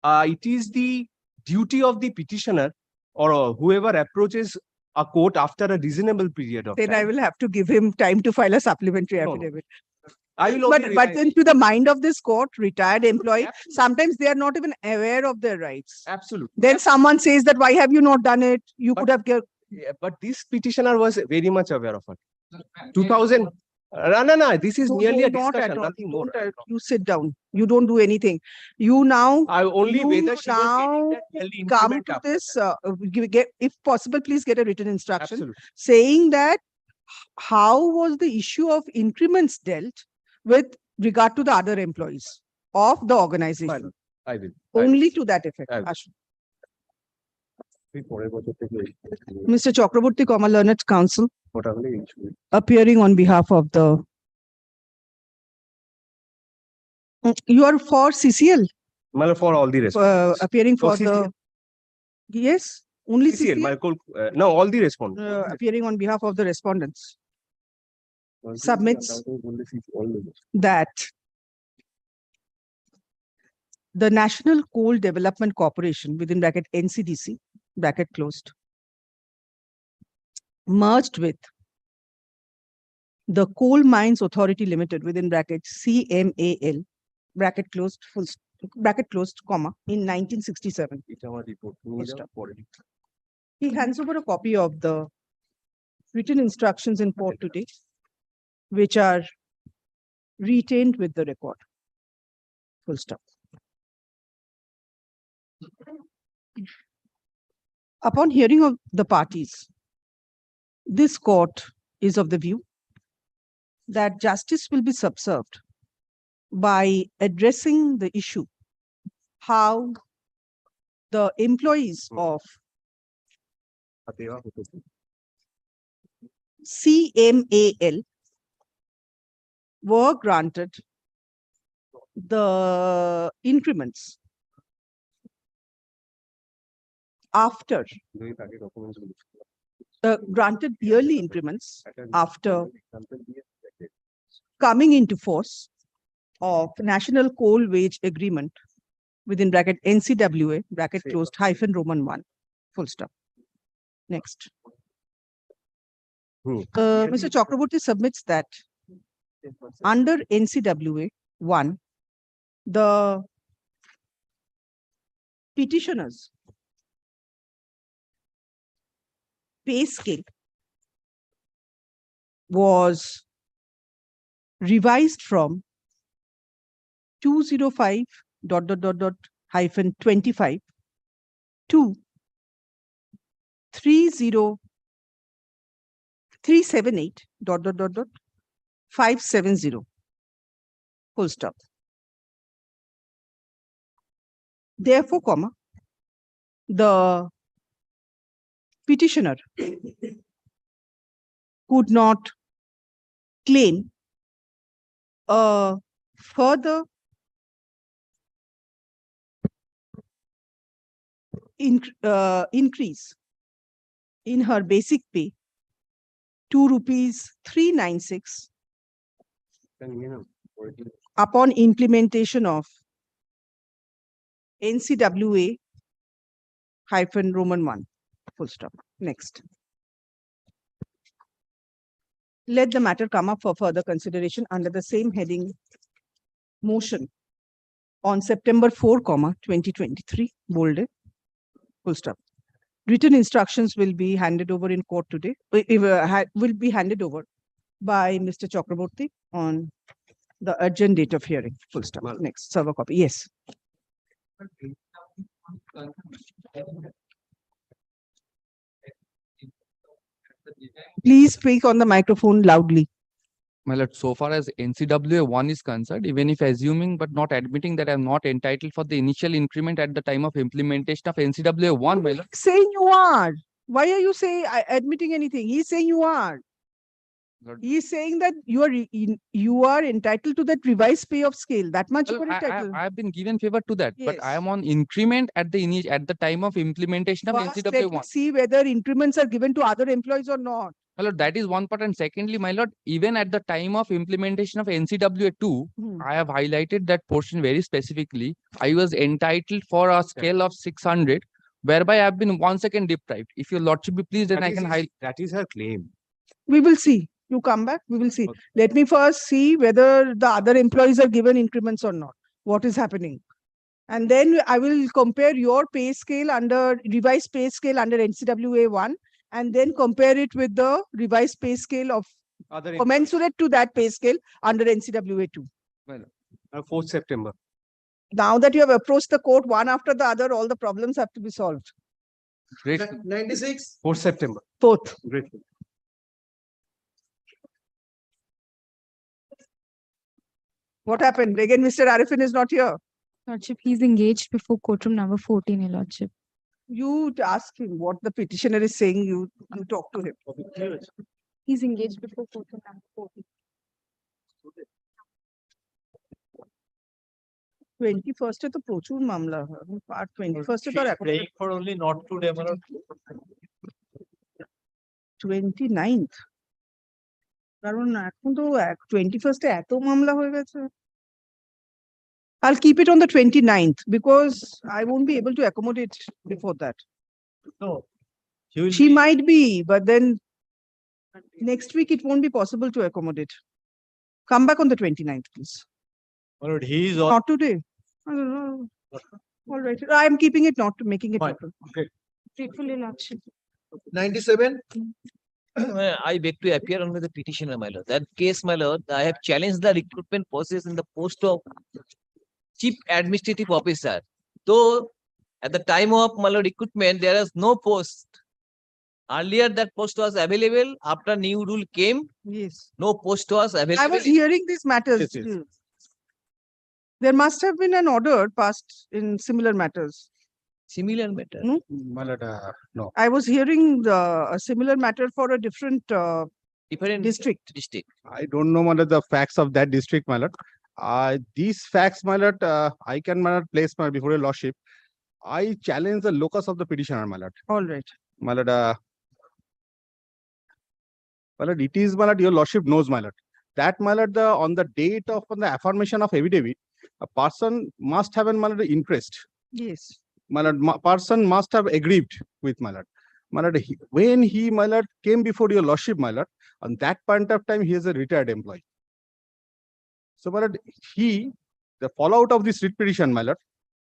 it is the duty of the petitioner or whoever approaches a court after a reasonable period of Then time. I will have to give him time to file a supplementary No, no. affidavit. I will only But rely- then to the mind of this court, retired employee, Absolutely. sometimes they are not even aware of their rights. Absolutely. Then someone says that, why have you not done it? You But- could have given. Yeah, but this petitioner was very much aware of it. 2000. No, this is merely a Not at discussion, all. nothing more. Don't, You sit down. You don't do anything. You now I only you whether she was now getting that yearly come increment to after this, that. if possible, please get a written instruction Absolutely. saying that how was the issue of increments dealt with regard to the other employees of the organization? I will. Only to that effect. I will. Ashu. Mr. Chakraborty, learned counsel, appearing on behalf of the. You are for CCL, For all the respondents. appearing for CCL. the. Yes, only CCL, CCL, no, all the respondents. appearing on behalf of the respondents. Submits that the National Coal Development Corporation, within bracket NCDC, bracket closed, merged with the Coal Mines Authority Limited, within bracket CMAL, bracket closed, bracket closed, comma, in 1967. Full stop. He hands over a copy of the written instructions in court today, which are retained with the record. Full stop. Upon hearing of the parties, this court is of the view that justice will be subserved by addressing the issue how the employees of CMAL were granted the increments after granted yearly increments after coming into force of National Coal Wage Agreement, within bracket NCWA, bracket closed, hyphen Roman 1, full stop. Next. Mr. Chakraborty submits that under NCWA 1, the petitioners' pay scale was revised from 205 hyphen 25 to 378 570, full stop. Therefore, comma, the petitioner could not claim a further increase in her basic pay to rupees 396 upon implementation of NCWA hyphen Roman 1, full stop. Next. Let the matter come up for further consideration under the same heading motion on September 4, 2023, bolded, full stop. Written instructions will be handed over in court today, will be handed over by Mr. Chakraborty on the urgent date of hearing, full stop. Next, server copy. Yes. Please speak on the microphone loudly. My lord, so far as NCWA 1 is concerned, even if assuming but not admitting that I'm not entitled for the initial increment at the time of implementation of NCWA 1, my lord. Saying you are. Why are you saying admitting anything? He's saying you are. Lord. He's saying that you are entitled to that revised pay of scale. That much you Well, are entitled. I've been given favor to that, but I Yes. am on increment at the time of implementation of First, NCWA let me 1. see whether increments are given to other employees or not. My lord, that is one part. And secondly, my lord, even at the time of implementation of NCWA 2, I have highlighted that portion very specifically. I was entitled for a scale of 600, whereby I have been once again deprived. If your lordship be pleased, then I can highlight. That is her claim. We will see. You come back, we will see. Okay. Let me first see whether the other employees are given increments or not. What is happening? And then I will compare your pay scale under revised pay scale under NCWA 1 and then compare it with the revised pay scale of commensurate to that pay scale under NCWA 2. 4th September. Now that you have approached the court one after the other, all the problems have to be solved. Great. 96. 4th September. 4th. Great. What happened? Again, Mr. Arifin is not here. Lordship, he's engaged before courtroom number 14, Your Lordship. You ask him what the petitioner is saying, you talk to him. He's engaged before courtroom number 14. 21st है तो प्रचुर मामला है part 21st है तो Praying for only not today, my lord. 29th কারণ এখন তো 21st এ এত মামলা হয়ে গেছে I'll keep it on the 29th because I won't be able to accommodate before that. No. He will She be- might be, but then next week it won't be possible to accommodate. Come back on the 29th, please. My lord, he is on. Not today. I don't know. All right. I'm keeping it not to making it. Fine. total. Okay. Grateful in action. 97. I beg to appear on the petitioner, my lord. That case, my lord, I have challenged the recruitment process in the post of Chief Administrative Officer. Though at the time of my lord recruitment, there is no post. Earlier that post was available. After new rule came, Yes. no post was available. I was hearing these matters. Yes, yes. There must have been an order passed in similar matters. Similar matter. No? My lord, no. I was hearing a similar matter for a different Different district. I don't know what are the facts of that district, my lord. These facts, my lord, I can, my lord, place my before your lordship. I challenge the locus of the petitioner, my lord. All right. My lord, it is, my lord, your lordship knows, my lord. That, my lord, on the date of on the affirmation of affidavit, a person must have an, my lord, interest. Yes. My lord, person must have aggrieved with, my lord. My lord, when he, my lord, came before your lordship, my lord, on that point of time, he is a retired employee. So, my lord, the fallout of this writ petition, my lord,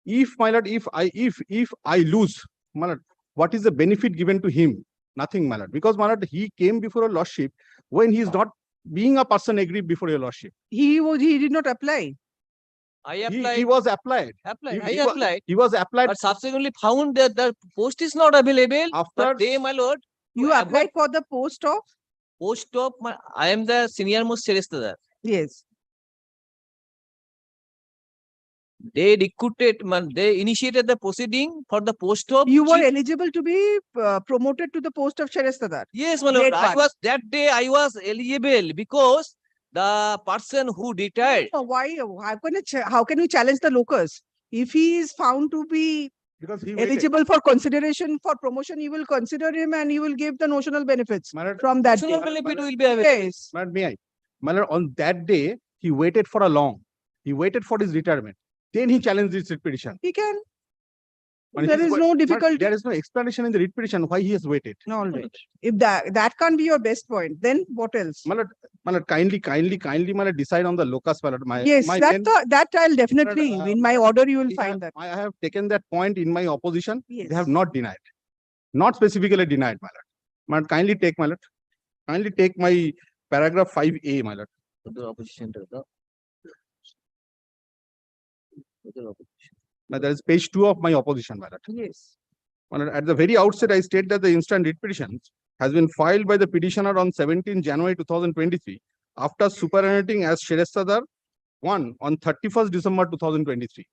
if, my lord, if I lose, my lord, what is the benefit given to him? Nothing, my lord, because, my lord, he came before your lordship when he is not being a person aggrieved before your lordship. He did not apply. I He applied. was applied. Applied. He I wa- applied. He was applied But subsequently found that the post is not available. after. But they, my lord, You to applied for the post of? post of my, I am the senior most solicitor. Yes. They recruited, they initiated the proceeding for the post of. You were chief- eligible to be promoted to the post of Sherestadar. Yes, my lord. Grade I one. was that day. I was eligible because the person who retired. Why? How can you challenge the locus? If he is found to be Because he waited. eligible for consideration for promotion, you will consider him and you will give the notional benefits My lord, from that day. National benefit will be available. Yes. my lord, may I? My lord, on that day, he waited for a long. He waited for his retirement. Then he challenged this writ petition. He can. And There he is wa- no but difficulty. There is no explanation in the writ petition why he has waited. All right. If that can't be your best point, then what else? My lord, kindly, my lord, decide on the locus, my lord. Yes, my that then- that I'll definitely, in my order, you will I find have- that. I have taken that point in my opposition. Yes. They have not denied. Not specifically denied, my lord. My lord, kindly take, my lord. Kindly take my paragraph 5A, my lord. The opposition to the. Now, that is page 2 of my opposition, my lord. Yes. My lord, at the very outset, I state that the instant writ petition has been filed by the petitioner on 17 January 2023 after superannuating as Sherestadar 1 on 31st December 2023.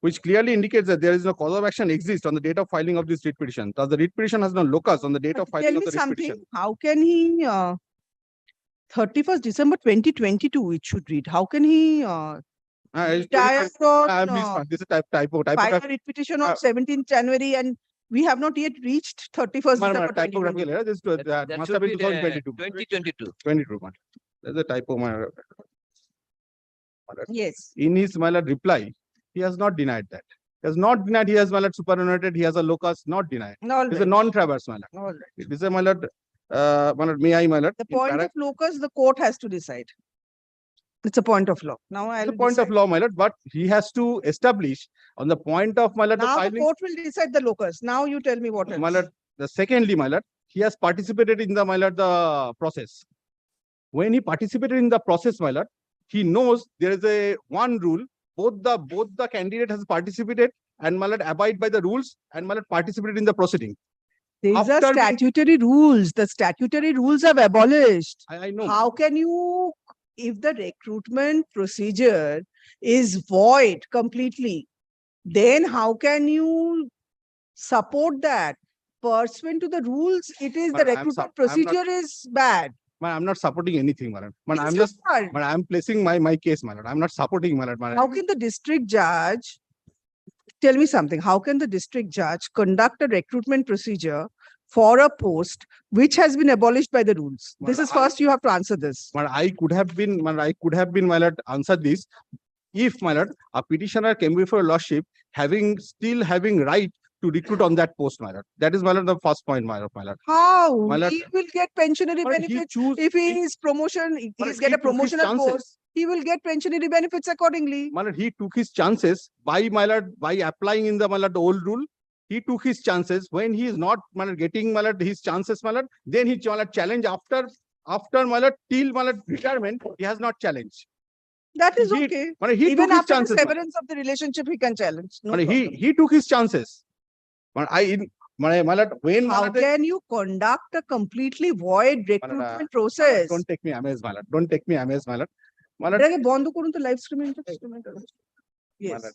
Which clearly indicates that there is no cause of action exists on the date of filing of this writ petition. Thus, the writ petition has no locus on the date of Tell filing of me the writ something, petition. how can he, 31st December 2022, it should read, how can he retire on This is typo. file a writ petition on 17th January and we have not yet reached 31st December 2022. Typographical error. This That must should have been be 2022. 2022. 22, man. There's a typo, my lord. Yes. In his, my lord, reply, he has not denied that. He has not denied he has, my lord, superannuated, he has a locus, not denied. All It's a right. non-traverse, my lord. All right. It is a, my lord, may I, my lord? The in point para- of locus, the court has to decide. It's a point of law. Now It's I'll a point of decide. law, my lord, but he has to establish on the point of, my lord, the Now the filing. court will decide the locus. Now you tell me what else. My lord, the secondly, my lord, he has participated in the, my lord, the process. When he participated in the process, my lord, he knows there is a one rule, both the candidate has participated and, my lord, abide by the rules and, my lord, participated in the proceeding. These are after being- statutory rules. The statutory rules have abolished. I know. How can you if the recruitment procedure is void completely, then how can you support that? Pursuant to the rules, it is the But I'm recruitment I'm not- procedure is bad. I'm not supporting anything, madam. But Yes, I'm you just, are. but I'm placing my case, madam. I'm not supporting, madam. How can the district judge, tell me something, how can the district judge conduct a recruitment procedure for a post which has been abolished by the rules? This Well, is first, you have to answer this. But I could have been, my lord, answered this. If, my lord, a petitioner came before lordship, still having right to recruit on that post, my lord. That is, my lord, the first point, my lord. How? My lord, He will get pensionary but he benefits. choose- If he is promotion, But he's get he a took his promotional chances. post, he will get pensionary benefits accordingly. My lord, he took his chances by, my lord, by applying in the, my lord, the old rule. He took his chances. When he is not, my lord, getting, my lord, his chances, my lord, then he, my lord, challenge after, my lord, till, my lord, retirement, he has not challenged. That is He- okay. my lord, he Even took his after the chances, my lord. severance of the relationship, he can challenge. No My lord, problem. he took his chances. But my lord, when, my How lord, can you conduct a completely void recruitment my lord, process? don't take me amiss, my lord. Don't take me amiss, my lord. My lord, এটাকে বন্ধ করুন তো live streaming my Yes. lord,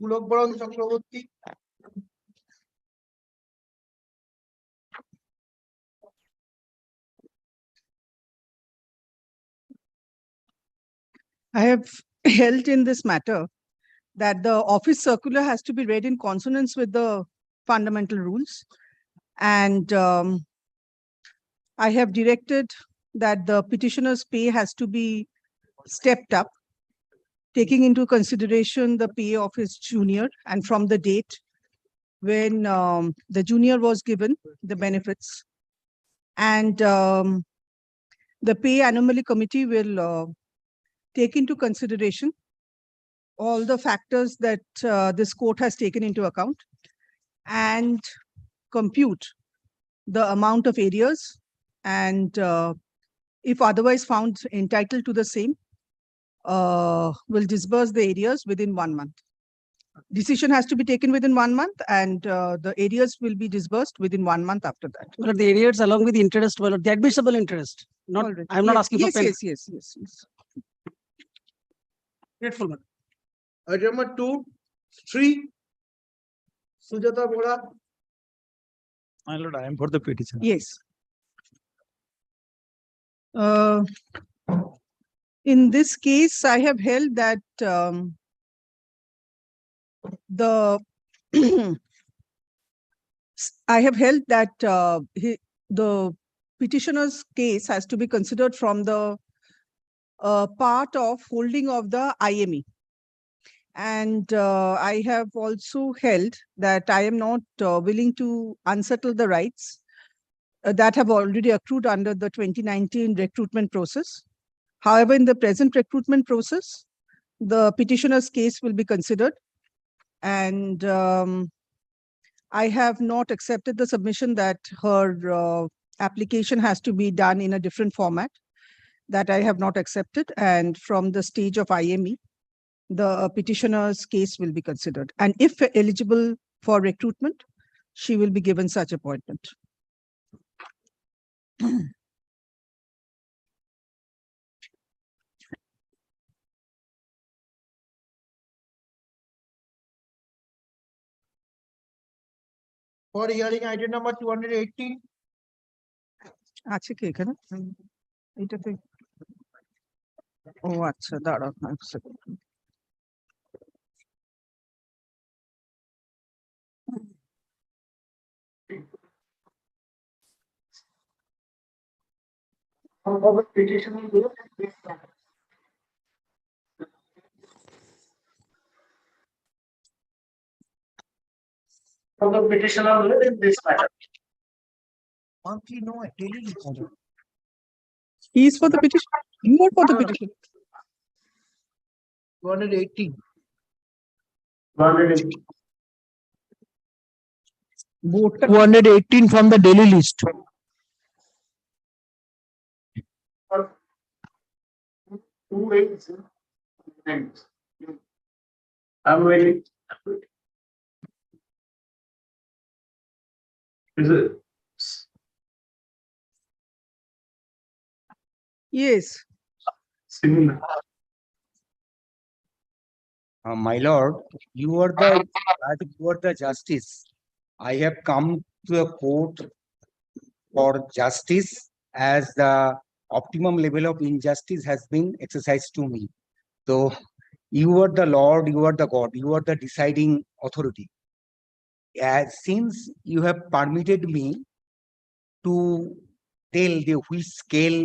Pulak বরণ Chakraborty, I have held in this matter that the office circular has to be read in consonance with the fundamental rules. And I have directed that the petitioner's pay has to be stepped up, taking into consideration the pay of his junior and from the date when the junior was given the benefits. And the pay anomaly committee will take into consideration all the factors that this court has taken into account and compute the amount of arrears, and if otherwise found entitled to the same, will disburse the arrears within 1 month. Decision has to be taken within 1 month, and the arrears will be disbursed within 1 month after that. But the arrears along with interest, well, the admissible interest, not, Already. I am not Yes, asking yes, for pen. yes. Grateful, madam. Item number 2, 3. Sujata Bora. My lord, I am for the petition. Yes. In this case, I have held that the petitioner's case has to be considered from the part of holding of the IME. And I have also held that I am not willing to unsettle the rights that have already accrued under the 2019 recruitment process. However, in the present recruitment process, the petitioner's case will be considered. And I have not accepted the submission that her application has to be done in a different format. That I have not accepted. And from the stage of IME, the petitioner's case will be considered. And if eligible for recruitment, she will be given such appointment. For hearing item number 218. আছে কি এখানে? এইটাতে ও আচ্ছা, দাঁড়াও এক second. From the petitioner in this matter. Monthly, no, daily. He is for the petition. You are for the petition. 218. 218 from the daily list. I'm waiting. Is it? Yes. Similar. My lord, you are the justice. I have come to the court for justice as the optimum level of injustice has been exercised to me. So you are the Lord, you are the God, you are the deciding authority. Since you have permitted me to tell the which scale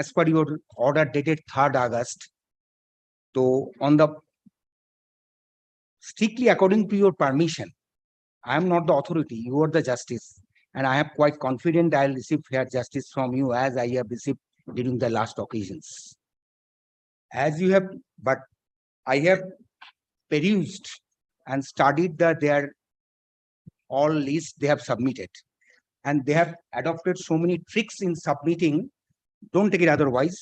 as per your order dated 3rd August, so on the strictly according to your permission, I am not the authority, you are the justice. And I am quite confident I will receive fair justice from you as I have received during the last occasions. As you have, but I have perused and studied their all lists they have submitted. And they have adopted so many tricks in submitting. Don't take it otherwise.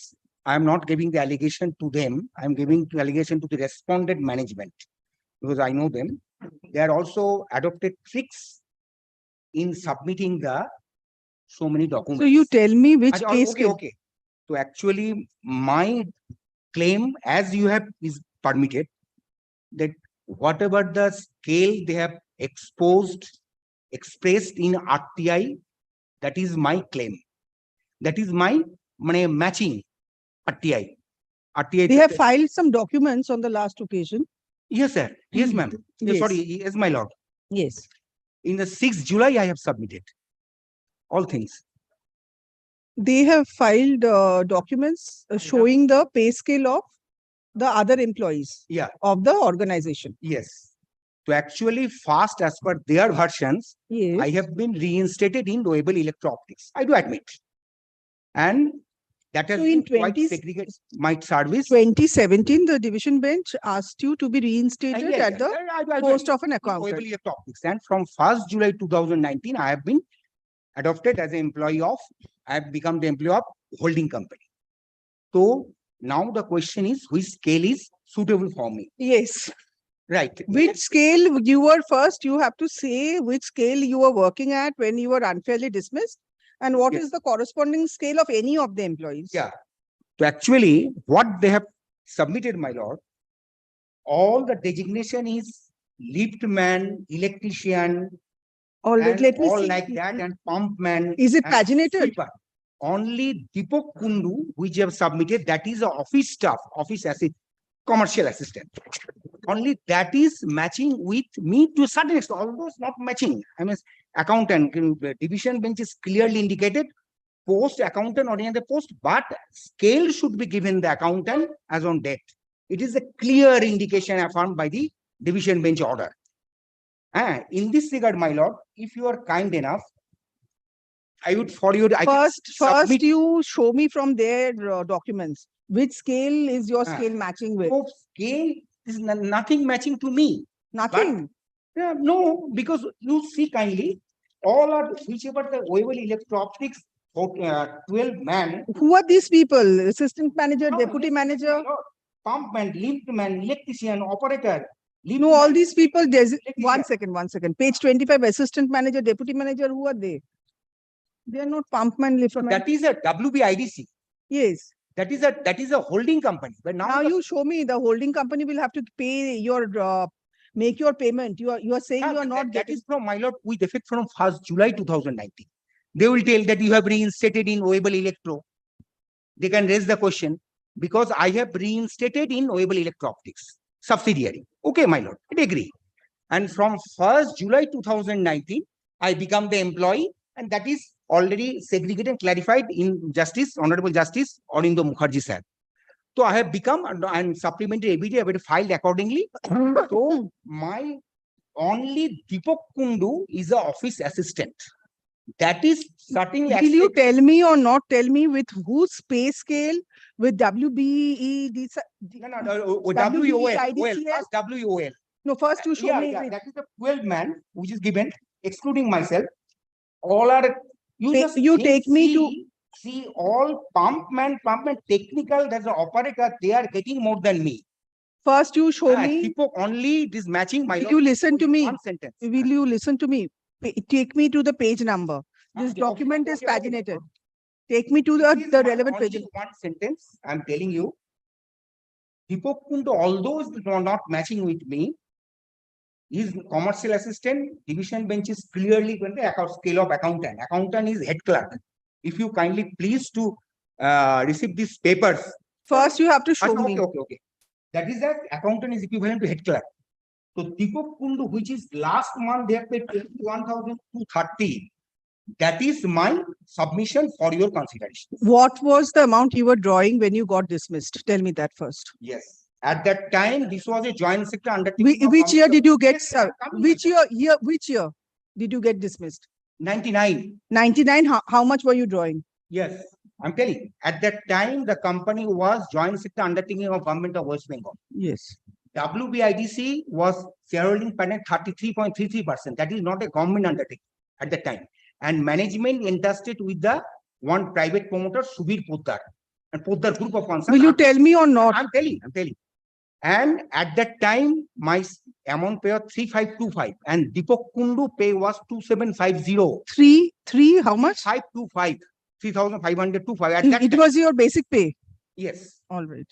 I am not giving the allegation to them. I am giving the allegation to the respondent management, because I know them. They are also adopted tricks in submitting so many documents. So you tell me which case. Okay. So actually my claim, as you have is permitted, that whatever the scale they have expressed in RTI, that is my claim. That is my matching RTI. They have filed some documents on the last occasion. Yes, sir. Yes, ma'am. Yes. Sorry, yes, my lord. Yes. In the 6th July, I have submitted all things. They have filed documents showing the pay scale of the other employees Yeah. of the organization. Yes. To actually fast as per their versions, Yes. I have been reinstated in knowable electro-optics. I do admit. And that has So in been quite 20 segregated. My service. 2017, the division bench asked you to be reinstated Yes, at the I post of an knowable accountant. electro-optics. And from 1st July 2019, I have been adopted as an employee of, I have become the employee of holding company. So now the question is, which scale is suitable for me? Yes. Right. Which scale you were first, you have to say which scale you were working at when you were unfairly dismissed and what Yes. is the corresponding scale of any of the employees. Yeah. So actually, what they have submitted, my lord, all the designation is liftman, electrician, All right, and let me all see. like that, and pumpman. Is it and paginated? sweeper. Only Deepak Kundu, which you have submitted, that is a office staff, commercial assistant. Only that is matching with me to a certain extent, although it's not matching. I mean, accountant, division bench is clearly indicated, post accountant or any other post, but scale should be given the accountant as on date. It is a clear indication affirmed by the division bench order. In this regard, my lord, if you are kind enough, I would for you. First, you show me from their documents which scale is your scale matching with. So scale is nothing matching to me. Nothing. But, no, because you see kindly, all are whichever the oval electro-optics, 12 man. Who are these people? Assistant manager, deputy manager? Pumpman, liftman, electrician, operator. No, all these people. One second. Page 25, assistant manager, deputy manager. Who are they? They are not pumpman, liftman. So that is a WBIDC. Yes. That is a holding company. But now you show me the holding company will have to pay your make your payment. You are saying you are not that getting. is from my lord with effect from 1st July 2019. They will tell that you have reinstated in Oable Electro. They can raise the question because I have reinstated in Oable Electro-Optics subsidiary. Okay, my lord, I agree. And from 1st July 2019, I become the employee, and that is already segregated and clarified in Justice, Honorable Justice Anindya Mukherjee sir. So I have become and supplementary ABD have been filed accordingly. So my only Deepak Kundu is an office assistant. That is certainly. Will you tell me or not tell me with whose pay scale, with WBE? WOL. No, first you show me. That is the 12 man which is given, excluding myself. All are You take me to. See all pumpman, technical, there's an operator, they are getting more than me. First you show me. Only this matching my. Will you listen to me? One sentence. Will you listen to me? Take me to the page number. This document is paginated. Take me to the relevant page. One sentence, I'm telling you. Deepak Kundu, although is not matching with me, is commercial assistant, division bench is clearly going to scale of accountant. Accountant is head clerk. If you kindly please to receive these papers. First you have to show me. Okay. That is that accountant is equivalent to head clerk. So Deepak Kundu, which is last month they have paid 21,230. That is my submission for your consideration. What was the amount you were drawing when you got dismissed? Tell me that first. Yes. At that time, this was a joint sector undertaking. Which year did you get? Which year did you get dismissed? 99. 99. How much were you drawing? Yes, I'm telling you. At that time, the company was joint sector undertaking of Government of West Bengal. Yes. WBIDC was shareholding pattern 33.33%. That is not a government undertaking at that time. And management entrusted with the one private promoter, Subir Poddar, and Poddar group of concerns. Will you tell me or not? I'm telling. And at that time, my amount pay was 3525 and Deepak Kundu pay was 2750. Three, how much? 525, 3,525. It was your basic pay? Yes. All right.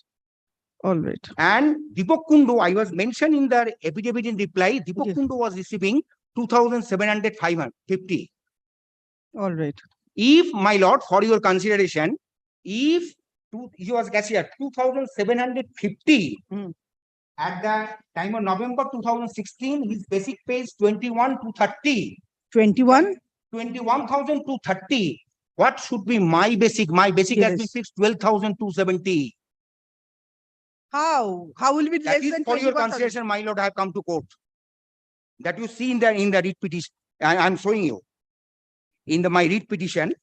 All right. And Deepak Kundu, I was mentioned in the affidavit in reply, Deepak Yes. Kundu was receiving 2,750. All right. If, my lord, for your consideration, if he was cashier 2,750 Hmm. at the time of November 2016, his basic pay is 21,230. 21? 21,230. What should be my basic? My basic has been Yes. fixed 12,270. How? How will it be That less is than for your 21,000? consideration, my lord. I have come to court. That you see in the writ petition. I am showing you in my writ petition.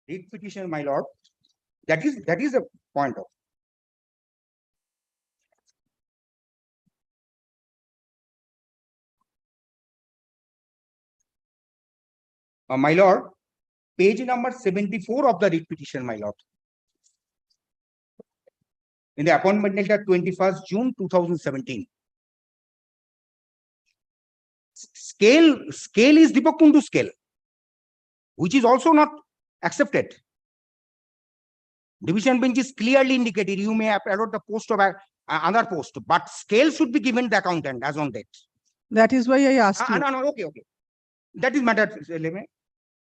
Writ petition, my lord. That is the point of. My lord, page number 74 of the writ petition, my lord. In the appointment letter 21st June 2017. Scale is Deepak Kundu scale, which is also not accepted. Division bench is clearly indicated. You may allot the post of another post, but scale should be given the accountant as on date. That is why I asked you. No, okay. That is matter.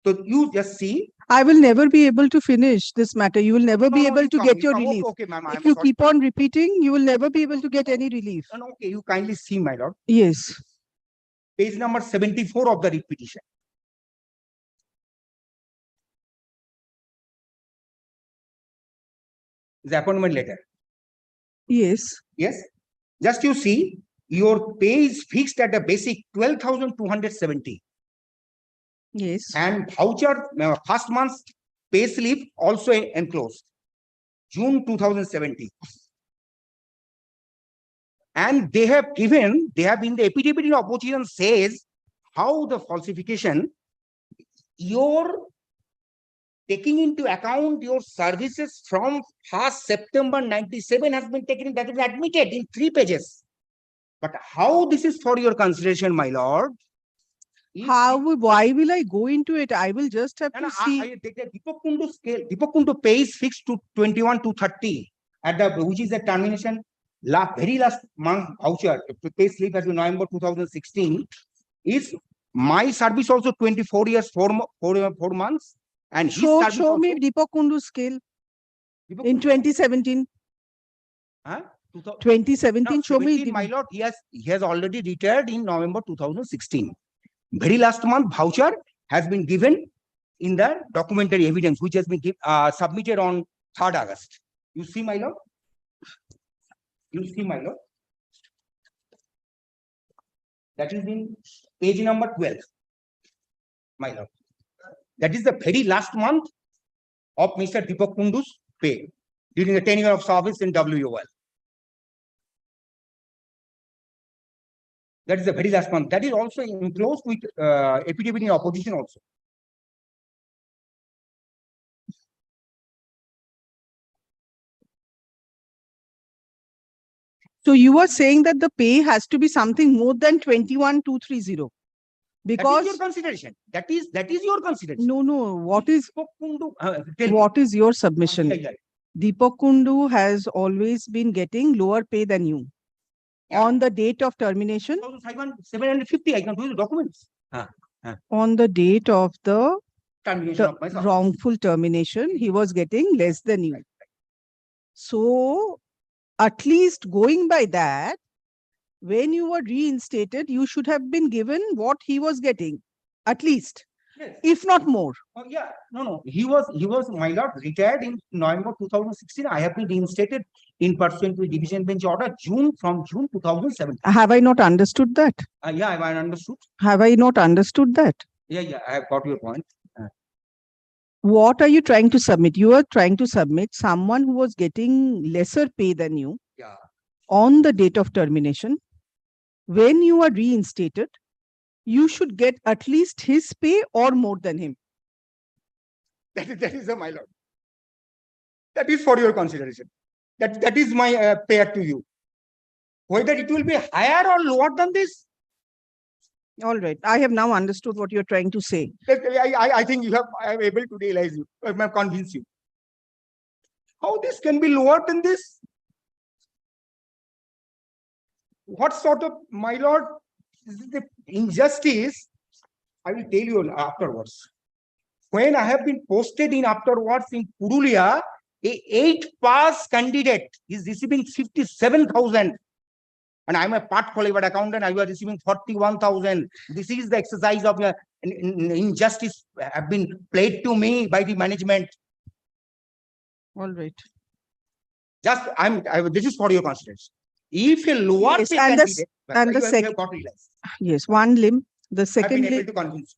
So you just see. I will never be able to finish this matter. You will never be able to get your relief. Okay, ma'am. If you keep on repeating, you will never be able to get any relief. No, okay, you kindly see, my lord. Yes. Page number 74 of the writ petition. The appointment letter. Yes. Yes. Just you see, your pay is fixed at a basic 12,270. Yes. And voucher first month's pay slip also enclosed. June 2017. And they have in the affidavit in opposition says how the falsification, your taking into account your services from 1st September 97 has been taken, that is admitted in 3 pages. But how this is for your consideration, my lord? Why will I go into it? I will just have to see. Deepak Kundu scale, Deepak Kundu pay is fixed to 21,230 at the, which is the termination very last month voucher. Pay slip as in November 2016 is my service also 24 years, 4 months. And show me Deepak Kundu scale in 2017. Huh? 2017, show me. My lord, he has already retired in November 2016. Very last month voucher has been given in the documentary evidence, which has been submitted on 3rd August. You see, my lord? You see, my lord? That is in page number 12, my lord. That is the very last month of Mr. Deepak Kundu's pay during the tenure of service in WOL. That is the very last month. That is also enclosed with affidavit in opposition also. So you are saying that the pay has to be something more than 21,230. Because that is your consideration. That is your consideration. No. What is your submission? Deepak Kundu has always been getting lower pay than you. On the date of termination. 750. I can do the documents. On the date of the termination wrongful termination, he was getting less than you. So, at least going by that, when you were reinstated, you should have been given what he was getting, at least, yes, if not more. Yeah, no. He was, my lord, retired in November 2016. I have been reinstated in pursuant to division bench order from June 2017. Have I not understood that? Yeah, have I understood? Have I not understood that? Yeah, I have got your point. What are you trying to submit? You are trying to submit someone who was getting lesser pay than you on the date of termination. When you are reinstated, you should get at least his pay or more than him. That is my lord. That is for your consideration. That is my pay to you. Whether it will be higher or lower than this, All right. I have now understood what you're trying to say. I think I am able to realize you, I am convinced you. How this can be lower than this? What sort of, my lord, this is the injustice? I will tell you afterwards. When I have been posted in afterwards in Purulia, a 8 pass candidate is receiving 57,000. And I'm a part qualified accountant, I was receiving 41,000. This is the exercise of injustice have been played to me by the management. All right. Just, this is for your consideration. If a lower Yes, pay and the, candidate, and the you second, have got realized. yes, one limb. The I've second been able limb, to convince.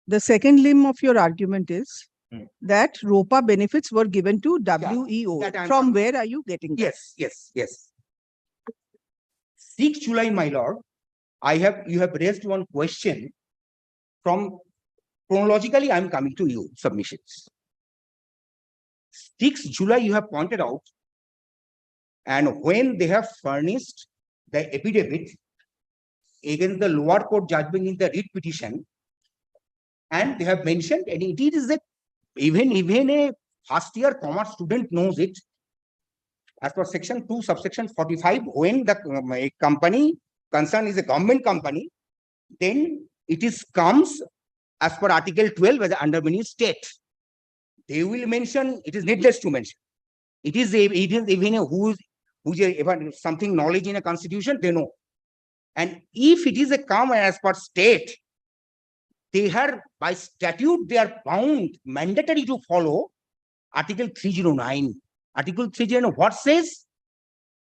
the second limb of your argument is Hmm. that ROPA benefits were given to WEO. that I'm From coming. where are you getting that? Yes. 6 July, my lord, you have raised one question from chronologically, I'm coming to you, submissions. 6 July, you have pointed out, and when they have furnished the affidavit against the lower court judgment in the writ petition, and they have mentioned, and it is that even a first year commerce student knows it, as per section 2, subsection 45, when the a company concern is a government company, then it is comes as per article 12 as under many state. They will mention, it is needless to mention. It is even who's something knowledge in a constitution, they know. And if it is a come as per state, they are by statute, they are bound, mandatory to follow article 309. Article 309, what says?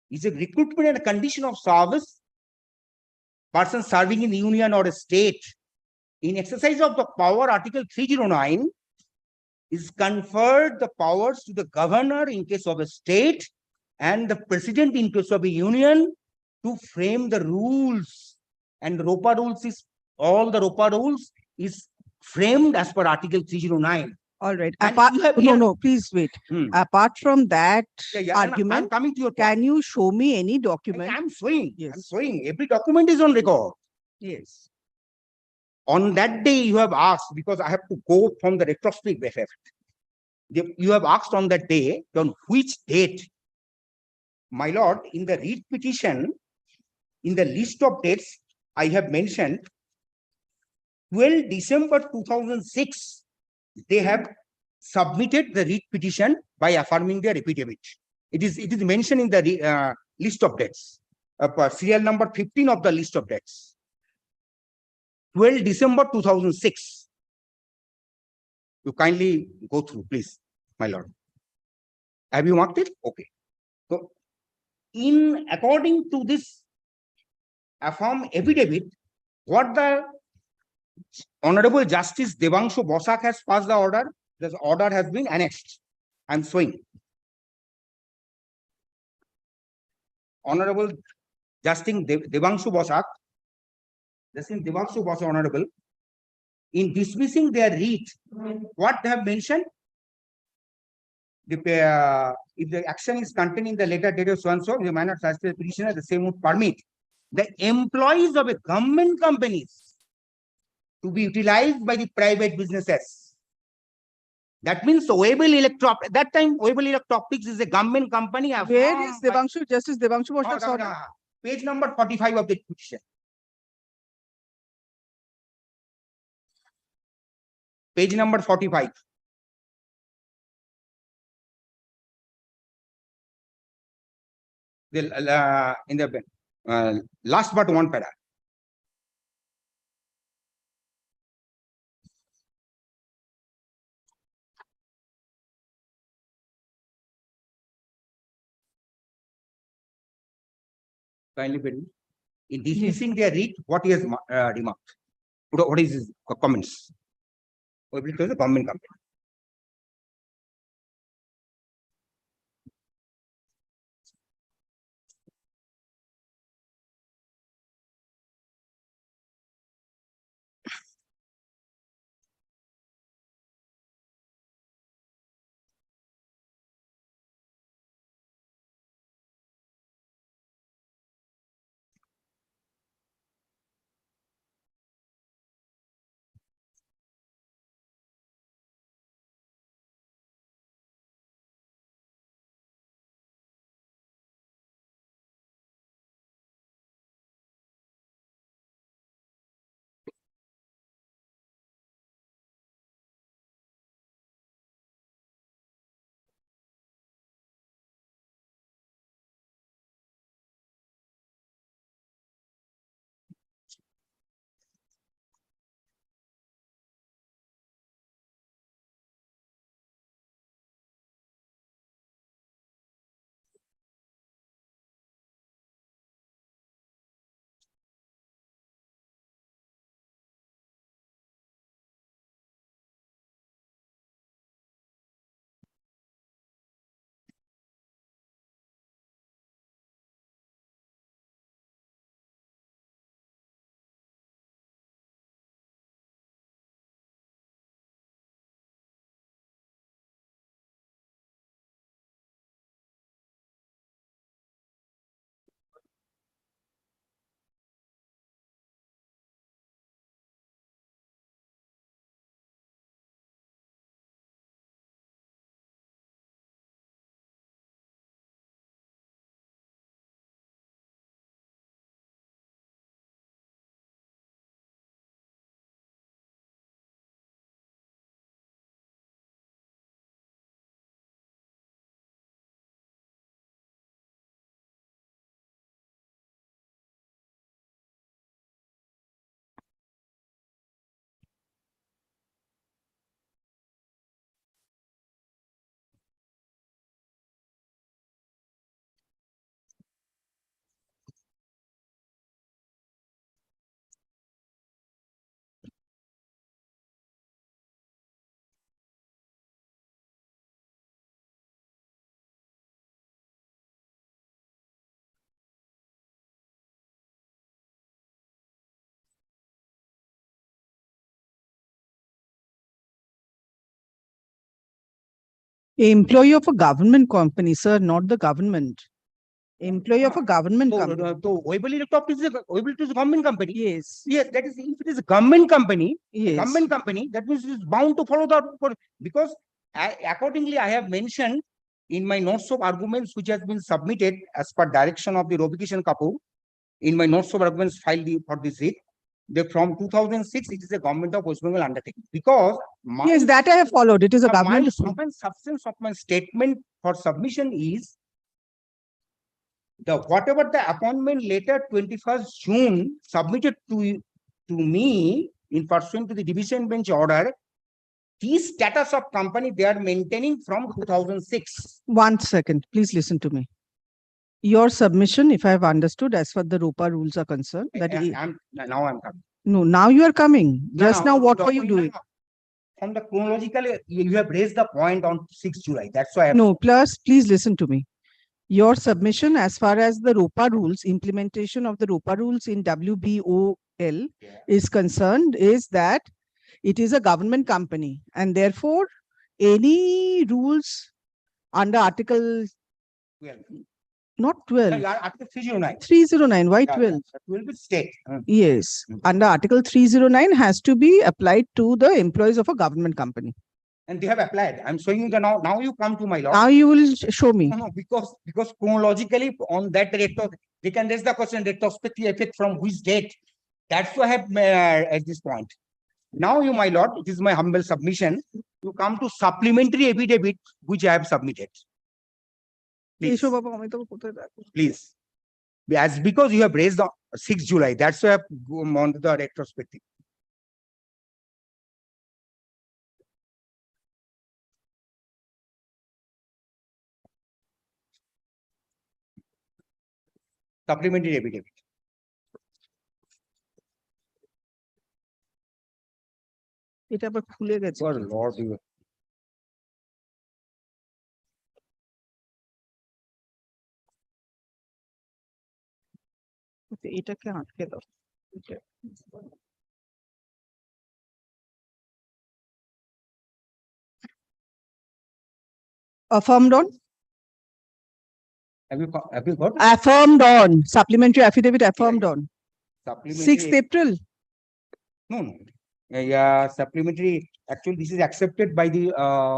Is a recruitment and a condition of service, person serving in the union or a state. In exercise of the power, article 309 is conferred the powers to the governor in case of a state and the president in case of a union to frame the rules. And ROPA rules is, all the ROPA rules is framed as per article 309. All right. And Apart, you have no, here- no, please wait. Apart from that and argument, I'm coming to your point. can you show me any document? I'm showing. Yes. I'm showing. Every document is on record. Yes. On that day, you have asked, because I have to go from the retrospective effect. You have asked on that day, on which date? My lord, in the writ petition, in the list of dates, I have mentioned 12 December 2006, they have submitted the writ petition by affirming their affidavit. It is mentioned in the list of dates, serial number 15 of the list of dates. 12 December 2006. You kindly go through, please, my lord. Have you marked it? Okay. So, according to this affirm affidavit, what the Honorable Justice Devanshu Bosak has passed the order, this order has been annexed. I'm showing. Honorable Justice Devanshu Bosak, Honorable, in dismissing their writ, what they have mentioned? If the action is contained in the letter dated so and so, the manner such the petitioner, the same would permit the employees of a government companies to be utilized by the private businesses. That means Able Electro, at that time, Able Electro-Optics is a government company. Where is Devanshu, Justice Devanshu Bosak's order? Page number 45 of the petition. Page number 45. In the last but one para. Kindly bear with me. In dismissing their writ, what he has remarked? What is his comments? It was a government company. Employee of a government company, sir, not the government. Employee of a government company. So HON'BLE Electronics is a government company. Yes. Yes, that is, if it is a government company, Yes. that means it is bound to follow because accordingly, I have mentioned in my notes of arguments, which has been submitted as per direction of the Robi Kishan Kapoor, in my notes of arguments filed for this writ, from 2006, it is a government of West Bengal undertaking. Because Yes, that I have followed. It is a my government. sum and substance of my statement for submission is whatever the appointment letter 21st June submitted to me in pursuant to the division bench order, the status of company they are maintaining from 2006. 1 second, please listen to me. Your submission, if I have understood, as far the ROPA rules are concerned, that Now I'm coming. no, now you are coming. Just now, what were you no, doing? From the chronological, you have raised the point on 6th July. That's why I have. No, plus, please listen to me. Your submission, as far as the ROPA rules, implementation of the ROPA rules in WBOL is concerned, is that it is a government company, and therefore any rules under Article 12. not 12, Article 309. 309. Why 12? 12 is state. Yes, under Article 309 has to be applied to the employees of a government company. And they have applied. I'm showing you the now. Now you come to my law. Now you will show me. No, because chronologically on that they can raise the question retrospective effect from which date. That's why I have at this point. Now you, my lord, it is my humble submission. You come to supplementary affidavit which I have submitted. Please. Please. As because you have raised the 6th July, that's why I have gone on to the retrospective. Supplementary affidavit. এটা আবার খুলে গেছে। For Lord, এটাকে আটকে দাও। Affirmed on? Have you got? Affirmed on. Supplementary affidavit affirmed on. 6th April. No. Yeah, supplementary. Actually, this is accepted by the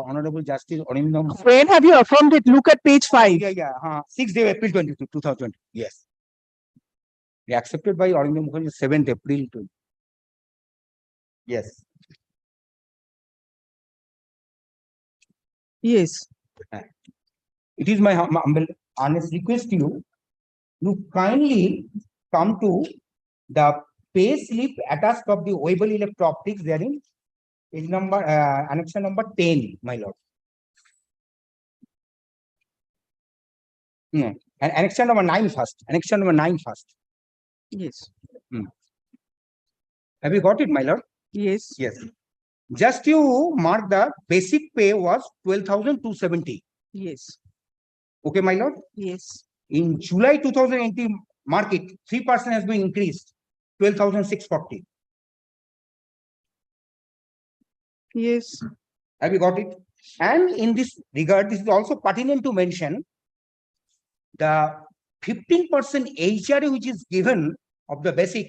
Honorable Justice Arindam. When have you affirmed it? Look at page 5. Yeah. 6th day, April 22, 2020. Yes. They accepted by Arindam Mukherjee 7th April 20. Yes. Yes. It is my humble honest request to you. You kindly come to the pay slip attached of the HON'BLE Electro-Optics therein is number annexure number 10, my lord. And annexure number 9 first. Annexure number 9 first. Yes. Have you got it, my lord? Yes. Yes. Just you mark the basic pay was 12,270. Yes. Okay, my lord? Yes. In July 2018, mark it, 3% has been increased, 12,640. Yes. Have you got it? And in this regard, this is also pertinent to mention the 15% HRA which is given of the basic.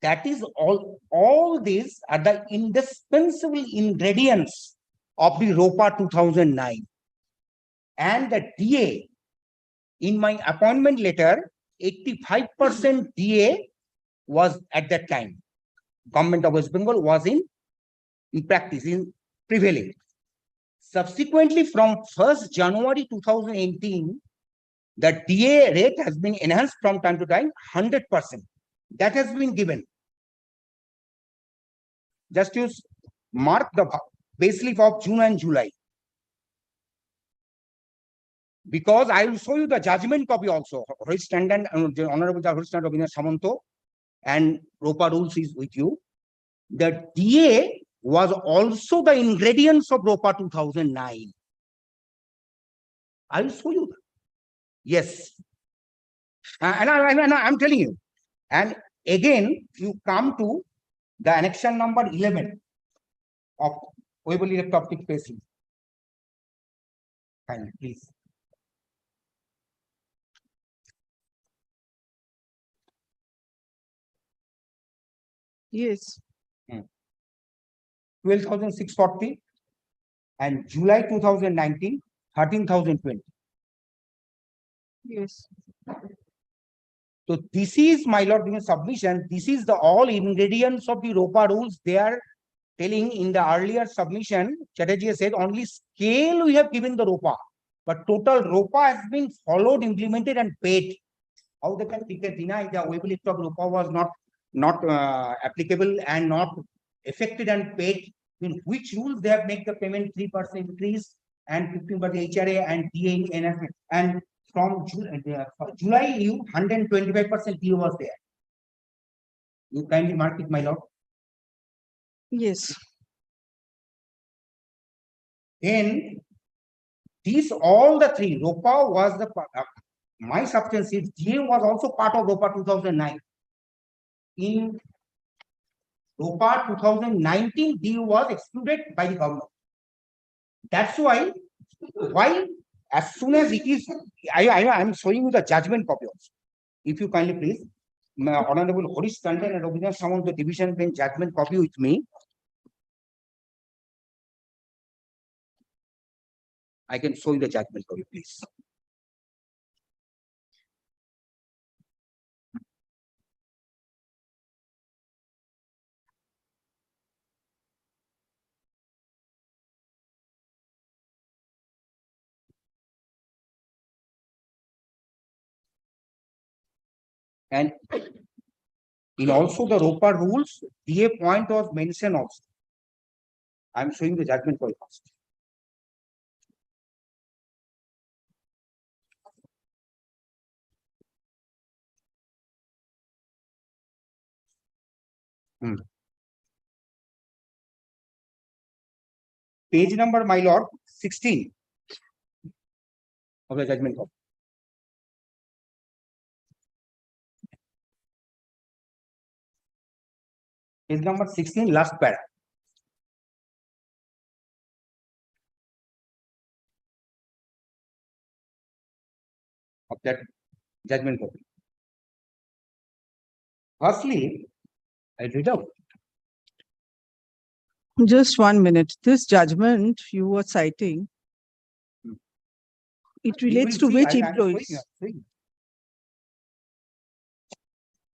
That is all these are the indispensable ingredients of the ROPA 2009. And the DA, in my appointment letter, 85% DA was at that time. Government of West Bengal was in practice, in prevailing. Subsequently, from 1st January 2018, the DA rate has been enhanced from time to time, 100%. That has been given. Just use mark the payslip of June and July. Because I will show you the judgment copy also. Honorable Horizontal Rabindranath Samanto and ROPA rules is with you. The DA was also the ingredients of ROPA 2009. I will show you that. Yes. And I'm telling you. And again, you come to the annexure number 11 of HON'BLE Electro-Optic payslip. Kindly, please. Yes. 12,640 and July 2019, 13,020. Yes. So this is, my lord, in submission, this is the all ingredients of the ROPA rules. They are telling in the earlier submission, Chatterjee has said only scale we have given the ROPA, but total ROPA has been followed, implemented and paid. How they can deny the availability of ROPA was not applicable and not affected and paid? In which rules they have made the payment 3% increase and 15% HRA and DA enhancement, and from July, 125% DA was there. You kindly mark it, my lord. Yes. Then these all the three, ROPA was the my substance is DA was also part of ROPA 2009. In ROPA 2019, DA was excluded by the government. That's why as soon as it is, I am showing you the judgment copy also. If you kindly please, Honorable Horish Tandon and Rabindra Samant, the division bench judgment copy with me. I can show you the judgment copy, please. And in also the ROPA rules, DA point was mentioned also. I am showing the judgment copy first. Page number, my lord, 16 of the judgment copy. Page number 16, last paragraph. Of that judgment copy. Firstly, I read out. Just 1 minute. This judgment you were citing, it relates to which employees?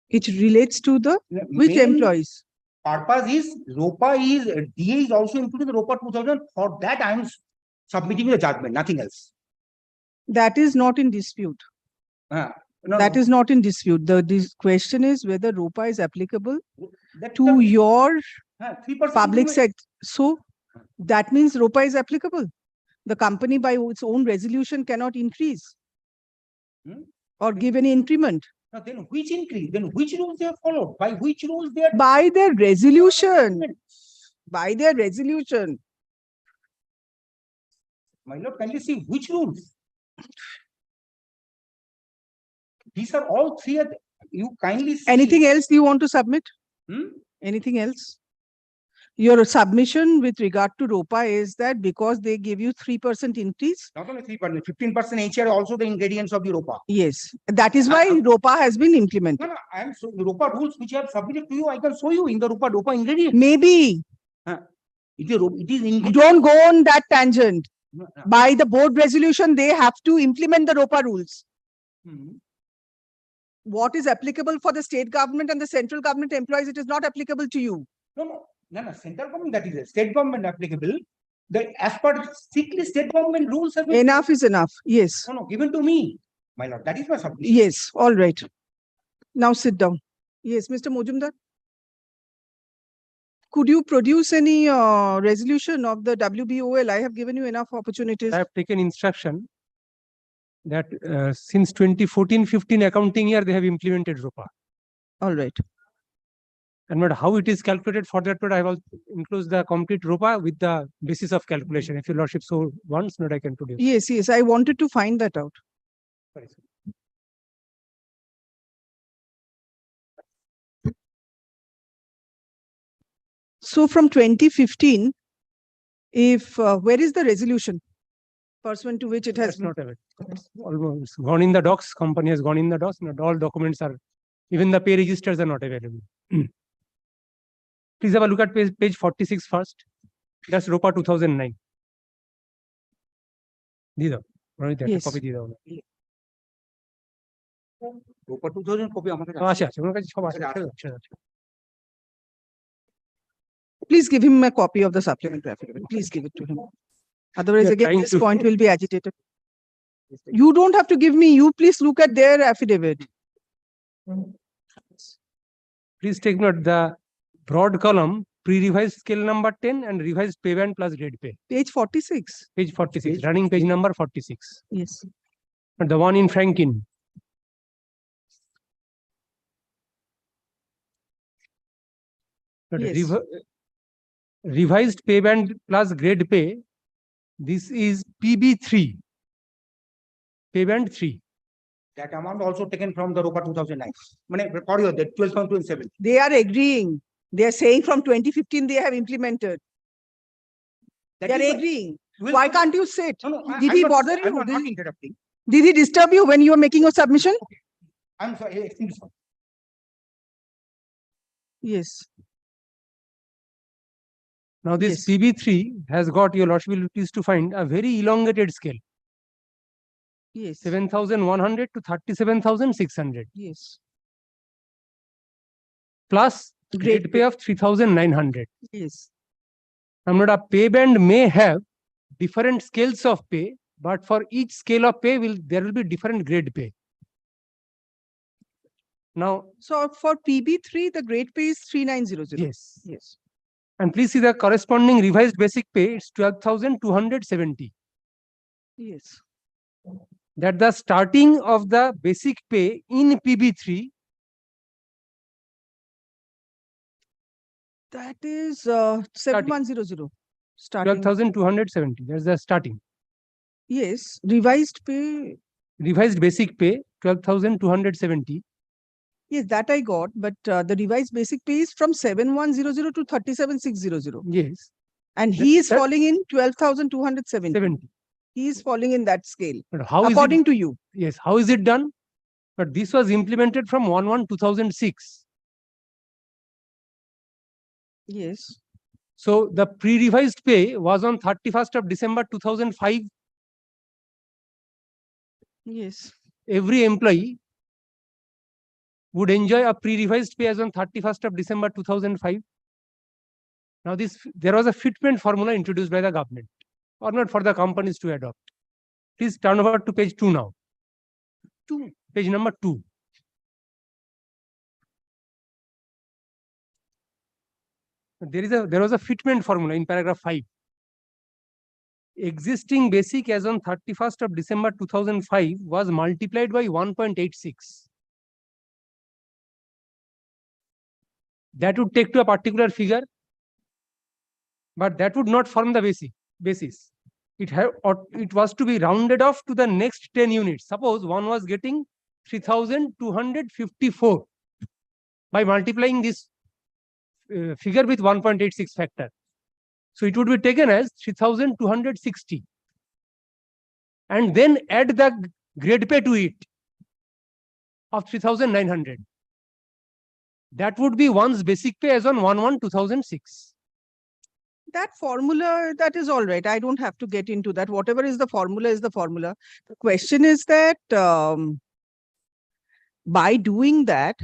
It relates to the which Main employees? Purpose is ROPA is DA is also included in the ROPA 2000. For that, I am submitting the judgment, nothing else. That is not in dispute. That is not in dispute. The question is whether ROPA is applicable to your 3% public sector. So that means ROPA is applicable. The company by its own resolution cannot increase or give any increment. Now, then which increase? Then which rules they have followed? By which rules they are? By their resolution. By their resolution. My lord, can you see which rules? These are all three. You kindly see. Anything else you want to submit? Anything else? Your submission with regard to ROPA is that because they give you 3% increase. Not only 3%, 15% HR also the ingredients of the ROPA. Yes, that is why ROPA has been implemented. No, I am so the ROPA rules which I have submitted to you. I can show you in the ROPA ingredients. Maybe. It is Don't go on that tangent. By the board resolution, they have to implement the ROPA rules. What is applicable for the state government and the central government employees, it is not applicable to you. No, central government, that is a state government applicable. As per strictly state government rules have been. Enough is enough. Yes. No, given to me, my lord. That is my submission. Yes, all right. Now sit down. Yes, Mr. Mojumdar. Could you produce any resolution of the WBOL? I have given you enough opportunities. I have taken instruction that since 2014-15 accounting year, they have implemented ROPA. All right. And but how it is calculated for that, but I will include the complete ROPA with the basis of calculation. If your lordship so wants, not I can produce. Yes, yes. I wanted to find that out. Sorry, sir. So from 2015, if where is the resolution? pursuant to which it has That's been. not available. It's almost gone in the docs, company has gone in the docs, not all documents are, even the pay registers are not available. Please have a look at page 46 first. That's ROPA 2009. দিয়ে দাও, রোহিত, একটা Yes. copy দিয়ে দাও না। Proper 2000 copy আমাদের আছে, আছে, ওনার কাছে সব আছে, আছে, আছে। Please give him a copy of the supplementary affidavit. Please give it to him. Otherwise, are again, trying this to- point will be agitated. You don't have to give me, you please look at their affidavit. Please take note, the broad column, pre-revised scale number 10 and revised pay band plus grade pay. Page 46. Page 46, running page number 46. Yes. But the one in Franklin. But Yes. Revised pay band plus grade pay, this is PB3. Pay band 3. That amount also taken from the ROPA 2009. মানে for your, that 12.27. They are agreeing. They are saying from 2015 they have implemented. That They are is why- agreeing. Well, Why can't you sit? No, no, Did I'm he not- bother I'm you? not interrupting. Did he disturb you when you were making your submission? I'm sorry, excuse me. Yes. Now this Yes. PB3 has got, your lordship will be pleased to find, a very elongated scale, Yes. 7,100 to 37,600, Yes. plus Grade grade pay of 3,900. Yes. Now, a pay band may have different scales of pay, but for each scale of pay there will be different grade pay. Now, So for PB3, the grade pay is 3900. yes. Yes. And please see the corresponding revised basic pay, it's 12,270. Yes. That the starting of the basic pay in PB3, That is 7100. Starting. 12,270, that's the starting. Yes. Revised pay. Revised basic pay, 12,270. Yes, that I got, but the revised basic pay is from 7100 to 37600. Yes. And he is that- falling in 12,270. 70. He is falling in that scale, But how is according it? to you. Yes, how is it done? But this was implemented from 1/1/2006. Yes. So the pre-revised pay was on 31st of December 2005. Yes. Every employee would enjoy a pre-revised pay as on 31st of December 2005. Now there was a fitment formula introduced by the government, or not, for the companies to adopt. Please turn over to page 2 now. 2. Page number 2. There was a fitment formula in paragraph 5. Existing basic as on 31st of December 2005 was multiplied by 1.86. That would take to a particular figure, but that would not form the basis. It was to be rounded off to the next 10 units. Suppose one was getting 3,254 by multiplying this figure with 1.86 factor. So it would be taken as 3,260. And then add the grade pay to it of 3,900. That would be one's basic pay as on 1/1/2006. That formula, that is all right. I don't have to get into that. Whatever is the formula is the formula. The question is that by doing that,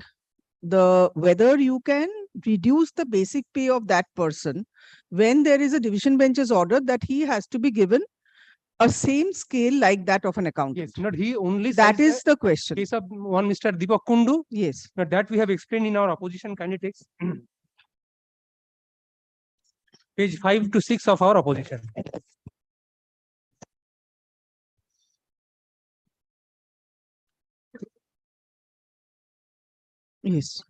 whether you can reduce the basic pay of that person when there is a division bench's order that he has to be given a same scale like that of an accountant. Yes, not he only. That says is the question. Case of one Mr. Deepak Kundu. Yes. But that we have explained in our opposition candidates. Page 5 to 6 of our opposition. Yes.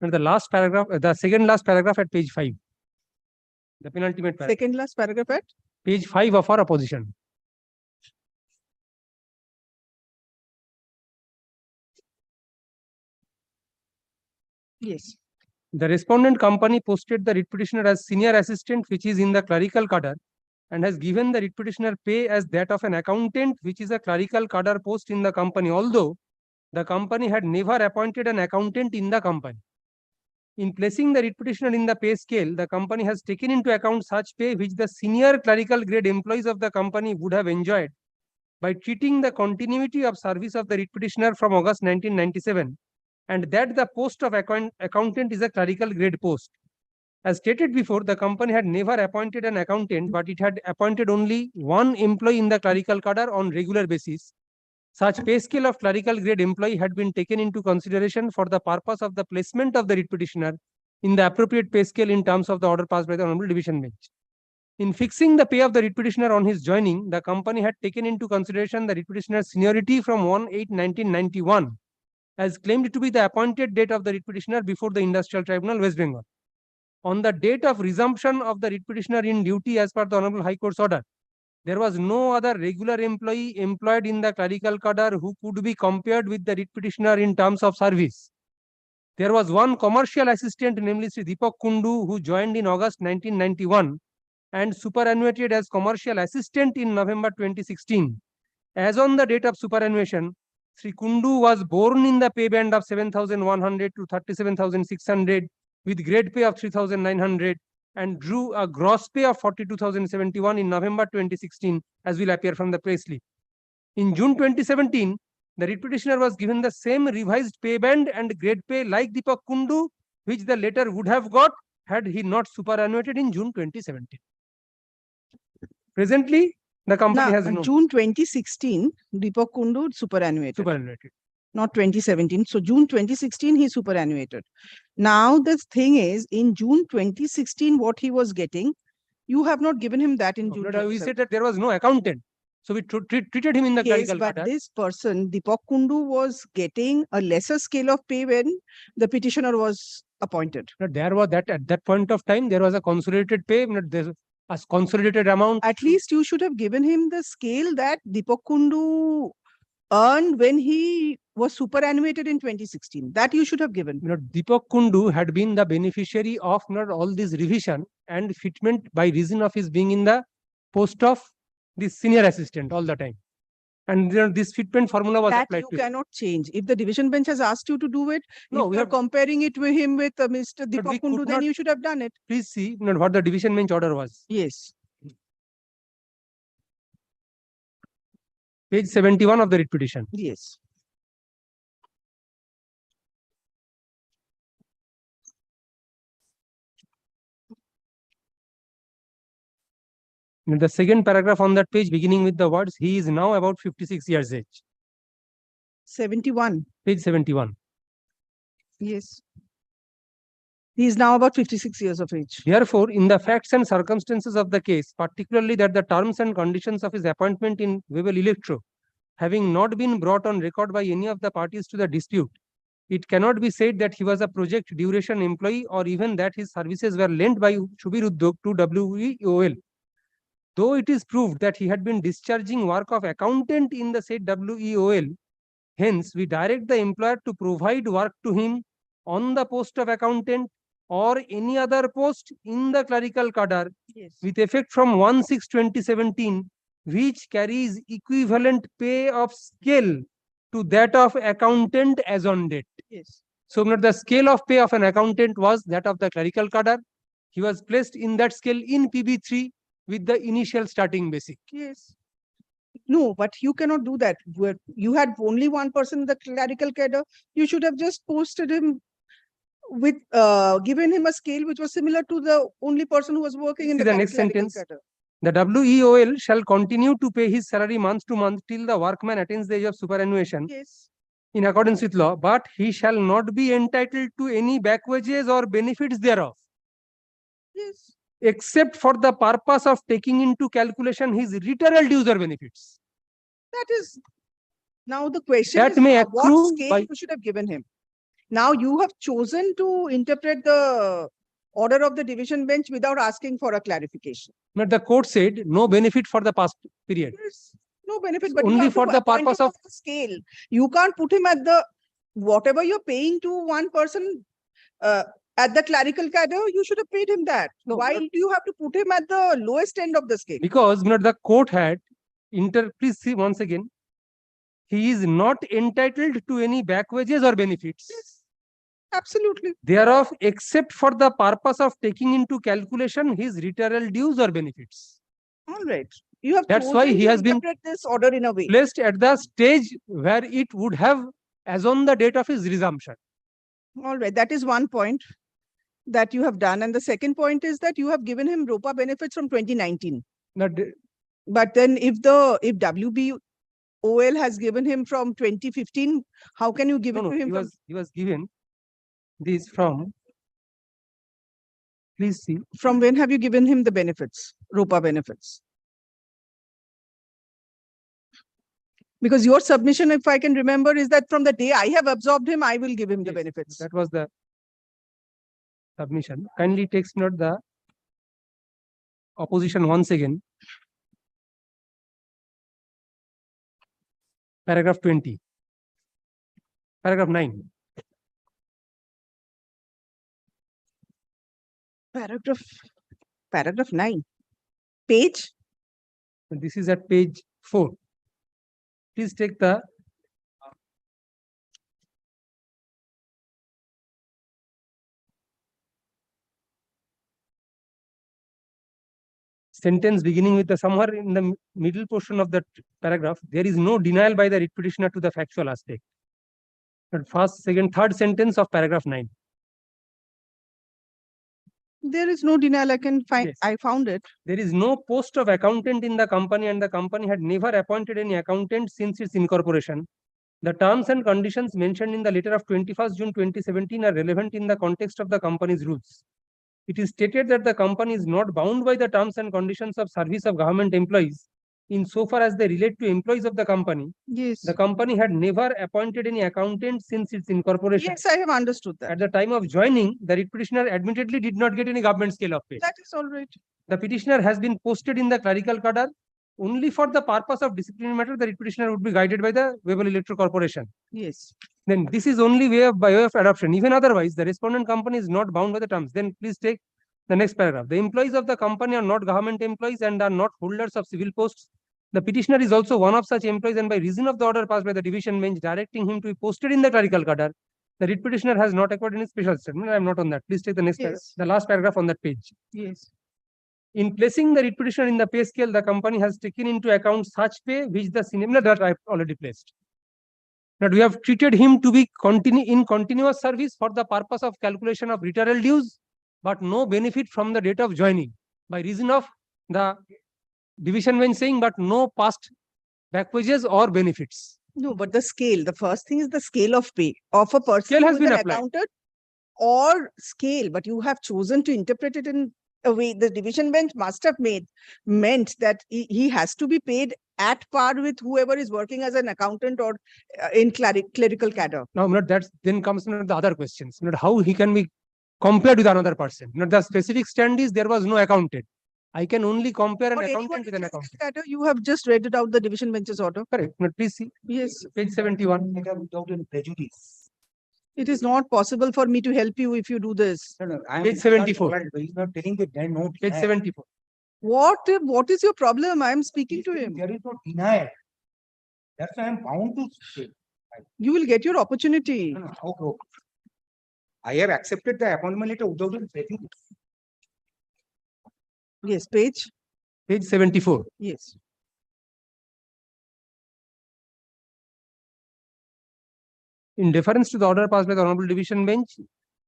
And the last paragraph, the second last paragraph at page 5. The penultimate paragraph. Second last paragraph at Page 5 of our opposition. yes. The respondent company posted the writ petitioner as senior assistant, which is in the clerical cadre, and has given the writ petitioner pay as that of an accountant, which is a clerical cadre post in the company, although the company had never appointed an accountant in the company. In placing the writ petitioner in the pay scale, the company has taken into account such pay which the senior clerical grade employees of the company would have enjoyed by treating the continuity of service of the writ petitioner from August 1997, and that the post of accountant is a clerical grade post. As stated before, the company had never appointed an accountant, but it had appointed only one employee in the clerical cadre on regular basis. Such pay scale of clerical grade employee had been taken into consideration for the purpose of the placement of the writ petitioner in the appropriate pay scale in terms of the order passed by the Honorable Division Bench. In fixing the pay of the writ petitioner on his joining, the company had taken into consideration the writ petitioner's seniority from 1/8/1991 as claimed to be the appointed date of the writ petitioner before the Industrial Tribunal, West Bengal. On the date of resumption of the writ petitioner in duty as per the Honorable High Court's order, there was no other regular employee employed in the clerical cadre who could be compared with the writ petitioner in terms of service. There was one commercial assistant, namely Sri Deepak Kundu, who joined in August 1991 and superannuated as commercial assistant in November 2016. As on the date of superannuation, Sri Kundu was born in the pay band of 7,100 to 37,600 with grade pay of 3,900 and drew a gross pay of 42,071 in November 2016, as will appear from the pay slip. In June 2017, the writ petitioner was given the same revised pay band and grade pay like Deepak Kundu, which the latter would have got had he not superannuated in June 2017. Presently, the company has no June 2016, Deepak Kundu superannuated. Not 2017. So June 2016, he superannuated. Now the thing is, in June 2016, what he was getting, you have not given him that in June. We said that there was no accountant. So we treated him in the clerical but cadre. this person, Deepak Kundu, was getting a lesser scale of pay when the petitioner was appointed. There was that at that point of time, there was a consolidated pay, there's a consolidated amount. At least you should have given him the scale that Deepak Kundu earned when he was superannuated in 2016. That you should have given. Deepak Kundu had been the beneficiary of all this revision and fitment by reason of his being in the post of this senior assistant all the time. And this fitment formula was applied to you cannot change. If the division bench has asked you to do it, if you are comparing it with him with Mr. Deepak Kundu, then you should have done it. Please see what the division bench order was. Yes. Page 71 of the writ petition. Yes. In the second paragraph on that page, beginning with the words, he is now about 56 years age. 71. Page 71. Yes. He is now about 56 years of age. Therefore, in the facts and circumstances of the case, particularly that the terms and conditions of his appointment in Webel Electro, having not been brought on record by any of the parties to the dispute, it cannot be said that he was a project duration employee or even that his services were lent by Shubir Udyog to WEOL. Though it is proved that he had been discharging work of accountant in the said WEOL, hence we direct the employer to provide work to him on the post of accountant or any other post in the clerical cadre with effect from 1/6/2017, which carries equivalent pay of scale to that of accountant as on date. Yes. So the scale of pay of an accountant was that of the clerical cadre. He was placed in that scale in PB3 with the initial starting basic. Yes. No, but you cannot do that. You had only one person in the clerical cadre. You should have just posted him with given him a scale which was similar to the only person who was working in the next clerical sentence. cadre. The WEOL shall continue to pay his salary month to month till the workman attains the age of superannuation. Yes. In accordance with law, but he shall not be entitled to any back wages or benefits thereof. Yes. Except for the purpose of taking into calculation his literal dues or benefits. That is, now the question That is may what accrue scale by- you should have given him. Now you have chosen to interpret the order of the division bench without asking for a clarification. But the court said no benefit for the past period. Yes, no benefit, but Only you have for to the appoint purpose him of- on the scale. You can't put him at the whatever you're paying to one person. At the clerical cadre, you should have paid him that. No, Why but- do you have to put him at the lowest end of the scale? Because the court had please see once again, he is not entitled to any back wages or benefits. Absolutely. Thereof, except for the purpose of taking into calculation his retirement dues or benefits. All right. You have That's why chosen he to has been interpret this order in a way. placed at the stage where it would have as on the date of his resumption. All right. That is one point that you have done. And the second point is that you have given him ROPA benefits from 2019. But then if WBOL has given him from 2015, how can you give it to him? He was given these from, please see. From when have you given him the benefits, ROPA benefits? Because your submission, if I can remember, is that from the day I have absorbed him, I will give him the benefits. That was the submission. Kindly takes note the opposition once again. Paragraph 20. Paragraph 9. Paragraph 9. Page? This is at page 4. Please take the sentence beginning with the somewhere in the middle portion of that paragraph. There is no denial by the writ petitioner to the factual aspect. But first, second, third sentence of paragraph 9. There is no denial. I can find. Yes. I found it. There is no post of accountant in the company, and the company had never appointed any accountant since its incorporation. The terms and conditions mentioned in the letter of 21st June 2017 are relevant in the context of the company's rules. It is stated that the company is not bound by the terms and conditions of service of government employees insofar as they relate to employees of the company. Yes. The company had never appointed any accountant since its incorporation. Yes, I have understood that. At the time of joining, the writ petitioner admittedly did not get any government scale of pay. That is all right. The petitioner has been posted in the clerical cadre only for the purpose of disciplinary matter. The writ petitioner would be guided by the Webber Electro Corporation. Yes. Then this is only by way of adoption. Even otherwise, the respondent company is not bound by the terms. Then please take the next paragraph. The employees of the company are not government employees and are not holders of civil posts. The petitioner is also one of such employees, and by reason of the order passed by the division bench directing him to be posted in the clerical cadre, the writ petitioner has not acquired any special statement. I am not on that. Please take the next paragraph, the last paragraph on that page. Yes. In placing the writ petitioner in the pay scale, the company has taken into account such pay which the senior that I have already placed. That we have treated him to be in continuous service for the purpose of calculation of retirement dues, but no benefit from the date of joining by reason of the division bench saying, but no past back wages or benefits. No, but the scale, the first thing is the scale of pay of a person Scale has who is been an applied. accountant or scale, but you have chosen to interpret it in a way the division bench must have meant that he has to be paid at par with whoever is working as an accountant or in clerical cadre. Now, that then comes the other questions. How he can be compared with another person. The specific stand is there was no accountant. I can only compare an But accountant anyone with an accountant. cadre, you have just read it out the division bench's order. Correct. Please see. Yes. Page 71. Without any prejudice. It is not possible for me to help you if you do this. No, I am Page 74. He's not telling that there are no Page denial. 74. What is your problem? I am speaking to him. There is no denial. That's why I am bound to say. You will get your opportunity. No, okay. I have accepted the appointment letter without any prejudice. Yes, page. Page 74. Yes. In deference to the order passed by the Honorable Division Bench,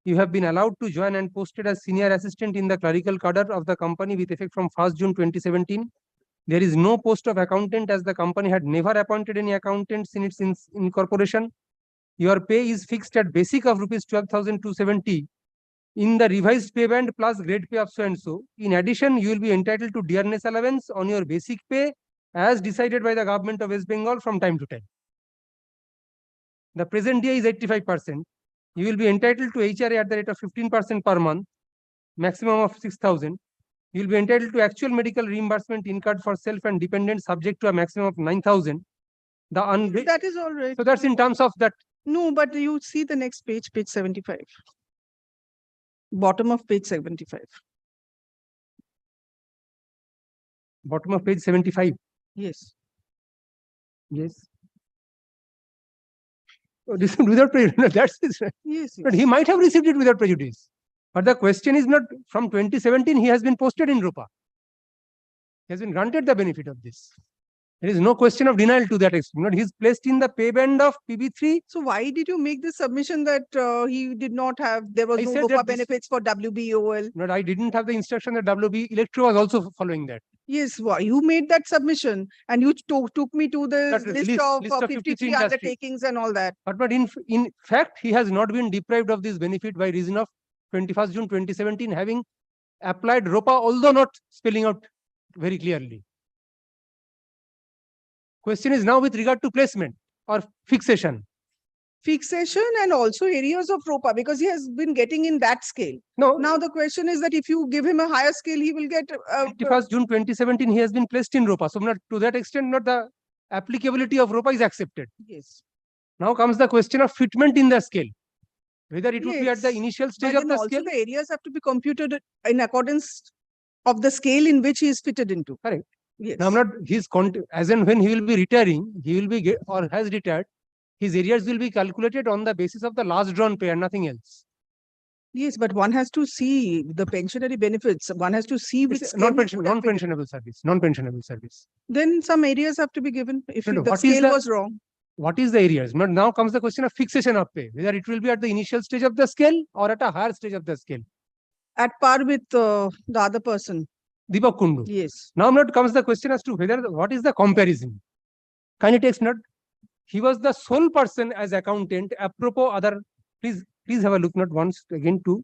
you have been allowed to join and posted as senior assistant in the clerical cadre of the company with effect from 1st June 2017. There is no post of accountant as the company had never appointed any accountants in its incorporation. Your pay is fixed at basic of rupees 12,270 in the revised pay band plus grade pay of so and so. In addition, you will be entitled to dearness allowance on your basic pay as decided by the government of West Bengal from time to time. The present day is 85%. You will be entitled to HRA at the rate of 15% per month, maximum of 6,000. You will be entitled to actual medical reimbursement incurred for self and dependent subject to a maximum of 9,000. That is all right. So that's in terms of that. No, but you see the next page, page 75. Bottom of page 75. Bottom of page 75. Yes. Yes. Oh, this is without prejudice. No, that's his right. Yes. But he might have received it without prejudice. But the question is not from 2017, he has been posted in ROPA. He has been granted the benefit of this. There is no question of denial to that extent. Not he's placed in the pay band of PB3. So why did you make the submission that he did not have, there was I no said ROPA that this- benefits for WBOL? Not I didn't have the instruction that WB Electro was also following that. Yes, you made that submission and you took me to the That list list- of list of 53 53 industry. undertakings and all that. But in fact, he has not been deprived of this benefit by reason of 21st June 2017 having applied ROPA, although not spelling out very clearly. Question is now with regard to placement or fixation. Fixation and also areas of ROPA because he has been getting in that scale. No, Now the question is that if you give him a higher scale, he will get 21st June 2017, he has been placed in ROPA. So not to that extent, not the applicability of ROPA is accepted. yes. Now comes the question of fitment in the scale. Whether it would be at the Yes, initial stage But of then the also scale. the areas have to be computed in accordance of the scale in which he is fitted into. Correct. Yes. Now, not his as and when he will be retiring, he will be or has retired, his areas will be calculated on the basis of the last drawn pay and nothing else. Yes, but one has to see the pensionary benefits. One has to see which It's scale he would have fitted. non-pensionable service, non-pensionable service. Then some areas have to be given if No, no, the what is scale the- was wrong. What is the areas? But now comes the question of fixation of pay, whether it will be at the initial stage of the scale or at a higher stage of the scale. At par with the other person. Deepak Kundu. Yes. Now not comes the question as to whether what is the comparison. Kindly take note. He was the sole person as accountant. Apropos other, please have a look not once again to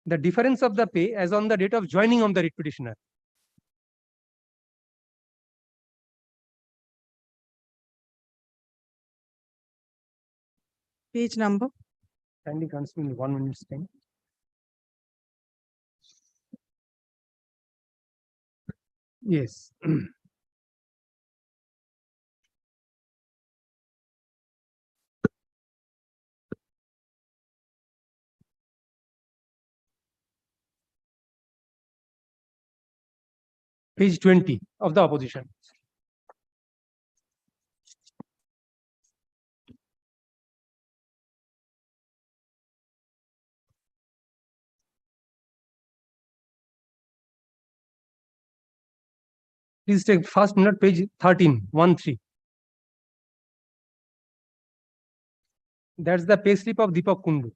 the difference of the pay as on the date of joining of the writ petitioner. Page number. Kindly grants me 1 minute's time. Yes. Page 20 of the opposition. Please take first minute, page 13, 1-3. That's the pay slip of Deepak Kundu.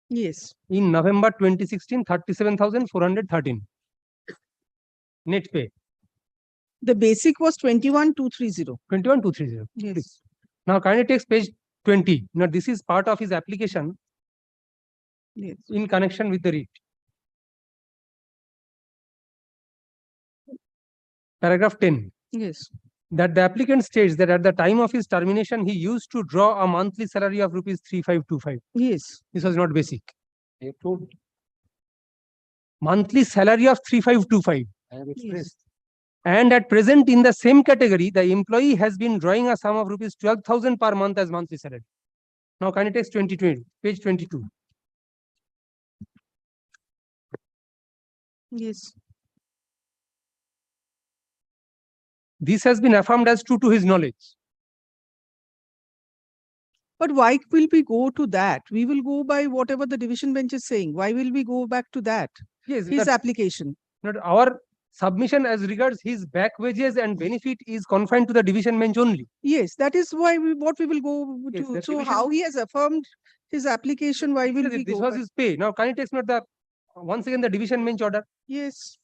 Yes. In November 2016, 37,413. Net pay. The basic was 21,230. 21,230. Yes. Now kindly take page 20. Now this is part of his application Yes. in connection with the writ. Paragraph 10. Yes. That the applicant states that at the time of his termination, he used to draw a monthly salary of rupees 3,525. Yes. This was not basic. Monthly salary of 3,525. I have expressed. And at present, in the same category, the employee has been drawing a sum of rupees 12,000 per month as monthly salary. Now, can you take page 22? Yes. This has been affirmed as true to his knowledge. But why will we go to that? We will go by whatever the division bench is saying. Why will we go back to that? Yes, His application. not our submission as regards his back wages and benefit is confined to the division bench only. Yes, that is why what we will go Yes, to. that So division- how he has affirmed his application, why will we This go was back? his pay. Now, can you take note the once again the division bench order, Yes.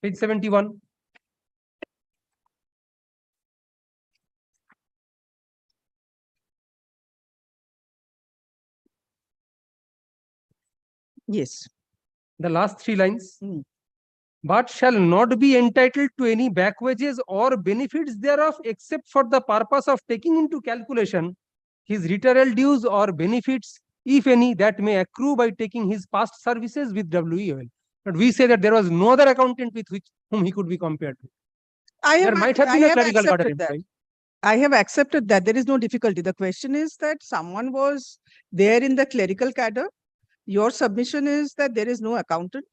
page 71. Yes. The last 3 lines. Hmm. But shall not be entitled to any back wages or benefits thereof except for the purpose of taking into calculation his retirement dues or benefits, if any, that may accrue by taking his past services with WEOL. But we say that there was no other accountant with whom he could be compared to. There might have been a clerical cadre accepted that. employee. I have accepted that there is no difficulty. The question is that someone was there in the clerical cadre. Your submission is that there is no accountant.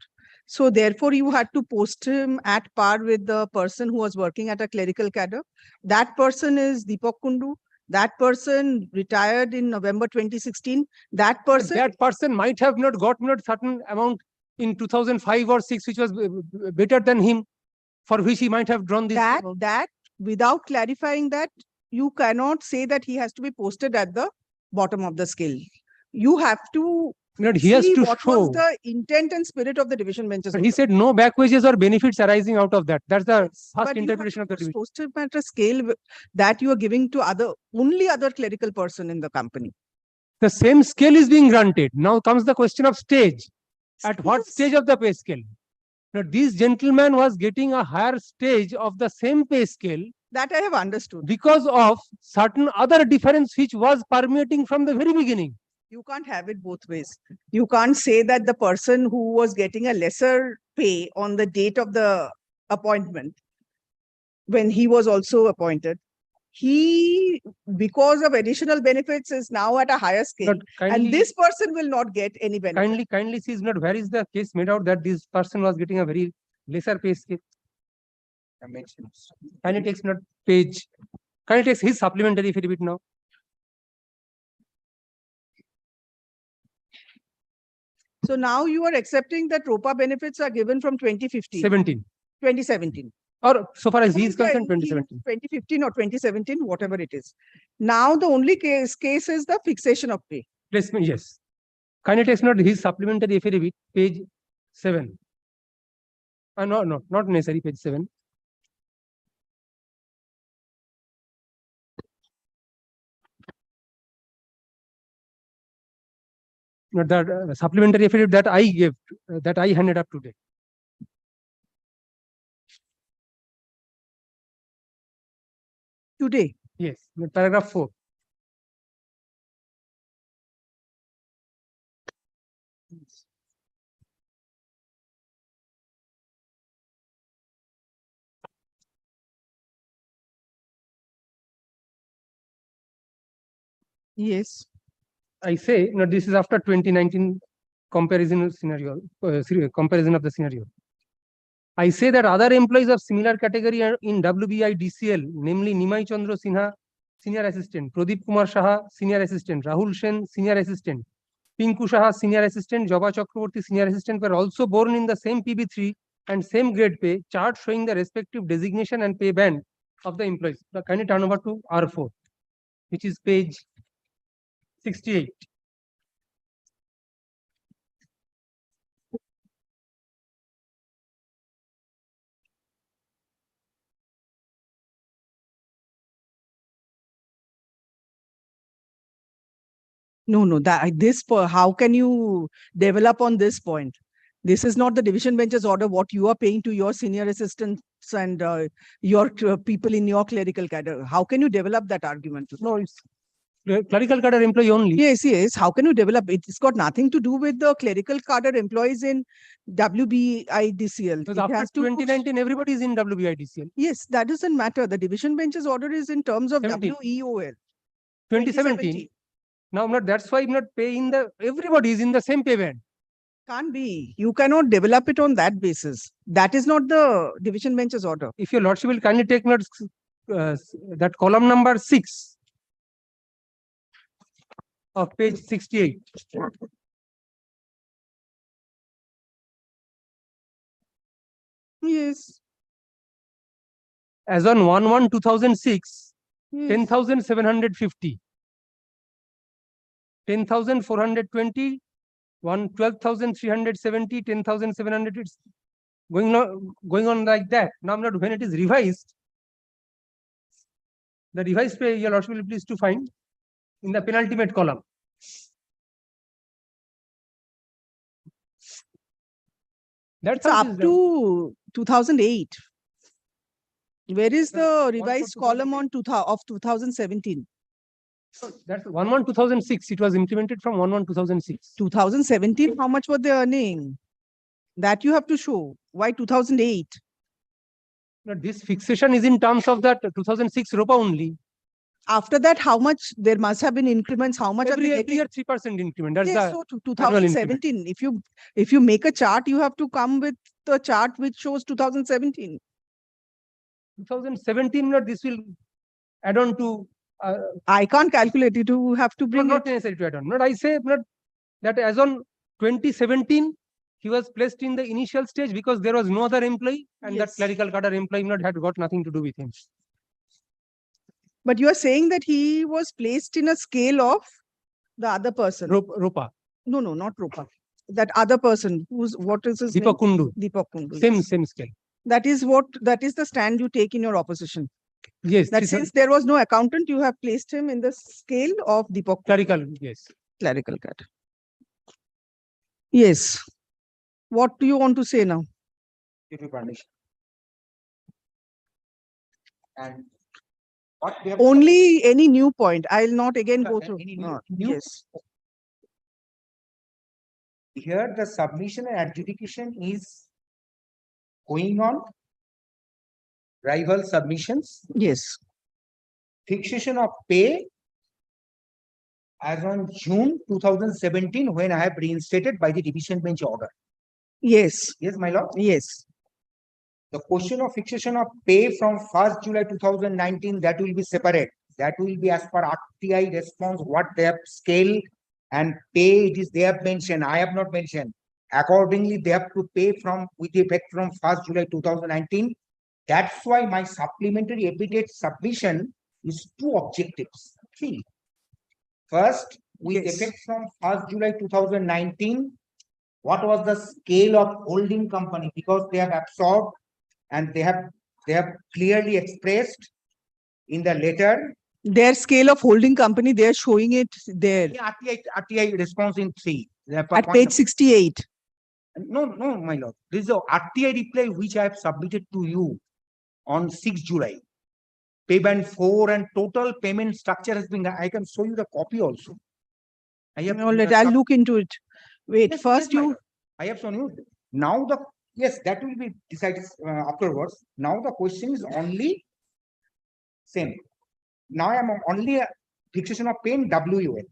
So therefore you had to post him at par with the person who was working at a clerical cadre. That person is Deepak Kundu. That person retired in November 2016. That person. That person might have not got not certain amount in 2005 or 6, which was better than him, for which he might have drawn this. That without clarifying that, you cannot say that he has to be posted at the bottom of the scale. You have to He has see to what was show. the intent and spirit of the division benches. But he said no back wages or benefits arising out of that. That's the first But you have interpretation of the to division. post him at a scale that you are giving to only other clerical person in the company. The same scale is being granted. Now comes the question of stage. At what stage of the pay scale? Now, this gentleman was getting a higher stage of the same pay scale. That I have understood. Because of certain other difference which was permeating from the very beginning. You can't have it both ways. You can't say that the person who was getting a lesser pay on the date of the appointment, when he was also appointed, he, because of additional benefits, is now at a higher scale. And this person will not get any benefit. Kindly see, not where is the case made out that this person was getting a very lesser pay scale. Can you take not page? Can you take his supplementary affidavit now? So now you are accepting that ROPA benefits are given from 2015. 2017. Or so far as he is concerned, 2017. 2015 or 2017, whatever it is. Now the only case is the fixation of pay. Placement, yes. Can you take not his supplementary affidavit, page 7. No, not necessary, page 7. Not the supplementary affidavit that I gave, that I handed up today. Today? Yes, paragraph 4. Yes. I say, no, this is after 2019 comparison scenario, comparison of the scenario. I say that other employees of similar category are in WBI DCL, namely Nimai Chandra Sinha, Senior Assistant, Pradeep Kumar Saha, Senior Assistant, Rahul Sen, Senior Assistant, Pinku Saha, Senior Assistant, Joba Chakraborty, Senior Assistant were also born in the same PB3 and same grade pay, chart showing the respective designation and pay band of the employees. Can you turn over to R4, which is page 68. No, how can you develop on this point? This is not the division bench's order, what you are paying to your senior assistants and your people in your clerical cadre. How can you develop that argument? No, it's clerical cadre employee only. Yes. How can you develop it? It's got nothing to do with the clerical cadre employees in WBIDCL. Because after 2019, everybody is in WBIDCL. Yes, that doesn't matter. The division bench's order is in terms of 17. WEOL. 2017. Now, that's why I'm not paying everybody is in the same pay band. Can't be. You cannot develop it on that basis. That is not the division bench's order. If your lordship will kindly take note, that column number 6 of page 68. Yes. As on 1/1/2006, Yes. 10,750. 10,420, 12,370, 10,700. It's going on like that. Now, not when it is revised, the revised pay, your lordship will please to find in the penultimate column. That's up to 2008. Where is the revised column on 2017? That's 1/1/2006. It was implemented from 1/1/2006. 2017, how much were they earning? That you have to show. Why 2008? This fixation is in terms of that 2006 ROPA only. After that, how much, there must have been increments, how much are Every they every getting? year 3% increment. That's Yes, the so to annual increment. 2017, if you make a chart, you have to come with the chart which shows 2017. 2017, this will add on to. I can't calculate it. You have to No, bring not it. necessary to add on. Not I say not that as on 2017, he was placed in the initial stage because there was no other employee, and that Yes. clerical cadre employee not had got nothing to do with him. But you are saying that he was placed in a scale of the other person. ROPA. No, no, not Rupa. That other person what is his name? Deepak Kundu. Deepak Kundu. Same yes. scale. That is the stand you take in your opposition. Yes. That since there was no accountant, you have placed him in the scale of Deepak Kundu. Clerical, yes. Clerical cat. Yes. What do you want to say now? If you permission. And what they have Only any new point. I'll not again go through. any No, new- Yes. here the submission and adjudication is going on. Rival submissions, Yes. fixation of pay as on June 2017, when I have reinstated by the division bench order. Yes. Yes, my lord. Yes. The question of fixation of pay from 1st July 2019, that will be separate. That will be as per RTI response, what they have scale and pay, it is they have mentioned, I have not mentioned. Accordingly, they have to pay from with effect from 1st July 2019. That's why my supplementary epithet submission is two objectives. See, first, with Yes. effect from 1st July 2019, what was the scale of holding company? Because they have absorbed and they have clearly expressed in the letter. Their scale of holding company, they are showing it there Yeah, RTI response in 3. at page 68. No, my lord. This is a RTI reply which I have submitted to you on 6 July. Payment 4 and total payment structure has been, I can show you the copy also. I have All right, I'll look into it. Wait, Yes, first yes, my you, lord. I have shown you. Now yes, that will be decided afterwards. Now the question is only same. Now I am only a fixation of pay in WUL.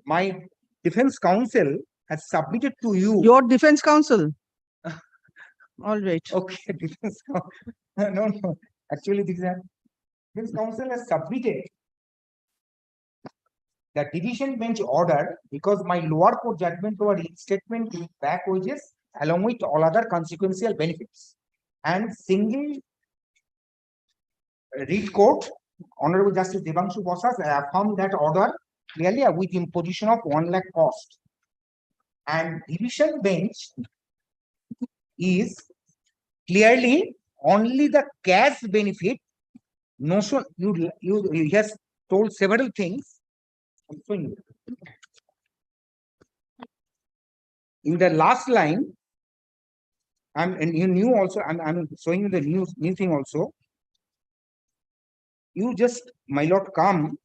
My defense counsel has submitted to you. your defense counsel. All right. Okay, defense counsel. No. Actually, defense counsel has submitted the division bench order because my lower court judgment over reinstatement with back wages along with all other consequential benefits. And single read court, Honorable Justice Devanshu Bosas affirmed that order clearly with imposition of 1 lakh cost. And division bench is clearly only the cash benefit notion. You has told several things. I'm showing you. In the last line, and you knew also, I'm showing you the new thing also. You just, my lord, come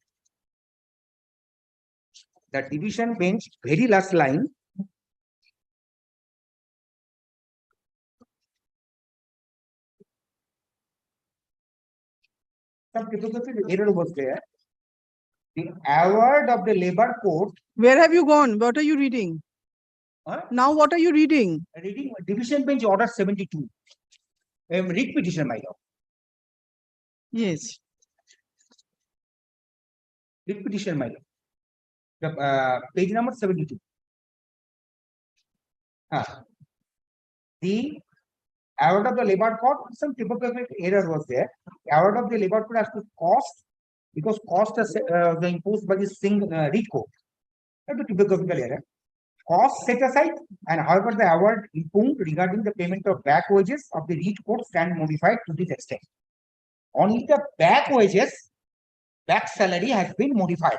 the division bench, very last line. Some typography error was there. The award of the labor court. Where have you gone? What are you reading? Huh? Now what are you reading? Reading division bench order 72. Read petition, my lord. Yes. Read petition, my lord. The page number 72. The award of the labor court, some typographical error was there. Award of the labor court has to cost, because cost is imposed by the single read court. That's the typographical error. Cost set aside, and however the award impugned regarding the payment of back wages of the read court stand modified to this extent. Only the back wages, back salary has been modified.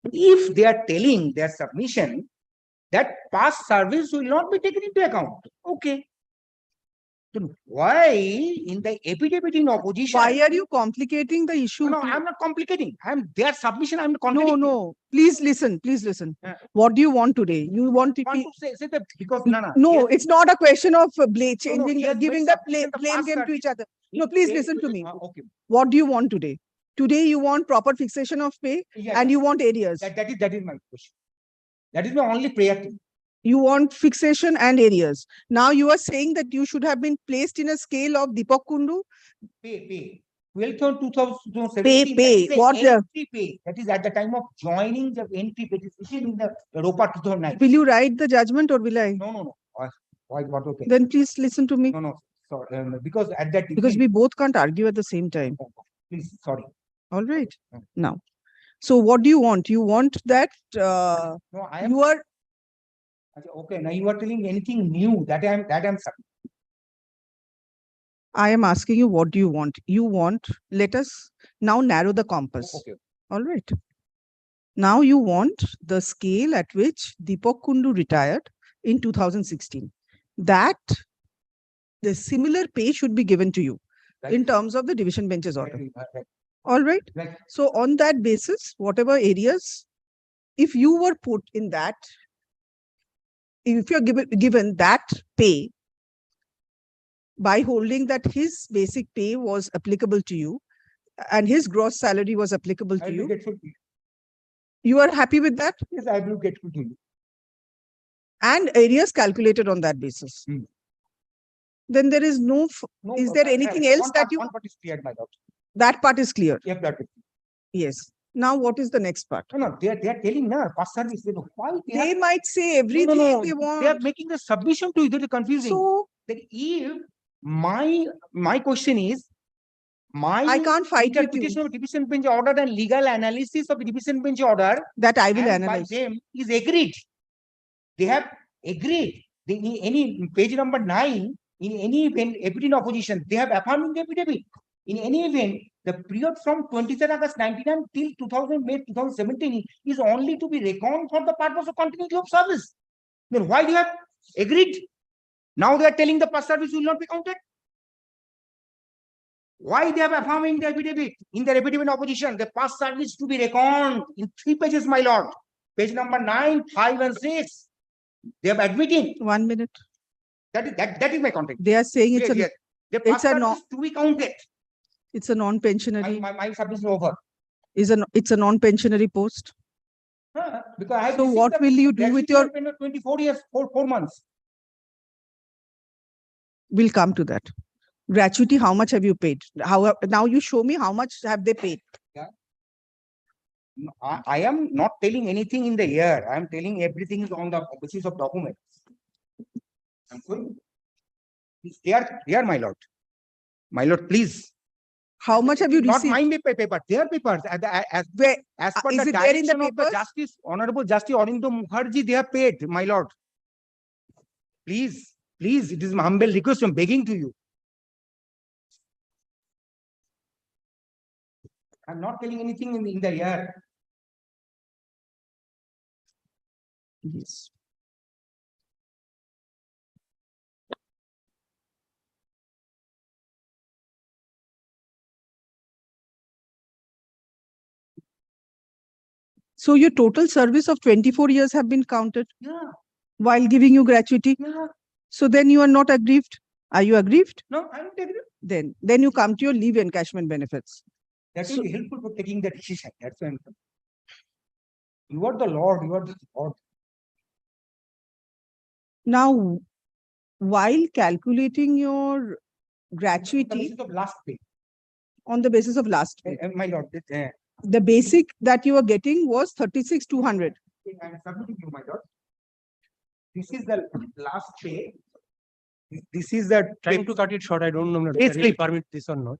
If they are telling their submission that past service will not be taken into account, okay. Then why in the affidavit in opposition? Why are you complicating the issue? No, I'm not complicating. Their submission, I'm contradicting. No, please listen, please listen. Yeah. What do you want today? You want to Want to say that because no, here- it's not a question of he changing, has giving made the blame submission the past game to that each other. he No, please paid- listen to me. Okay. What do you want today? Today you want proper fixation of pay Yeah, and you want areas. that is my question. That is my only prayer. You want fixation and areas. Now you are saying that you should have been placed in a scale of Deepak Kundu. Pay. 12th on 2017. Pay. That is What the- entry pay. That is at the time of joining the entry pay. It is written in the ROPA 2009. Will you write the judgment or will I? No. Why? What? Okay. Then please listen to me. No. Sorry. Because at that. Because we both can't argue at the same time. Please. Sorry. All right. Now, so what do you want? You want that No, I am. you are Okay. Now you are telling anything new that I'm. I am asking you, what do you want? You want, let us now narrow the compass. Okay. All right. Now you want the scale at which Deepak Kundu retired in 2016. That the similar pay should be given to you in terms of the division benches order. Right. All right. Right. So on that basis, whatever areas, if you were put in that, if you're given that pay, by holding that his basic pay was applicable to you and his gross salary was applicable to you, you are happy with that? Yes, I will get to you. And areas calculated on that basis. Then there is no, is there anything else that you, One part is clear, my lord. that part is clear? Yes, that is. Yes. Now what is the next part? No, they are telling now, past service. Why They might say everything they want. They are making the submission to you. That is confusing. So that if my question is, I can't fight with you. interpretation of division bench order and legal analysis of division bench order That I will and by analyze. them is agreed. They have agreed. In any page number 9, in any event, in opposition, they have affirming the affidavit. In any event, the period from 23rd August 1999 till 2000 May 2017 is only to be reckoned for the purpose of continuity of service. Then why do you have agreed? Now they are telling the past service will not be counted. Why they have affirming the affidavit? In the affidavit opposition, the past service to be reckoned in 3 pages, my lord. Page number 9, 5, and 6. They have admitting. 1 minute. That is my context. They are saying it's Yes. The it's past a no, service to be counted. it's a non-pensionary. My service is over. It's a non-pensionary post. Because I have So received what the will you do with your? 24 years, 4 months. We'll come to that. Gratuity, how much have you paid? How now you show me how much have they paid? No, I am not telling anything in the air. I am telling everything is on the basis of documents. I'm sorry. They are, my lord. My lord, please. How much have you Not received? my paper, their papers. As per is the it there in the direction of the papers? Justice, Honorable Justice Aurobindo Mukherjee, they have paid, my lord. Please, it is my humble request. I'm begging to you. I'm not telling anything in the air. Yes. So your total service of 24 years have been counted Yeah. while giving you gratuity. Yeah. So then you are not aggrieved. Are you aggrieved? No, I'm not agree. Then you come to your leave encashment benefits. That will be helpful for taking the decision. That's why I'm. You are the Lord. You are the Lord. Now, while calculating your gratuity Of last pay. on the basis of last pay, My lord, the basic that you were getting was 36,200. I'm submitting you, my lord. This is the last pay. This is the Trying to cut it short, I don't know whether Yes, he please. permit this or not.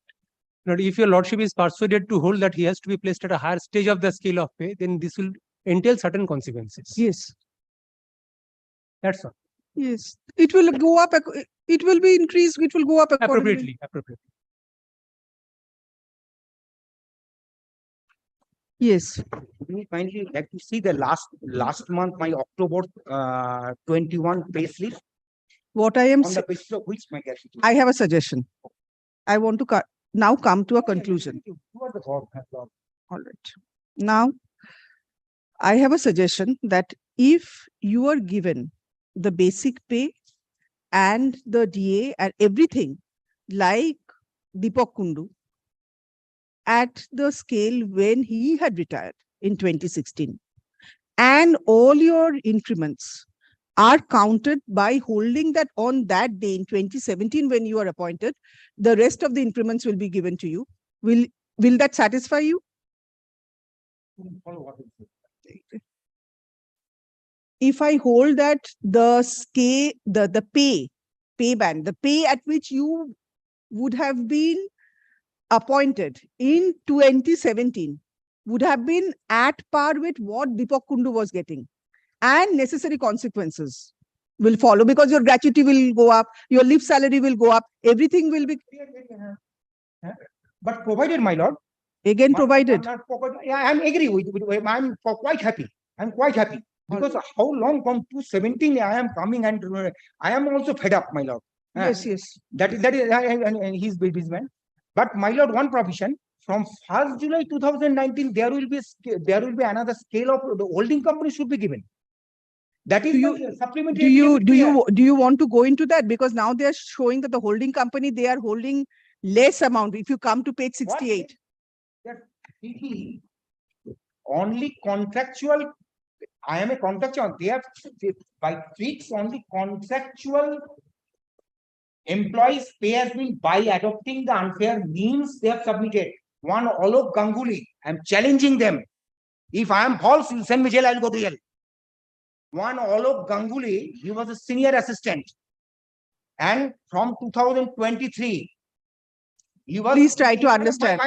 But if your lordship is persuaded to hold that he has to be placed at a higher stage of the scale of pay, then this will entail certain consequences. Yes. That's all. Yes. It will go up. It will be increased. It will go up accordingly. Appropriately. Yes. We finally like to see the last month, my October 21 pay slip. What I am, On the basis of which my guarantee? I have a suggestion. I want to now come to a conclusion. You are the God. All right. Now, I have a suggestion that if you are given the basic pay and the DA and everything like Deepak Kundu at the scale when he had retired in 2016, and all your increments are counted by holding that on that day in 2017 when you are appointed, the rest of the increments will be given to you. Will that satisfy you? If I hold that the scale, the pay band, the pay at which you would have been appointed in 2017 would have been at par with what Deepak Kundu was getting, and necessary consequences will follow because your gratuity will go up, your leave salary will go up, everything will be. But provided, my lord. Again, provided. Yeah, I'm agree with I'm quite happy. I'm quite happy because how long from 2017 I am coming and I am also fed up, my lord. Yes, yes. That is and he's businessman. But my lord, one provision from 1st July 2019 there will be another scale of the holding company should be given. That is supplementary. Do you want to go into that? Because now they are showing that the holding company, they are holding less amount. If you come to page 68. Only contractual. I am a contractual. They have by fixed only contractual employees pay has been by adopting the unfair means they have submitted. One Alok Ganguly, I am challenging them. If I am false, you send me jail, I'll go to jail. One Alok Ganguly, he was a senior assistant. And from 2023, he was. Please try to understand.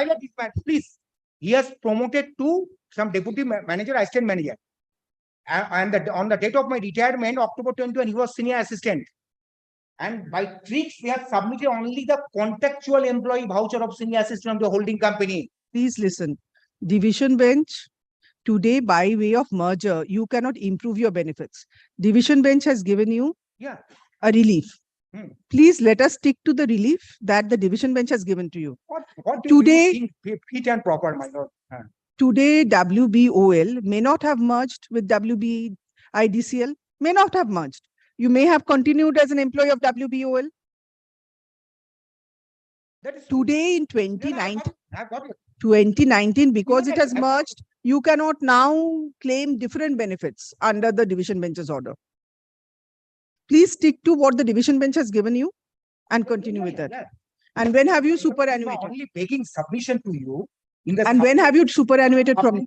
Please, he has promoted to some deputy manager, assistant manager. And on the date of my retirement, October 21, he was senior assistant. And by tricks, we have submitted only the contractual employee voucher of senior assistant of the holding company. Please listen. Division bench, today by way of merger, you cannot improve your benefits. Division bench has given you a relief. Please let us stick to the relief that the division bench has given to you. What today, do you think fit and proper, my lord? Today, WBOL may not have merged with WBIDCL, may not have merged. You may have continued as an employee of WBOL. Today in 2019, because it has merged, you cannot now claim different benefits under the division bench's order. Please stick to what the division bench has given you and continue with that. And when have you superannuated? Only making submission to you. And when have you superannuated from?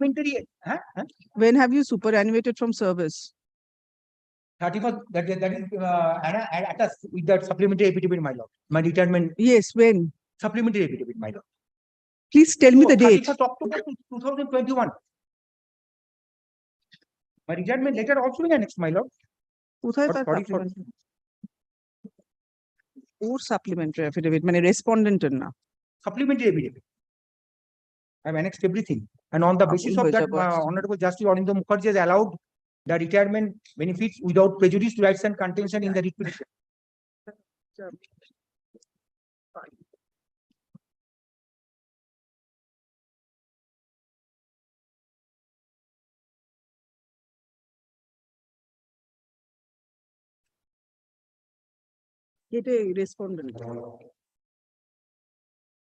When have you superannuated from service? 31st, that is with that supplementary affidavit, my lord. My retirement. Yes, when? Supplementary affidavit, my lord. Please tell me the date. 31st October 2021. My retirement letter also in annexed, my lord. Or supplementary affidavit, mane respondent na. Supplementary affidavit. I have annexed everything. And on the basis of that, Honorable Justice Anindya Mukherjee has allowed the retirement benefits without prejudice to rights and contention in the writ petition. Get a respondent.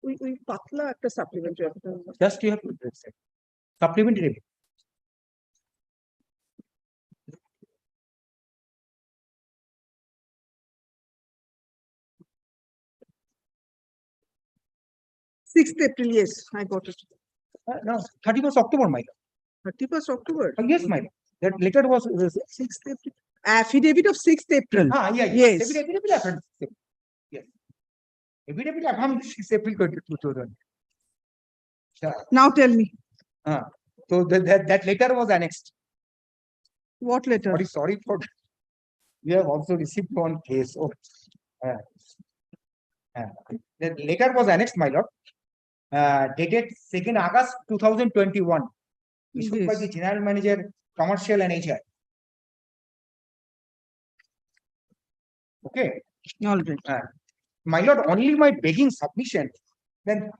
We patla একটা supplementary affidavit. Just you have to say. Supplementary. April, yes, I got it. No, 31st October, my lord. 31st October? Yes, my lord. That letter was 6th April. Affidavit of 6th April. Yes. Affidavit. Yes. Affidavit of 6th April 2000. Now tell me. So that letter was annexed. What letter? Sorry for. We have also received one case. The letter was annexed, my lord. Dated 2nd August 2021. Issued by the General Manager, Commercial and HR. Okay, All right. my lord, only my begging submission, then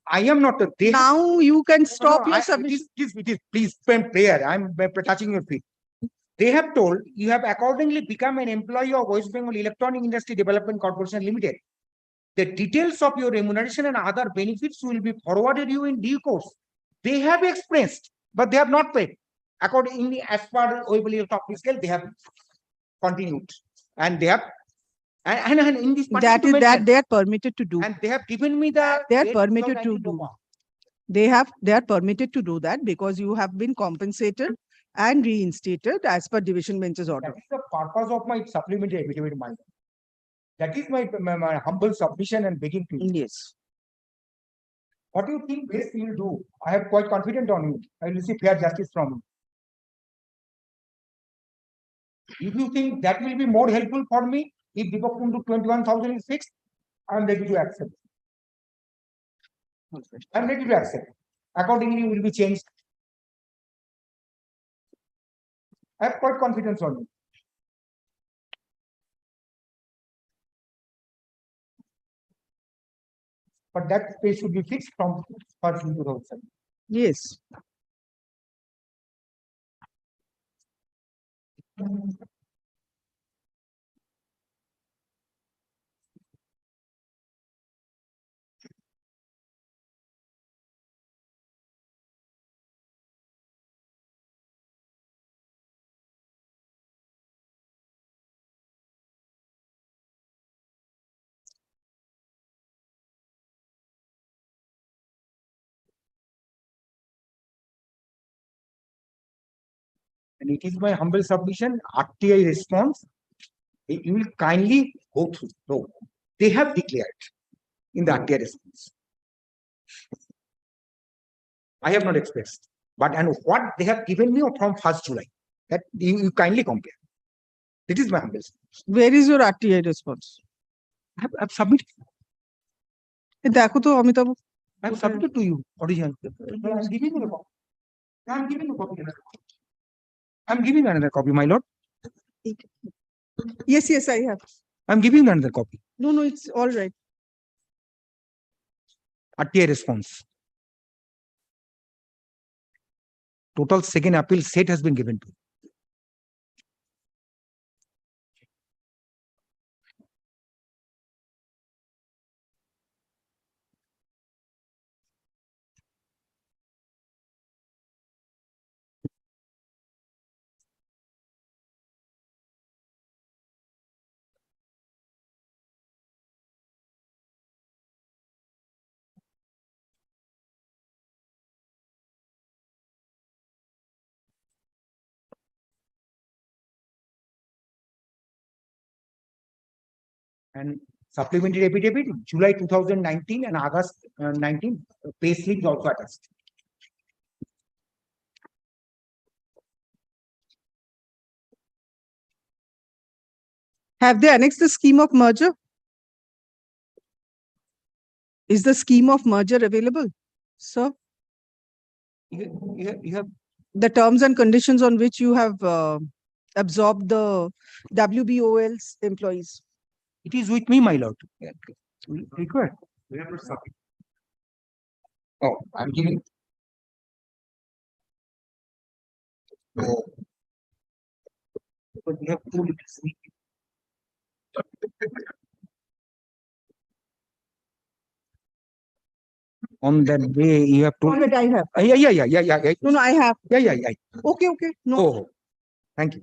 I am not, they. Now you can stop No, your it submission. please, prayer, I'm touching your feet. They have told you have accordingly become an employee of West Bengal Electronic Industry Development Corporation Limited. The details of your remuneration and other benefits will be forwarded you in due course. They have expressed, but they have not paid. Accordingly, as per HON'BLE top scale, they have continued, and they have, and in this That is that they are permitted to do. and they have given me the. They are date permitted to 2019 do. NOPA. They are permitted to do that because you have been compensated and reinstated as per division bench's order. That is the purpose of my supplementary affidavit, my. That is my humble submission and begging to you. Yes. What do you think best you will do? I have quite confident on you. I will receive fair justice from you. If you think that will be more helpful for me, if Deepak Kundu 21,000 is fixed, I am ready to accept. I am ready to accept. Accordingly, will be changed. I have quite confidence on you. But that pay should be fixed from 1st June 2007. Yes. And it is my humble submission, RTI response. You will kindly go through. No, they have declared in the RTI response. I have not expressed, but and what they have given me from 1st July, that you kindly compare. It is my humble submission. Where is your RTI response? I have submitted. দেখো তো Amitabh I have submitted to you original. I am giving you a copy. I am giving you a copy. I am giving another copy, my lord. Yes, yes, I have. I am giving another copy. No, no, it's all right. RTI response. Total second appeal set has been given to. And supplementary affidavit, July 2019 and August 19, pay slip also attached. Have they annexed the scheme of merger? Is the scheme of merger available, sir? You have The terms and conditions on which you have absorbed the WBOL's employees. It is with me, my lord. Required. Oh, I'm giving. Oh. But we have two liters. On that day, you have to. On it, I have. Yeah. No, no, I have. Yeah. Okay, okay. No. Oh, thank you.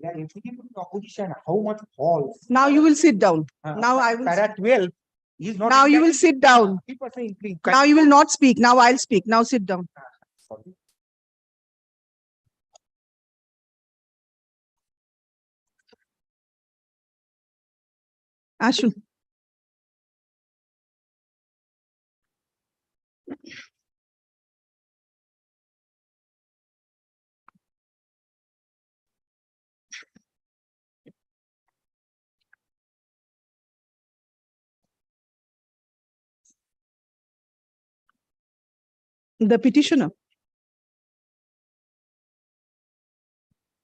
Yeah, if you give the opposition how much falls. Now you will sit down. Now I will. Para 12 is not. Now you will sit down. 50% increase. Now you will not speak. Now I'll speak. Now sit down. Sorry. Ashun. The petitioner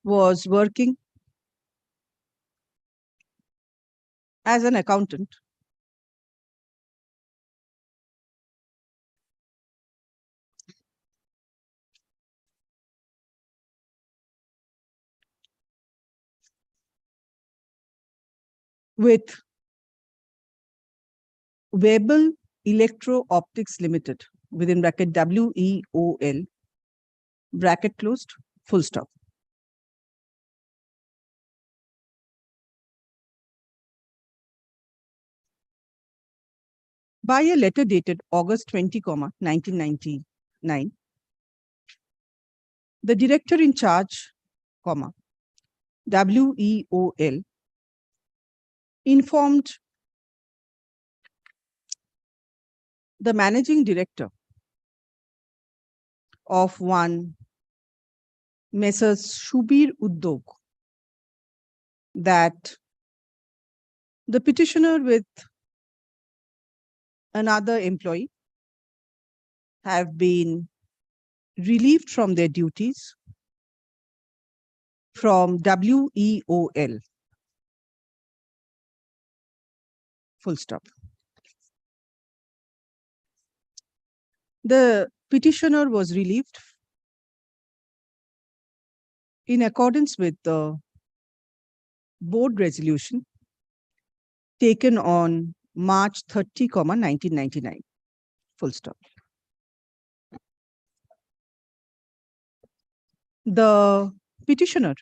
was working as an accountant with HON'BLE Electro-Optics Limited, within bracket WEOL, bracket closed, full stop. By a letter dated August 20, 1999, the director in charge, WEOL, informed the managing director of one Messrs. Shubir Uddog that the petitioner with another employee have been relieved from their duties from WEOL. Full stop. The petitioner was relieved in accordance with the board resolution taken on March 30, 1999. Full stop. The petitioner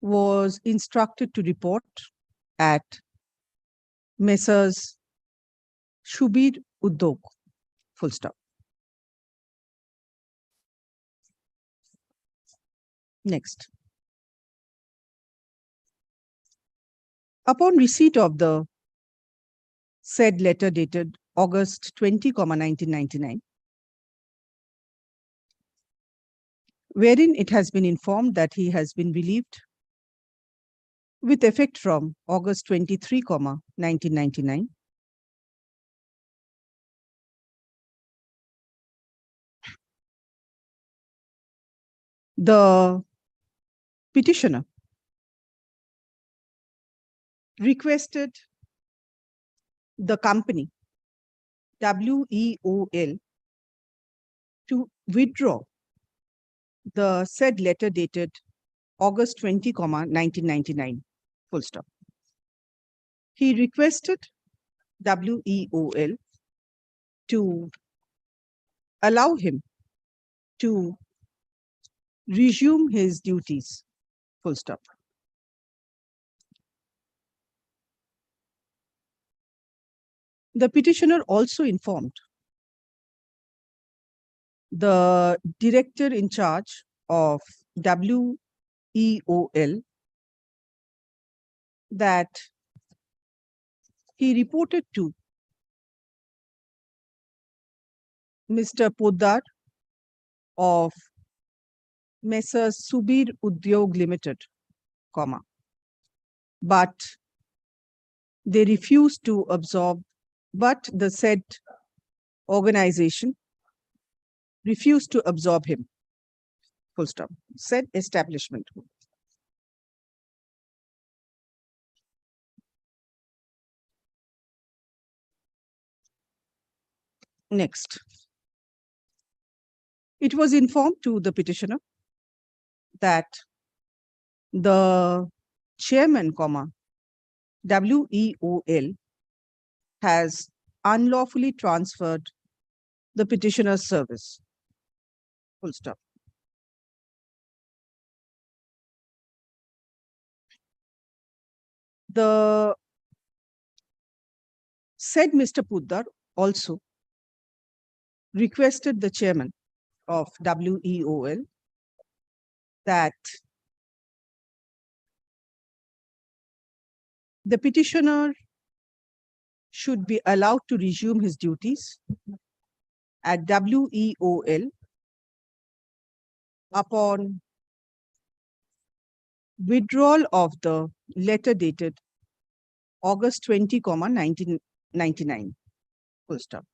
was instructed to report at Messrs. Shubir Uddog. Full stop. Next. Upon receipt of the said letter dated August 20, 1999, wherein it has been informed that he has been relieved with effect from August 23, 1999, the petitioner requested the company WEOL to withdraw the said letter dated August 20, 1999. Full stop. He requested WEOL to allow him to resume his duties. Full stop. The petitioner also informed the director in charge of WEOL that he reported to Mr. Poddar of Messrs. Shubir Udyog Limited, but they refused to absorb, but the said organization refused to absorb him. Full stop. Said establishment. Next. It was informed to the petitioner that the chairman, WEOL, has unlawfully transferred the petitioner's service. Full stop. The said Mr. Poddar also requested the chairman of WEOL that the petitioner should be allowed to resume his duties at WEOL upon withdrawal of the letter dated August 20, 1999. Full stop.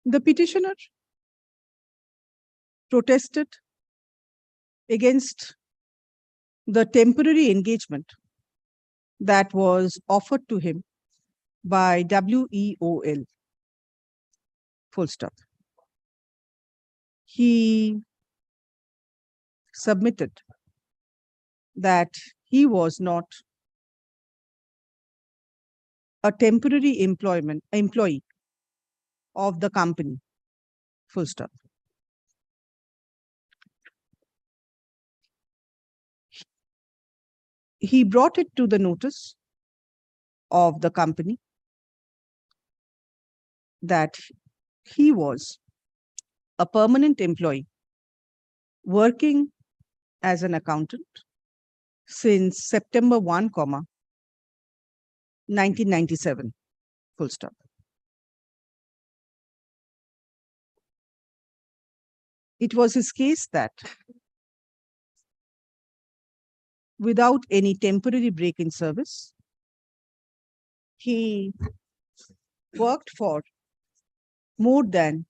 The petitioner protested against the temporary engagement that was offered to him by WEOL. Full stop. He submitted that he was not a temporary employee of the company. Full stop. He brought it to the notice of the company that he was a permanent employee working as an accountant since September 1, 1997. Full stop. It was his case that without any temporary break in service, he worked for more than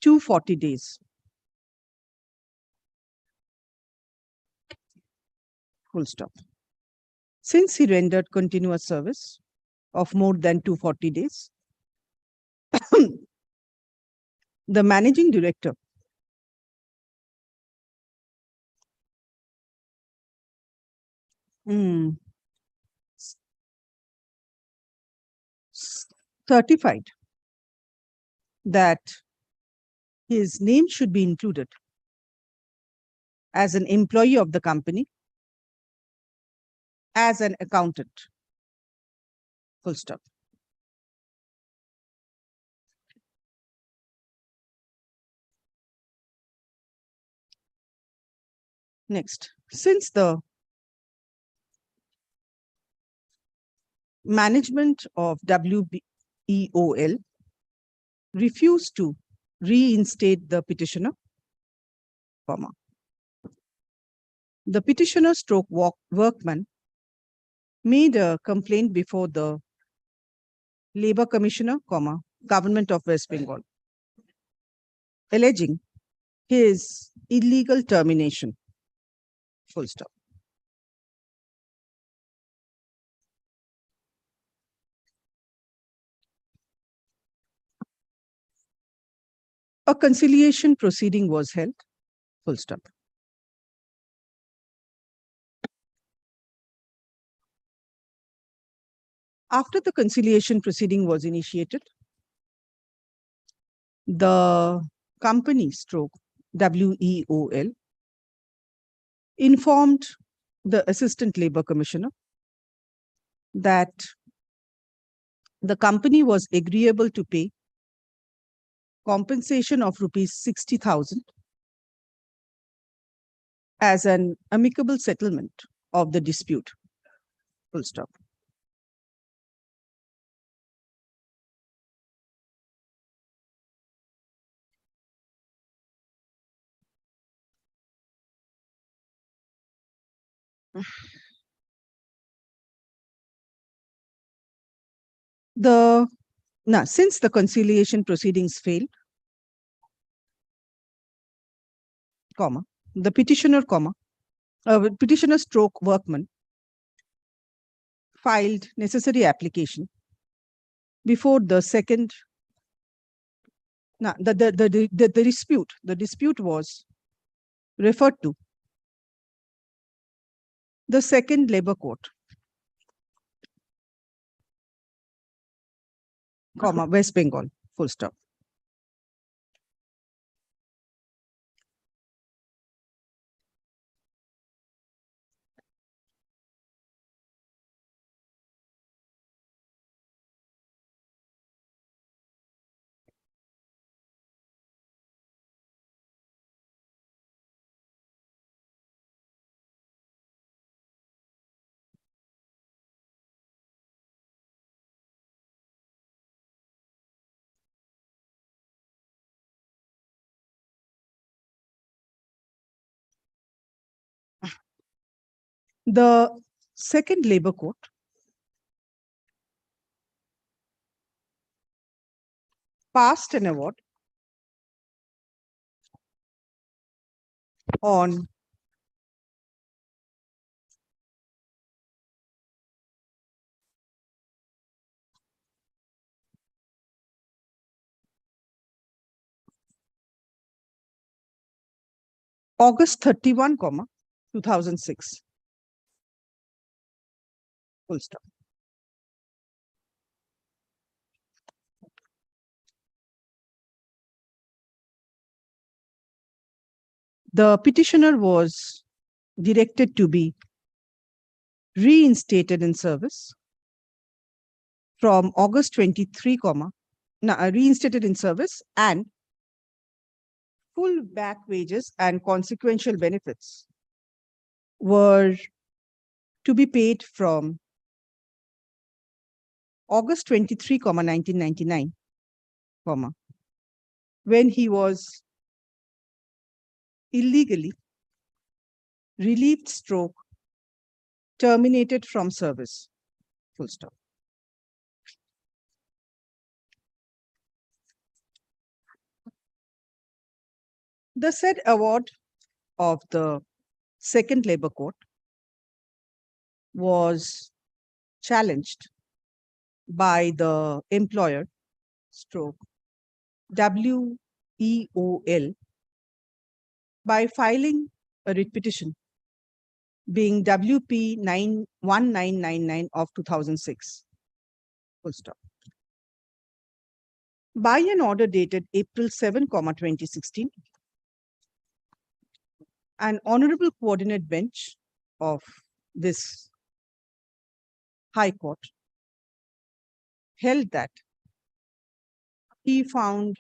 240 days. Full stop. Since he rendered continuous service of more than 240 days, the managing director certified that his name should be included as an employee of the company, as an accountant. Full stop. Next, since the management of WEOL refused to reinstate the petitioner, the petitioner stroke workman made a complaint before the Labor Commissioner, Government of West Bengal, alleging his illegal termination. Full stop. A conciliation proceeding was held. Full stop. After the conciliation proceeding was initiated, the company stroke WEOL informed the Assistant Labor Commissioner that the company was agreeable to pay compensation of rupees 60,000 as an amicable settlement of the dispute. Full stop. Since the conciliation proceedings failed, the petitioner stroke workman filed necessary application before the second. The dispute was referred to the second labor court, West Bengal. Full stop. The second labor court passed an award on August 31, 2006. Full stop. The petitioner was directed to be reinstated in service from August 23, reinstated in service, and full back wages and consequential benefits were to be paid from August 23, 1999, when he was illegally relieved stroke terminated from service. Full stop. The said award of the second labor court was challenged by the employer stroke WEOL by filing a writ petition being WP 1999 of 2006. Full stop. By an order dated April 7, 2016, an honorable coordinate bench of this High Court held that he found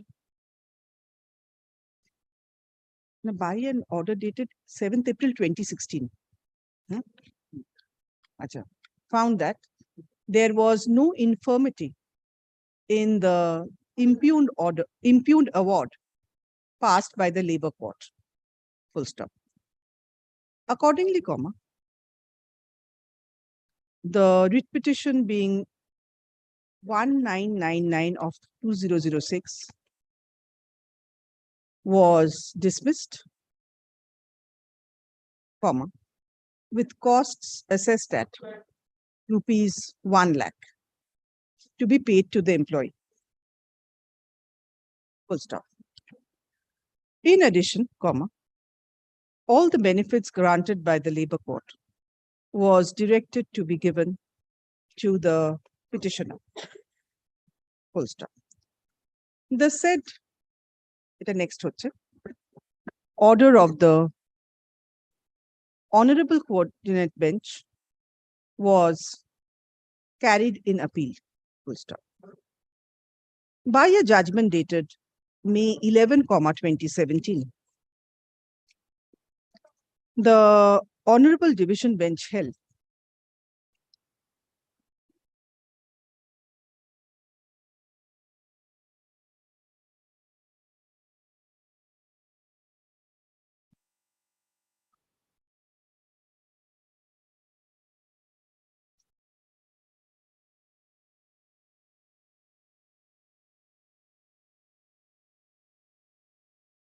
by an order dated 7th April 2016, found that there was no infirmity in the impugned award passed by the labor court. Full stop. Accordingly, the writ petition being 1999 of 2006 was dismissed, with costs assessed at rupees 1 lakh to be paid to the employee. Full stop. In addition, all the benefits granted by the labor court was directed to be given to the petitioner. Full stop. The said, the next order of the honorable coordinate bench was carried in appeal. Full stop. By a judgment dated May 11, 2017, the honorable division bench held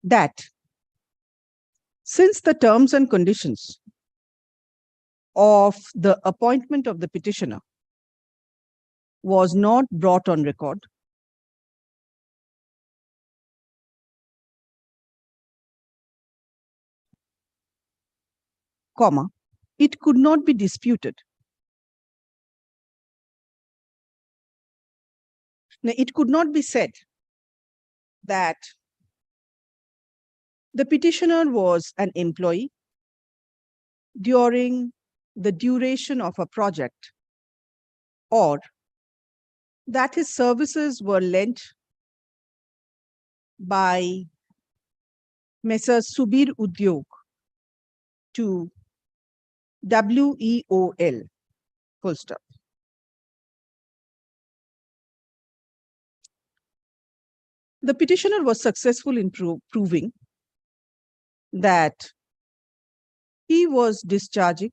that since the terms and conditions of the appointment of the petitioner was not brought on record, it could not be disputed. Now, it could not be said that the petitioner was an employee during the duration of a project, or that his services were lent by Messrs. Subir Udyog to WEOL. Full stop. The petitioner was successful in proving that he was discharging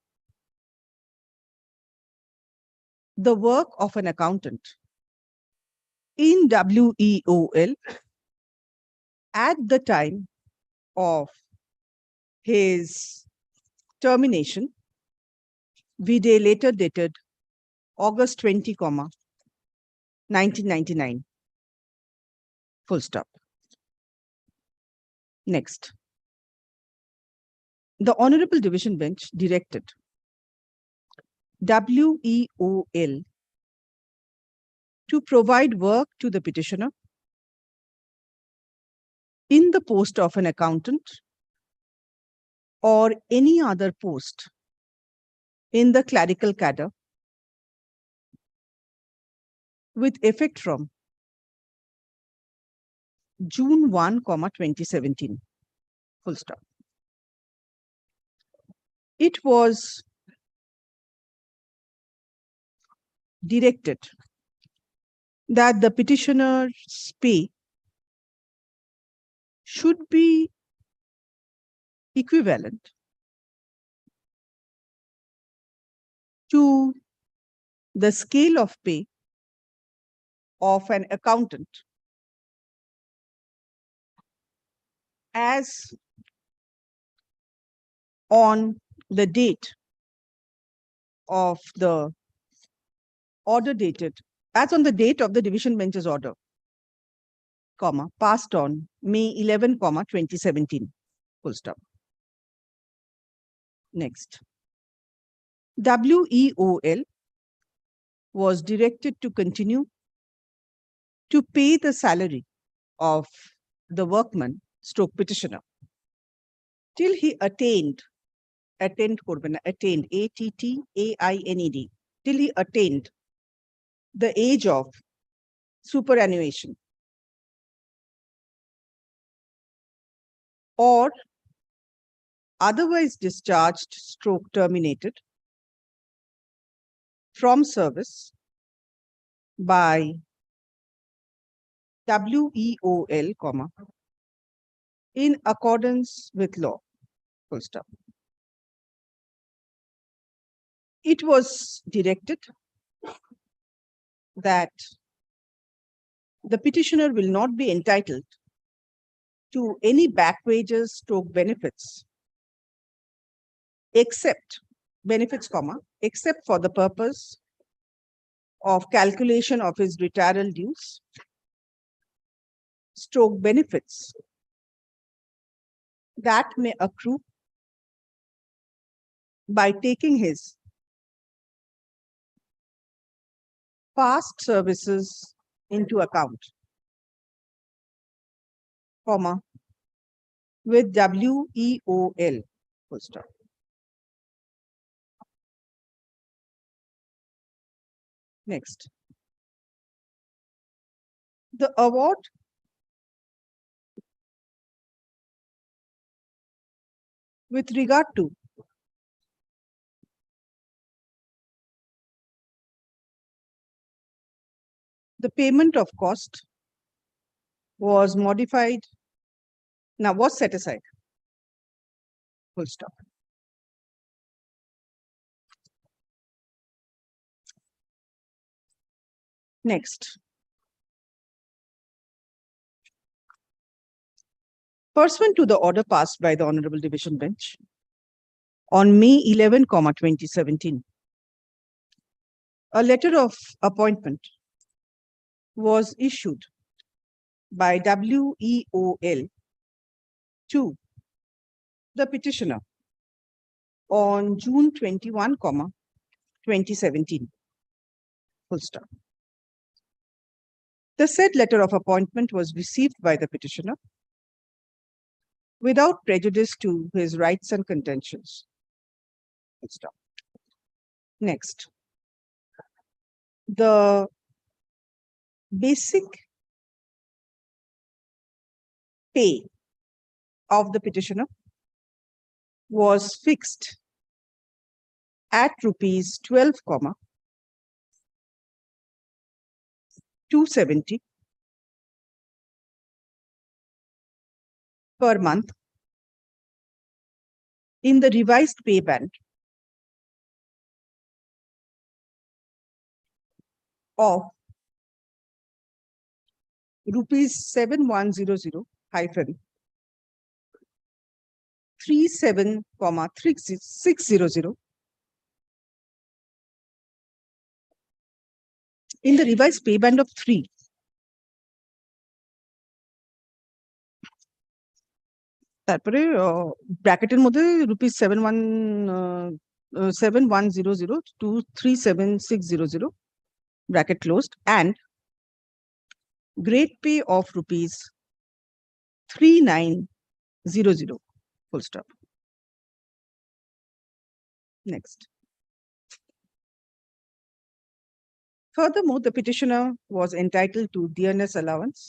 the work of an accountant in WEOL at the time of his termination, vide later dated August 20, 1999. Full stop. Next. The Honorable Division Bench directed WEOL to provide work to the petitioner in the post of an accountant or any other post in the clerical cadre with effect from June 1, 2017. Full stop. It was directed that the petitioner's pay should be equivalent to the scale of pay of an accountant as on the date of the order dated, as on the date of the division bench's order, passed on May 11, 2017. Full stop. Next. WEOL was directed to continue to pay the salary of the workman stroke petitioner till he attained, ATTAINED, till he attained the age of superannuation or otherwise discharged stroke terminated from service by WEOL, in accordance with law. Full stop. It was directed that the petitioner will not be entitled to any back wages stroke benefits except except for the purpose of calculation of his retirement dues stroke benefits that may accrue by taking his past services into account, with WEOL. Full stop. Next. The award with regard to the payment of cost was modified, was set aside. Full stop. Next. Pursuant to the order passed by the Honorable Division Bench on May 11, 2017, a letter of appointment was issued by WEOL to the petitioner on June 21, 2017. Full stop. The said letter of appointment was received by the petitioner without prejudice to his rights and contentions. Full stop. Next. The basic pay of the petitioner was fixed at rupees 12,270 per month in the revised pay band of rupees 7100 hyphen 37,3600 in the revised pay band of 3. তারপরে ব্র্যাকেটের মধ্যে rupees 7100 to 37600 bracket closed and grade pay of rupees 3900 full stop. Next. Furthermore, the petitioner was entitled to dearness allowance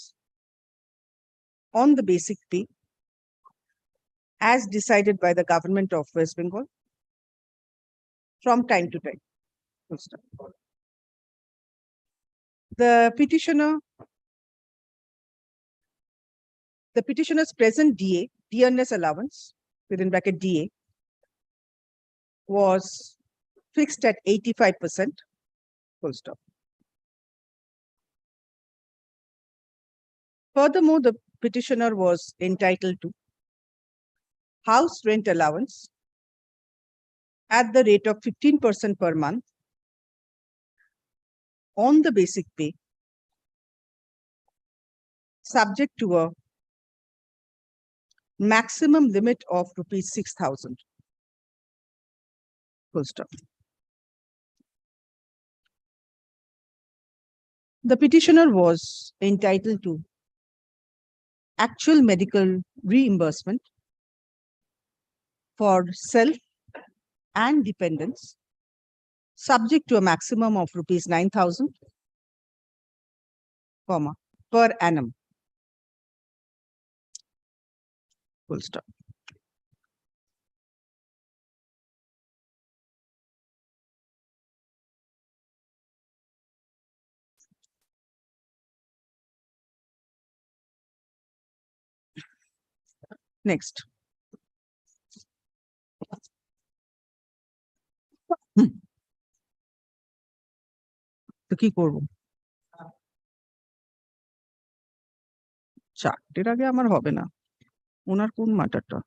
on the basic pay as decided by the government of West Bengal from time to time. Full stop. The petitioner's present DA, dearness allowance, within bracket DA, was fixed at 85%, full stop. Furthermore, the petitioner was entitled to house rent allowance at the rate of 15% per month on the basic pay, subject to a maximum limit of rupees 6,000. Full stop. The petitioner was entitled to actual medical reimbursement for self and dependents, subject to a maximum of rupees 9,000, per annum. Full stop. Next. তো কি করব? চারটের আগে আমার হবে না। ওনার কোন ম্যাটারটা?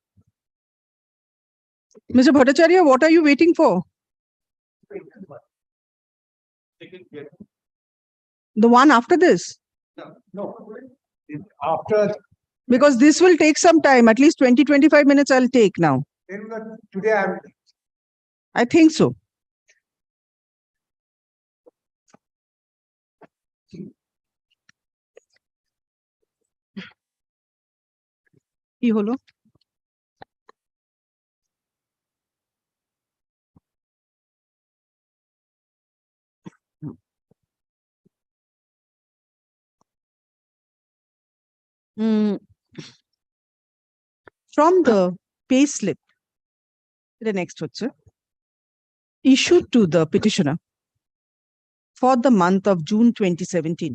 Mr. Bhattacharya, what are you waiting for? The one after this? No. After. Because this will take some time, at least 20-25 minutes I'll take now. Today I think so. কি হলো? From the pay slip, the next issued to the petitioner for the month of June 2017,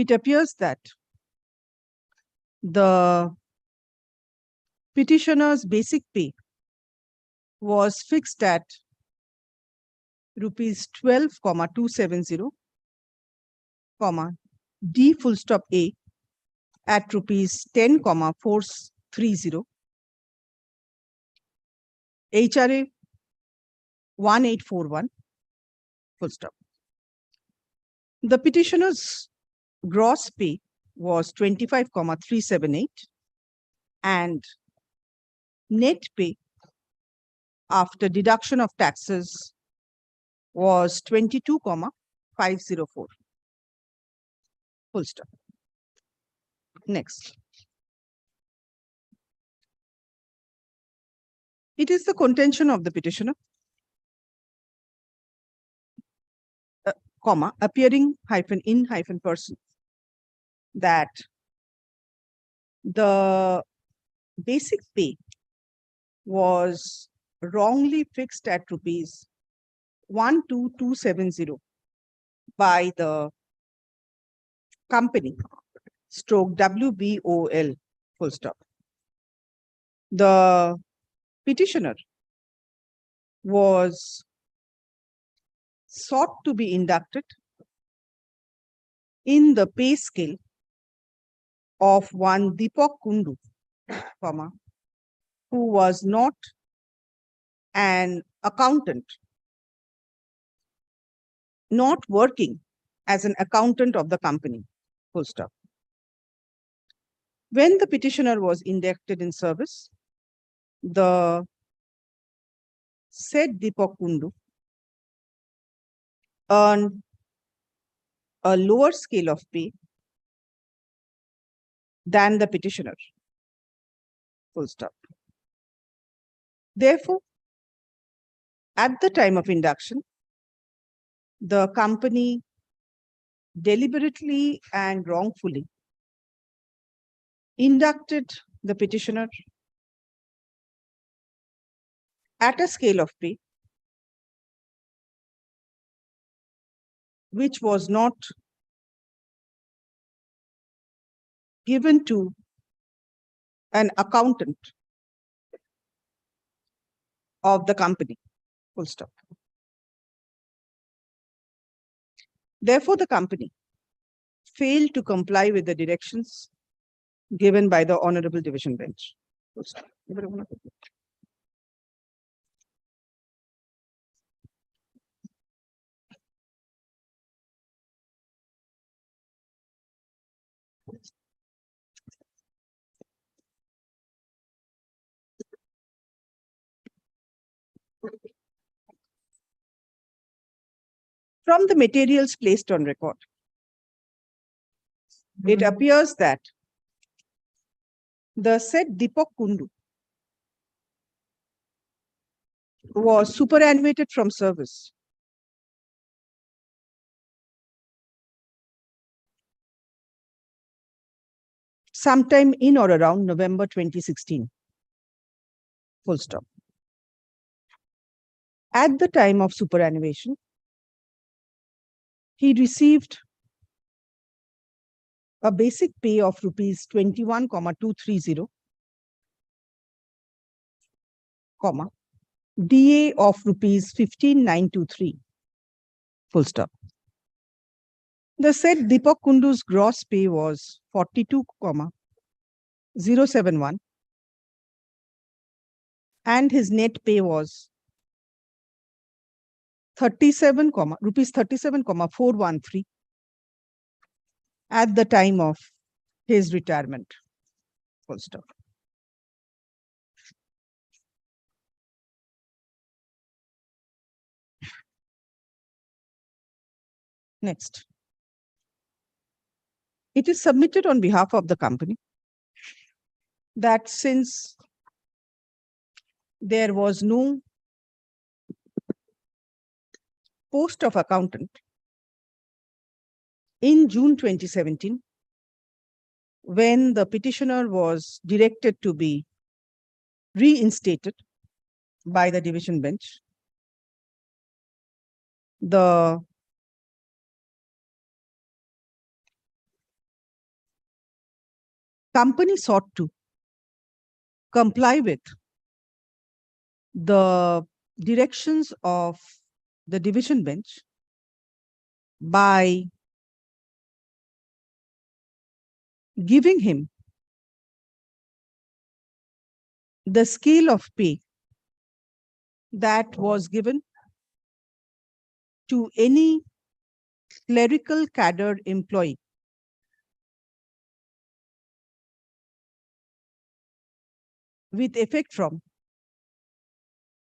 it appears that the petitioner's basic pay was fixed at rupees 12,270, D full stop A at rupees 10,430, HRA 1841, full stop. The petitioner's gross pay was 25,378 and net pay after deduction of taxes was 22,504. Full stop. Next. It is the contention of the petitioner, appearing -in person, that the basic pay was wrongly fixed at rupees 12,270 by the company /WBOL, full stop. The petitioner was sought to be inducted in the pay scale of one Deepak Kundu, who was not an accountant, not working as an accountant of the company, full stop. When the petitioner was inducted in service, the said Deepak Kundu earned a lower scale of pay than the petitioner, full stop. Therefore, at the time of induction, the company deliberately and wrongfully inducted the petitioner at a scale of pay which was not given to an accountant of the company, full stop. Therefore, the company failed to comply with the directions given by the Honorable Division Bench. Full stop. From the materials placed on record, it appears that the said Deepak Kundu was superannuated from service sometime in or around November 2016, full stop. At the time of superannuation, he received a basic pay of rupees 21,230, DA of rupees 15,923, full stop. The said Deepak Kundu's gross pay was 42,071 and his net pay was rupees 37,413 at the time of his retirement, full stop. Next. It is submitted on behalf of the company that since there was no post of accountant in June 2017, when the petitioner was directed to be reinstated by the division bench, the company sought to comply with the directions of the division bench by giving him the scale of pay that was given to any clerical cadre employee with effect from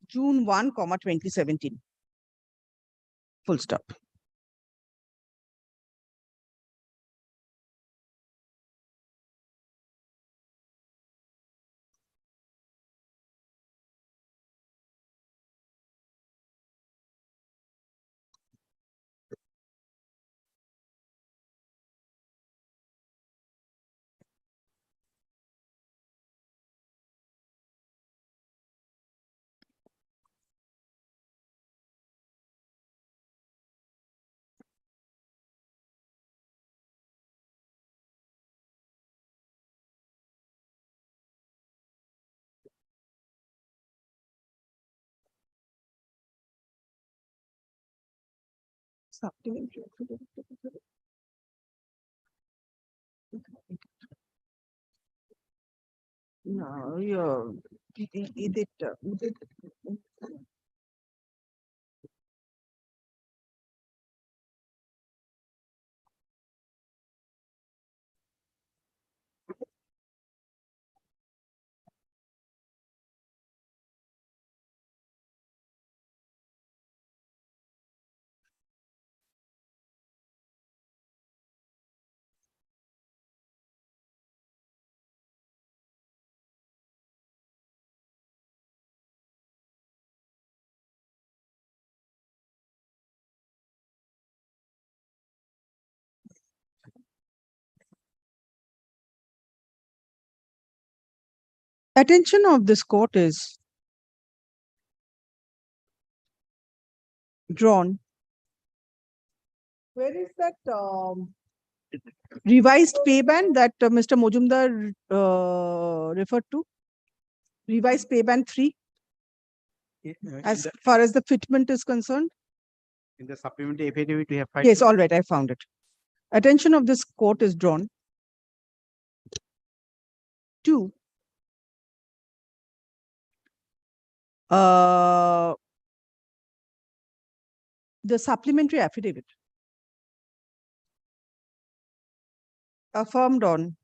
June 1, 2017. Full stop. Supplementary. No, yeah. Attention of this court is drawn. Where is that revised pay band that Mr. Mojumdar referred to? Revised pay band 3, as far as the fitment is concerned? In the supplementary affidavit, we have filed. Yes, all right, I found it. Attention of this court is drawn to the supplementary affidavit affirmed on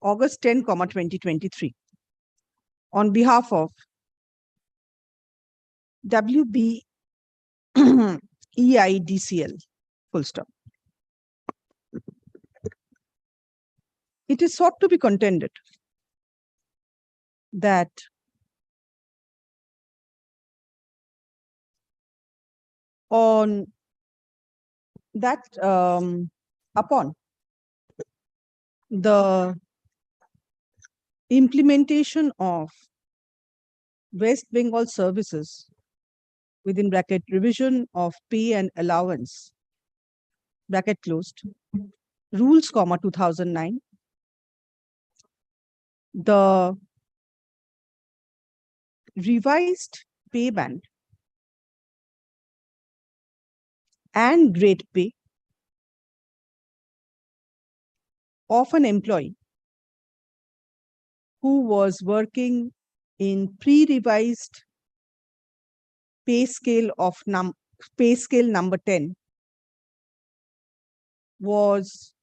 August 10, 2023 on behalf of WBEIDCL, full stop. It is sought to be contended that on that upon the implementation of West Bengal services within bracket revision of pay and allowance bracket closed rules 2009, the revised pay band and grade pay of an employee who was working in pre-revised pay scale of pay scale number 10 was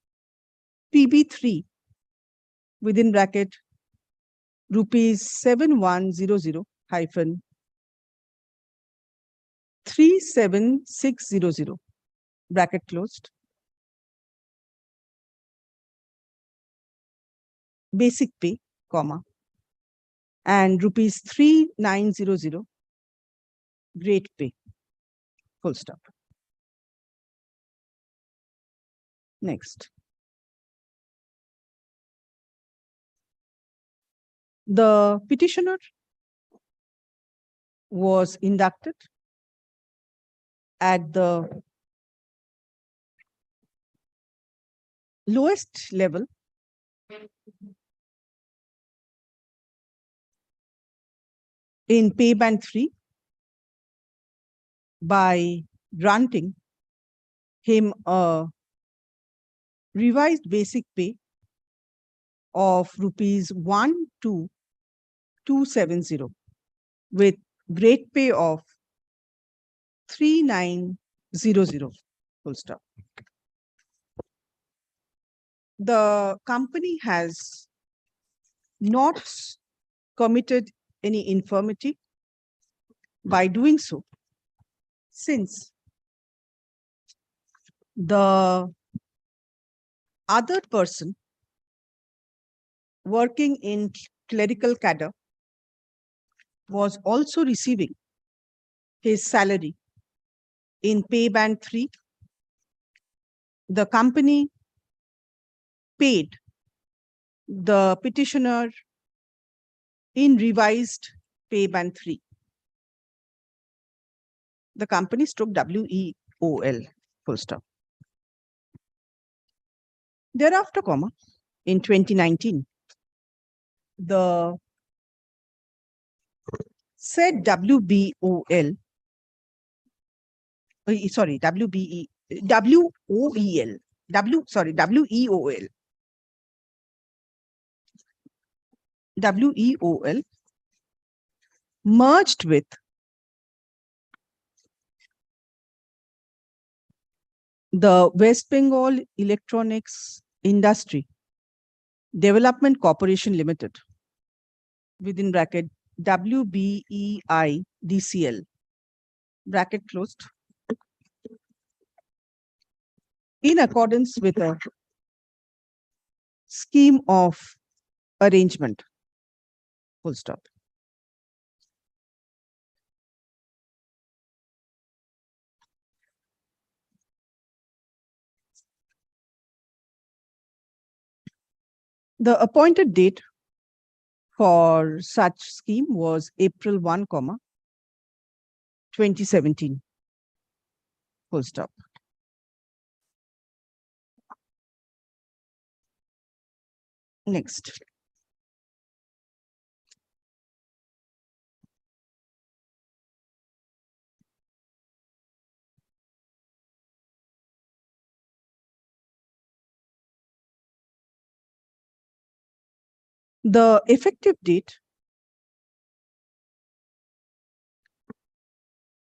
PB3 within bracket rupees 7100 hyphen 37600 bracket closed. Basic pay, comma, and rupees 3900 grade pay, full stop. Next. The petitioner was inducted at the lowest level in pay band 3 by granting him a revised basic pay of rupees 12270 with grade pay of 3900, full stop. The company has not committed any infirmity by doing so, since the other person working in clerical cadre was also receiving his salary in pay band 3. The company paid the petitioner in revised pay band 3. The company stroke WEOL, full stop. Thereafter, comma, in 2019, the said WBOL, sorry, WEOL WEOL, merged with the West Bengal Electronics Industry Development Corporation Limited, within bracket WBEI DCL, bracket closed, in accordance with a scheme of arrangement, full stop. The appointed date for such scheme was April 1, 2017, full stop. Next. The effective date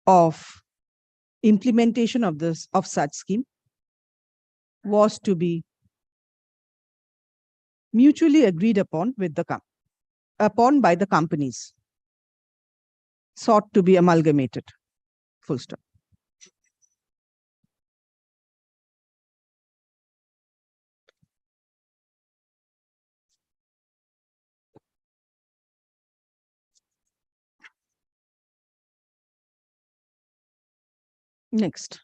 of implementation of such scheme was to be mutually agreed upon with the by the companies sought to be amalgamated, full stop. Next.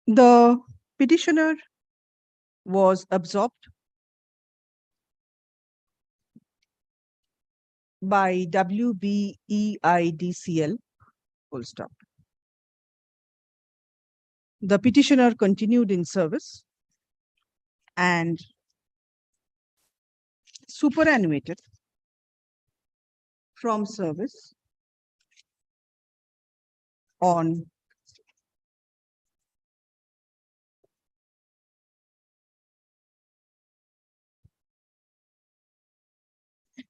The petitioner was absorbed by WBEIDCL, full stop. The petitioner continued in service and superannuated from service on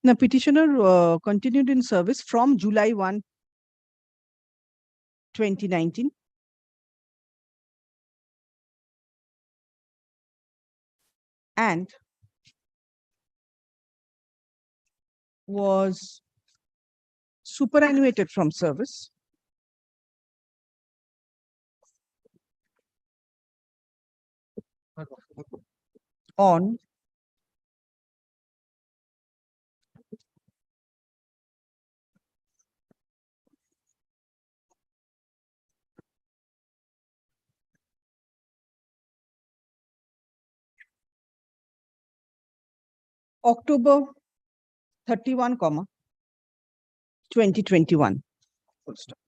the petitioner continued in service from July 1, 2019 and was superannuated from service on October 31, 2021. Full stop.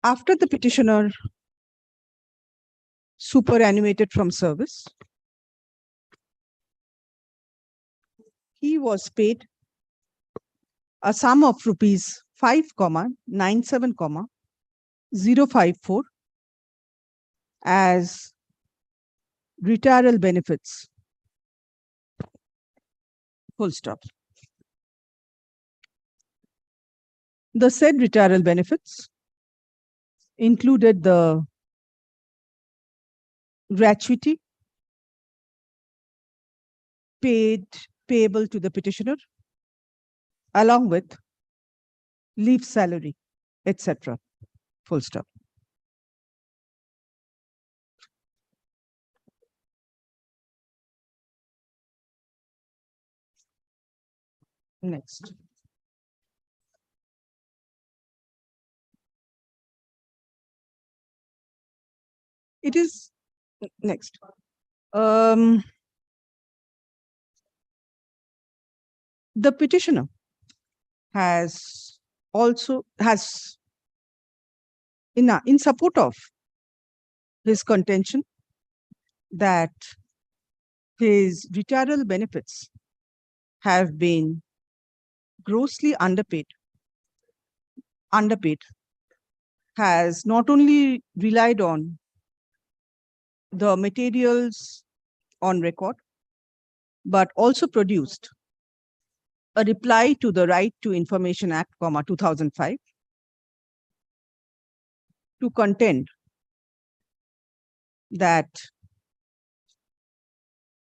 After the petitioner superannuated from service, he was paid a sum of rupees 5,97,054 as retirement benefits, full stop. The said retirement benefits included the gratuity payable to the petitioner, along with leave salary, etc. Full stop. Next. It is next. The petitioner has in support of his contention that his retirement benefits have been grossly underpaid underpaid has not only relied on the materials on record, but also produced a reply to the Right to Information Act, 2005, to contend that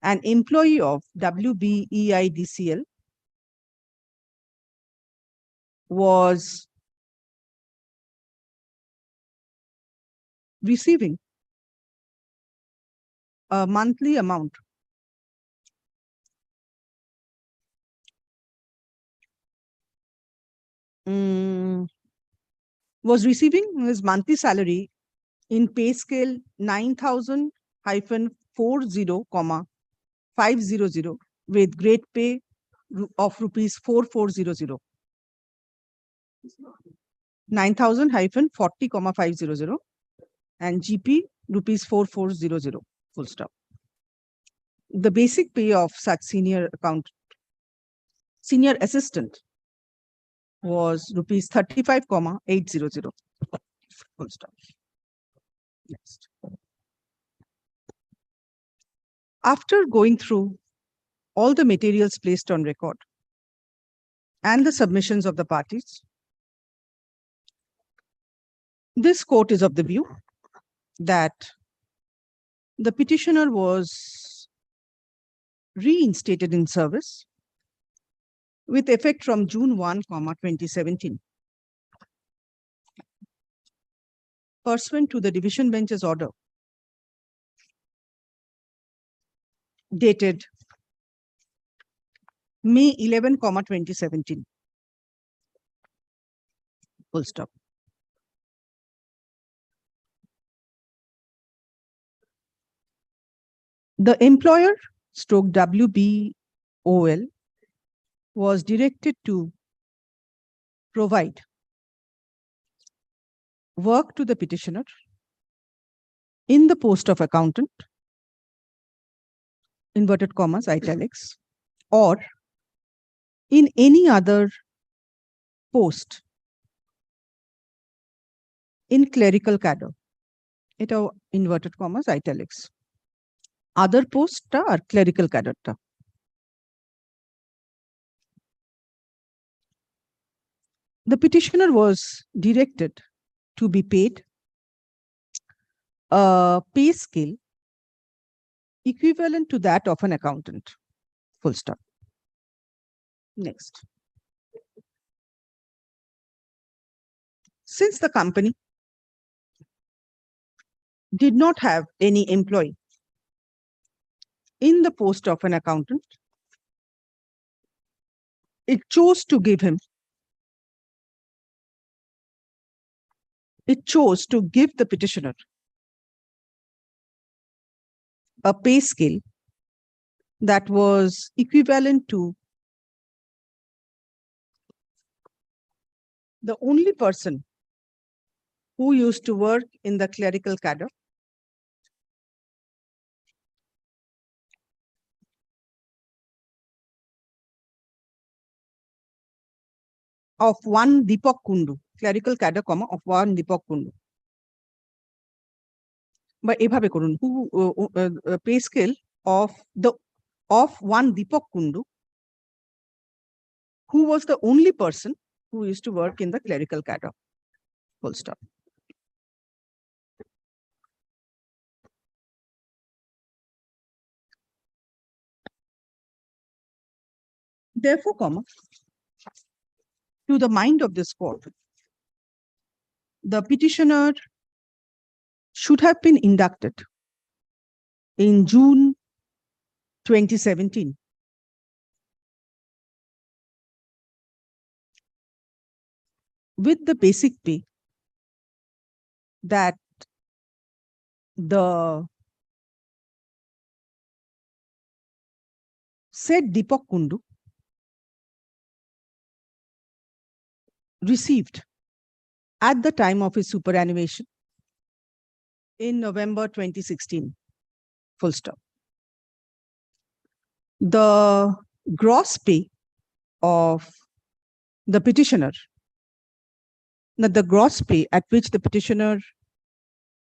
an employee of WBEIDCL was receiving a monthly amount was receiving his monthly salary in pay scale 9,000-40,500 with grade pay of rupees 4,400. 9,000-40,500 and GP rupees 4,400, full stop. The basic pay of such senior assistant was rupees 35,800, full stop. Next. After going through all the materials placed on record and the submissions of the parties, this court is of the view that the petitioner was reinstated in service with effect from June 1, 2017. Pursuant to the division bench's order dated May 11, 2017. Full stop. The employer stroke WBOL was directed to provide work to the petitioner in the post of accountant, inverted commas, italics, or in any other post in clerical cadre, it are inverted commas, italics. Other posts are clerical cadre. The petitioner was directed to be paid a pay scale equivalent to that of an accountant. Full stop. Next. Since the company did not have any employee in the post of an accountant, it chose to give the petitioner a pay scale that was equivalent to the only person who used to work in the clerical cadre of one Deepak Kundu, clerical cadre, of one Deepak Kundu. But এভাবে করুন, who pay scale of one Deepak Kundu, who was the only person who used to work in the clerical cadre. Full stop. Therefore, to the mind of this court, the petitioner should have been inducted in June 2017 with the basic pay that the said Deepak Kundu received at the time of his superannuation in November 2016. Full stop. The gross pay of the petitioner that the gross pay at which the petitioner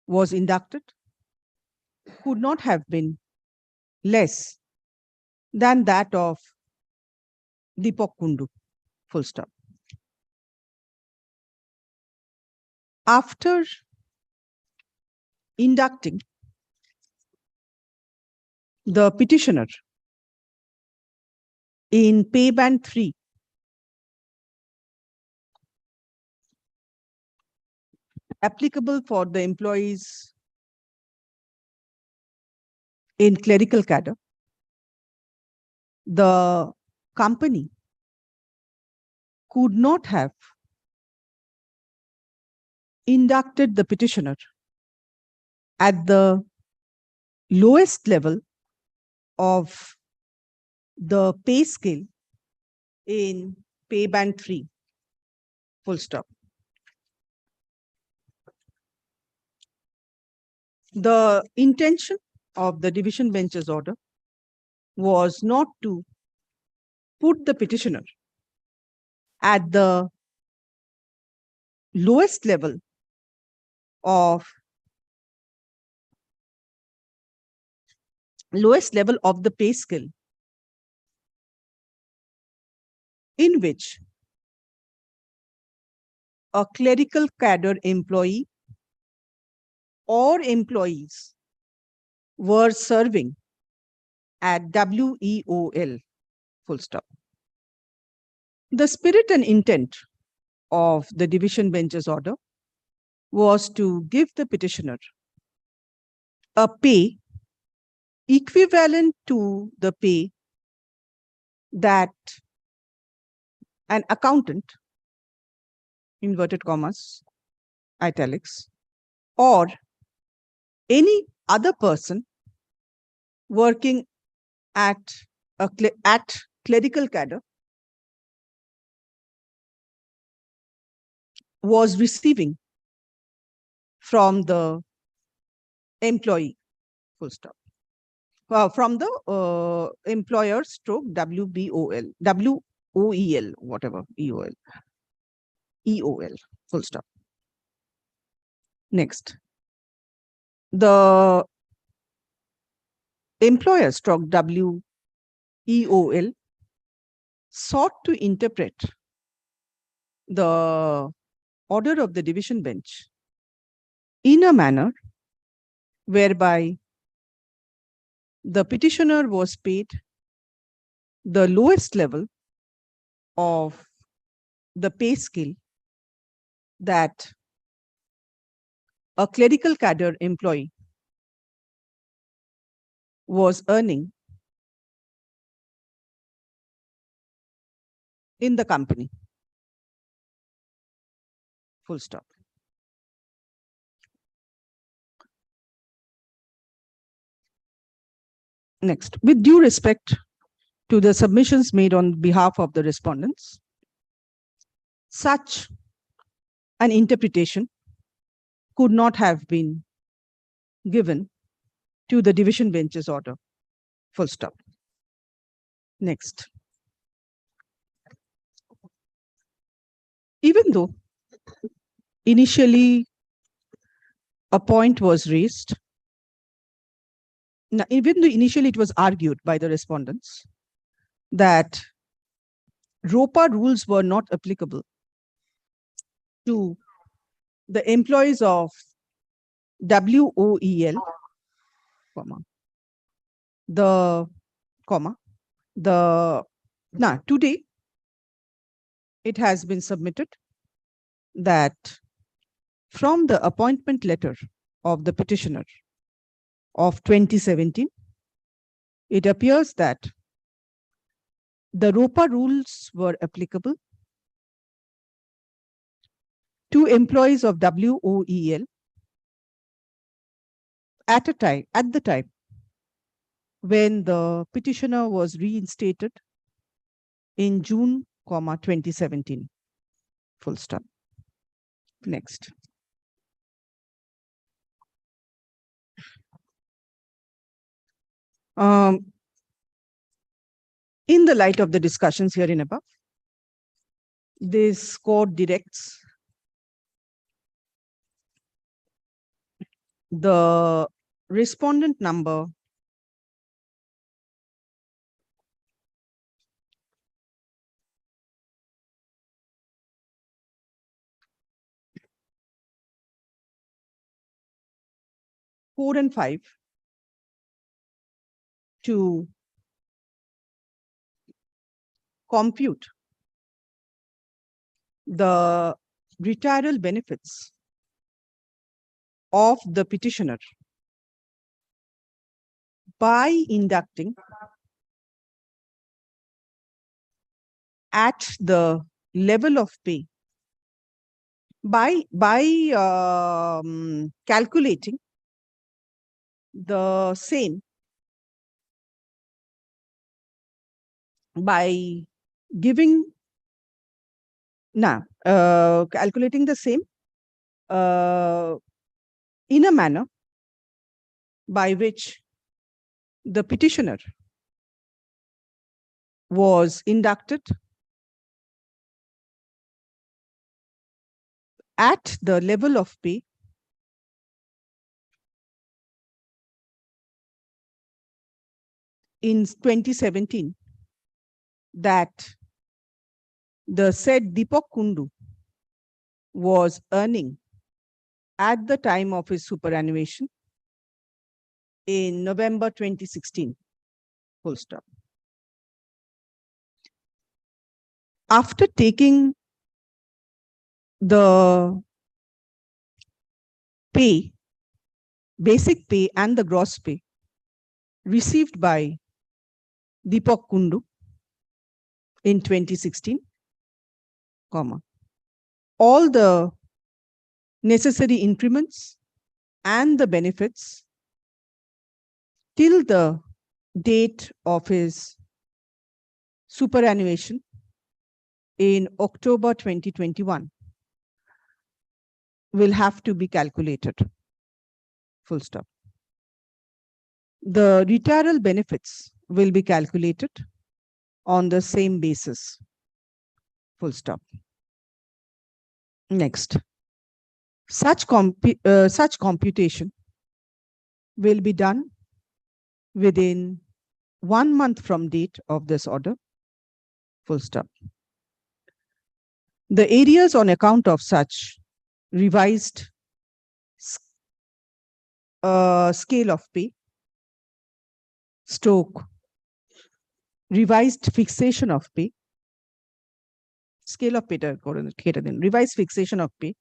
was inducted could not have been less than that of Deepak Kundu, full stop. After inducting the petitioner in pay band 3, applicable for the employees in clerical cadre, the company could not have inducted the petitioner at the lowest level of the pay scale in pay band 3, full stop. The intention of the division bench's order was not to put the petitioner at the lowest level of the pay scale in which a clerical cadre employee or employees were serving at WEOL, full stop. The spirit and intent of the division bench's order was to give the petitioner a pay equivalent to the pay that an accountant, inverted commas, italics, or any other person working at clerical cadre was receiving from the employee, full stop. From the employer stroke WBOL, WOEL, whatever, EOL, full stop. Next, the employer stroke WEOL sought to interpret the order of the division bench in a manner whereby the petitioner was paid the lowest level of the pay scale that a clerical cadre employee was earning in the company, full stop. Next, with due respect to the submissions made on behalf of the respondents, such an interpretation could not have been given to the division bench's order, full stop. Next. Even though initially a point was raised, even though initially it was argued by the respondents that ROPA rules were not applicable to the employees of WOEL, today it has been submitted that from the appointment letter of the petitioner of 2017, it appears that the ROPA rules were applicable to employees of WOEL at the time when the petitioner was reinstated in June, 2017, full stop. Next. In the light of the discussions herein above, this court directs the respondent number four and five to compute the retirement benefits of the petitioner by inducting at the level of pay by calculating the same by giving calculating the same in a manner by which the petitioner was inducted at the level of pay in 2017 that the said Deepak Kundu was earning at the time of his superannuation in November 2016, full stop. After taking the pay, basic pay and the gross pay received by Deepak Kundu in 2016, all the necessary increments and the benefits till the date of his superannuation in October 2021 will have to be calculated, full stop. The retirement benefits will be calculated on the same basis, full stop. Next, such computation will be done within 1 month from date of this order, full stop. The areas on account of such revised scale of pay, stroke, revised fixation of pay, scale of pay, revised fixation of pay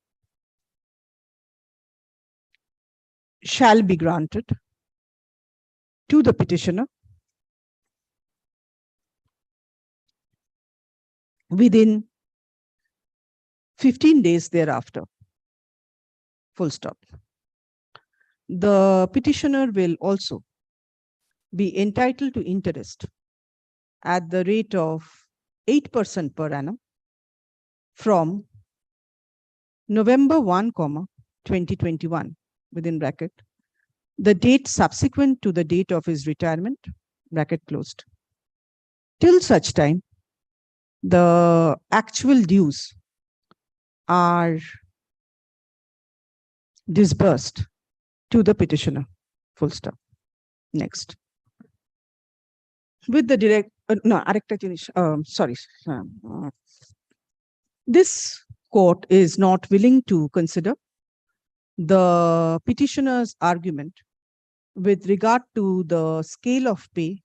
shall be granted to the petitioner within 15 days thereafter, full stop. The petitioner will also be entitled to interest at the rate of 8% per annum from November 1, 2021, within bracket, the date subsequent to the date of his retirement, bracket closed, till such time the actual dues are disbursed to the petitioner, full stop. Next. With the direct, this court is not willing to consider the petitioner's argument with regard to the scale of pay,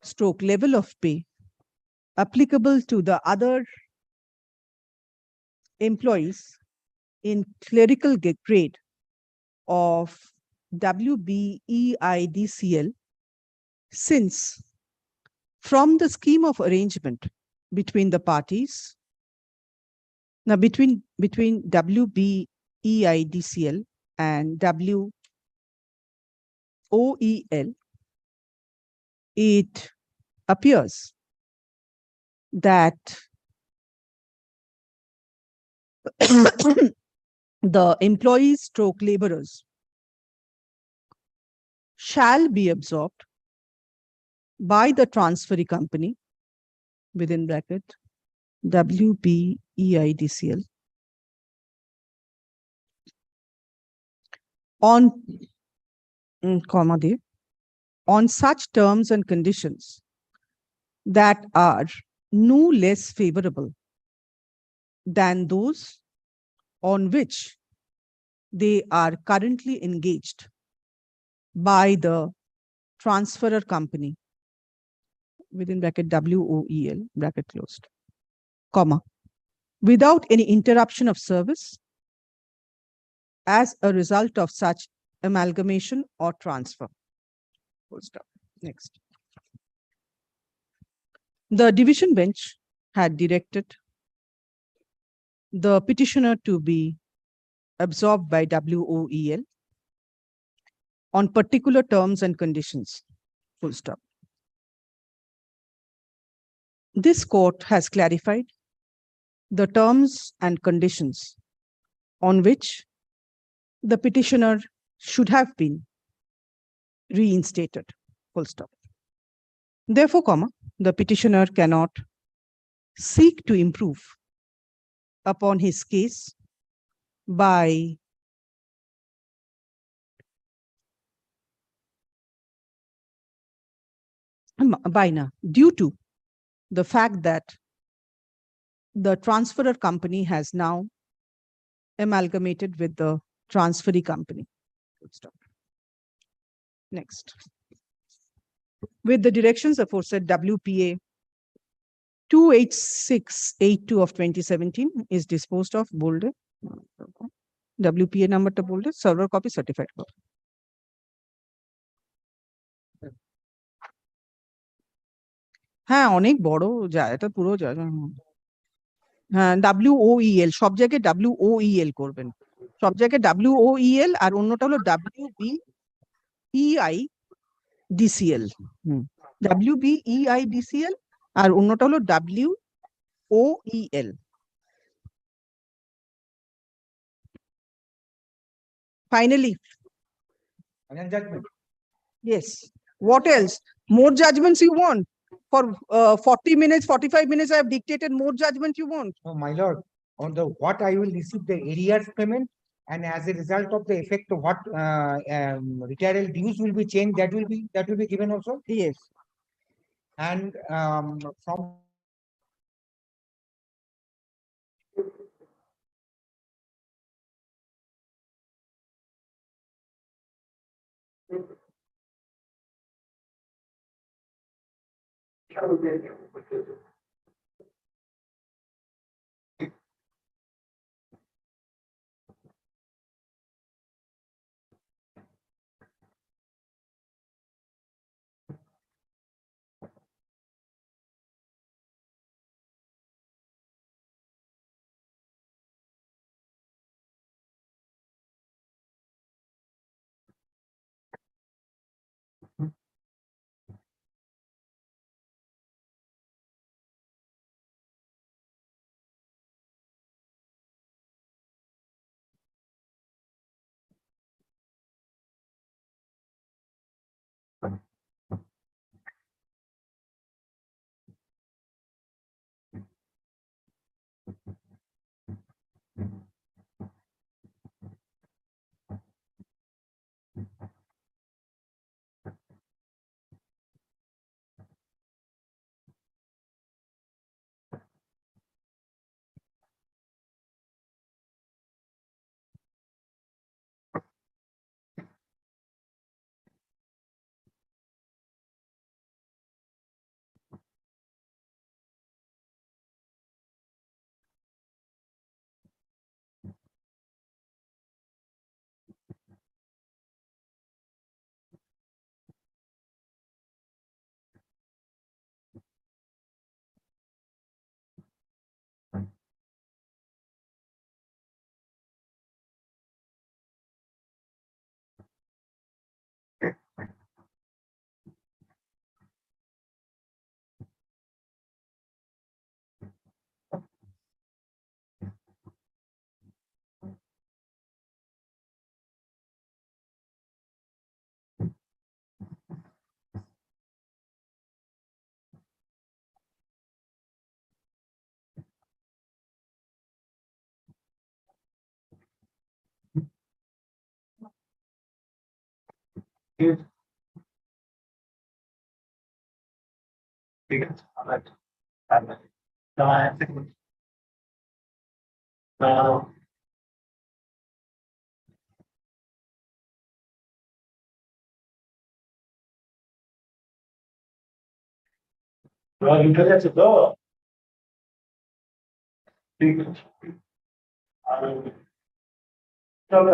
stroke level of pay applicable to the other employees in clerical grade of WBEIDCL, since from the scheme of arrangement between the parties, now between WBEIDCL and WOEL, it appears that the employees stroke laborers shall be absorbed by the transferee company, within bracket, WBEIDCL, on comma there, on such terms and conditions that are no less favorable than those on which they are currently engaged by the transferor company, within bracket WOEL, bracket closed, comma, without any interruption of service as a result of such amalgamation or transfer. Full stop. Next. The division bench had directed the petitioner to be absorbed by WOEL on particular terms and conditions. Full stop. This court has clarified the terms and conditions on which the petitioner should have been reinstated. Full stop. Therefore, comma, the petitioner cannot seek to improve upon his case by due to the fact that the transferor company has now amalgamated with the transferee company. Full stop. Next. With the directions aforesaid, WPA 28682 of 2017 is disposed of, bolded. WPA number to bolded, server copy, certified copy. হ্যাঁ অনেক বড় যায়, এটা পুরো যায়। হ্যাঁ WOEL, সব জায়গায় WOEL করবেন, সব জায়গায় WOEL, আর অন্যটা হলো WBEIDCL, WBEIDCL, আর অন্যটা হলো WOEL. Finally, yes, what else? More judgments you want? For 40 minutes, 45 minutes, I have dictated more judgment you want. No, my lord, on the what I will receive the arrears payment, and as a result of the effect of what retiral dues will be changed, that will be given also. Yes. And from ठीक है alright. ইন্টারনেটে তো ঠিক আছে আর তবে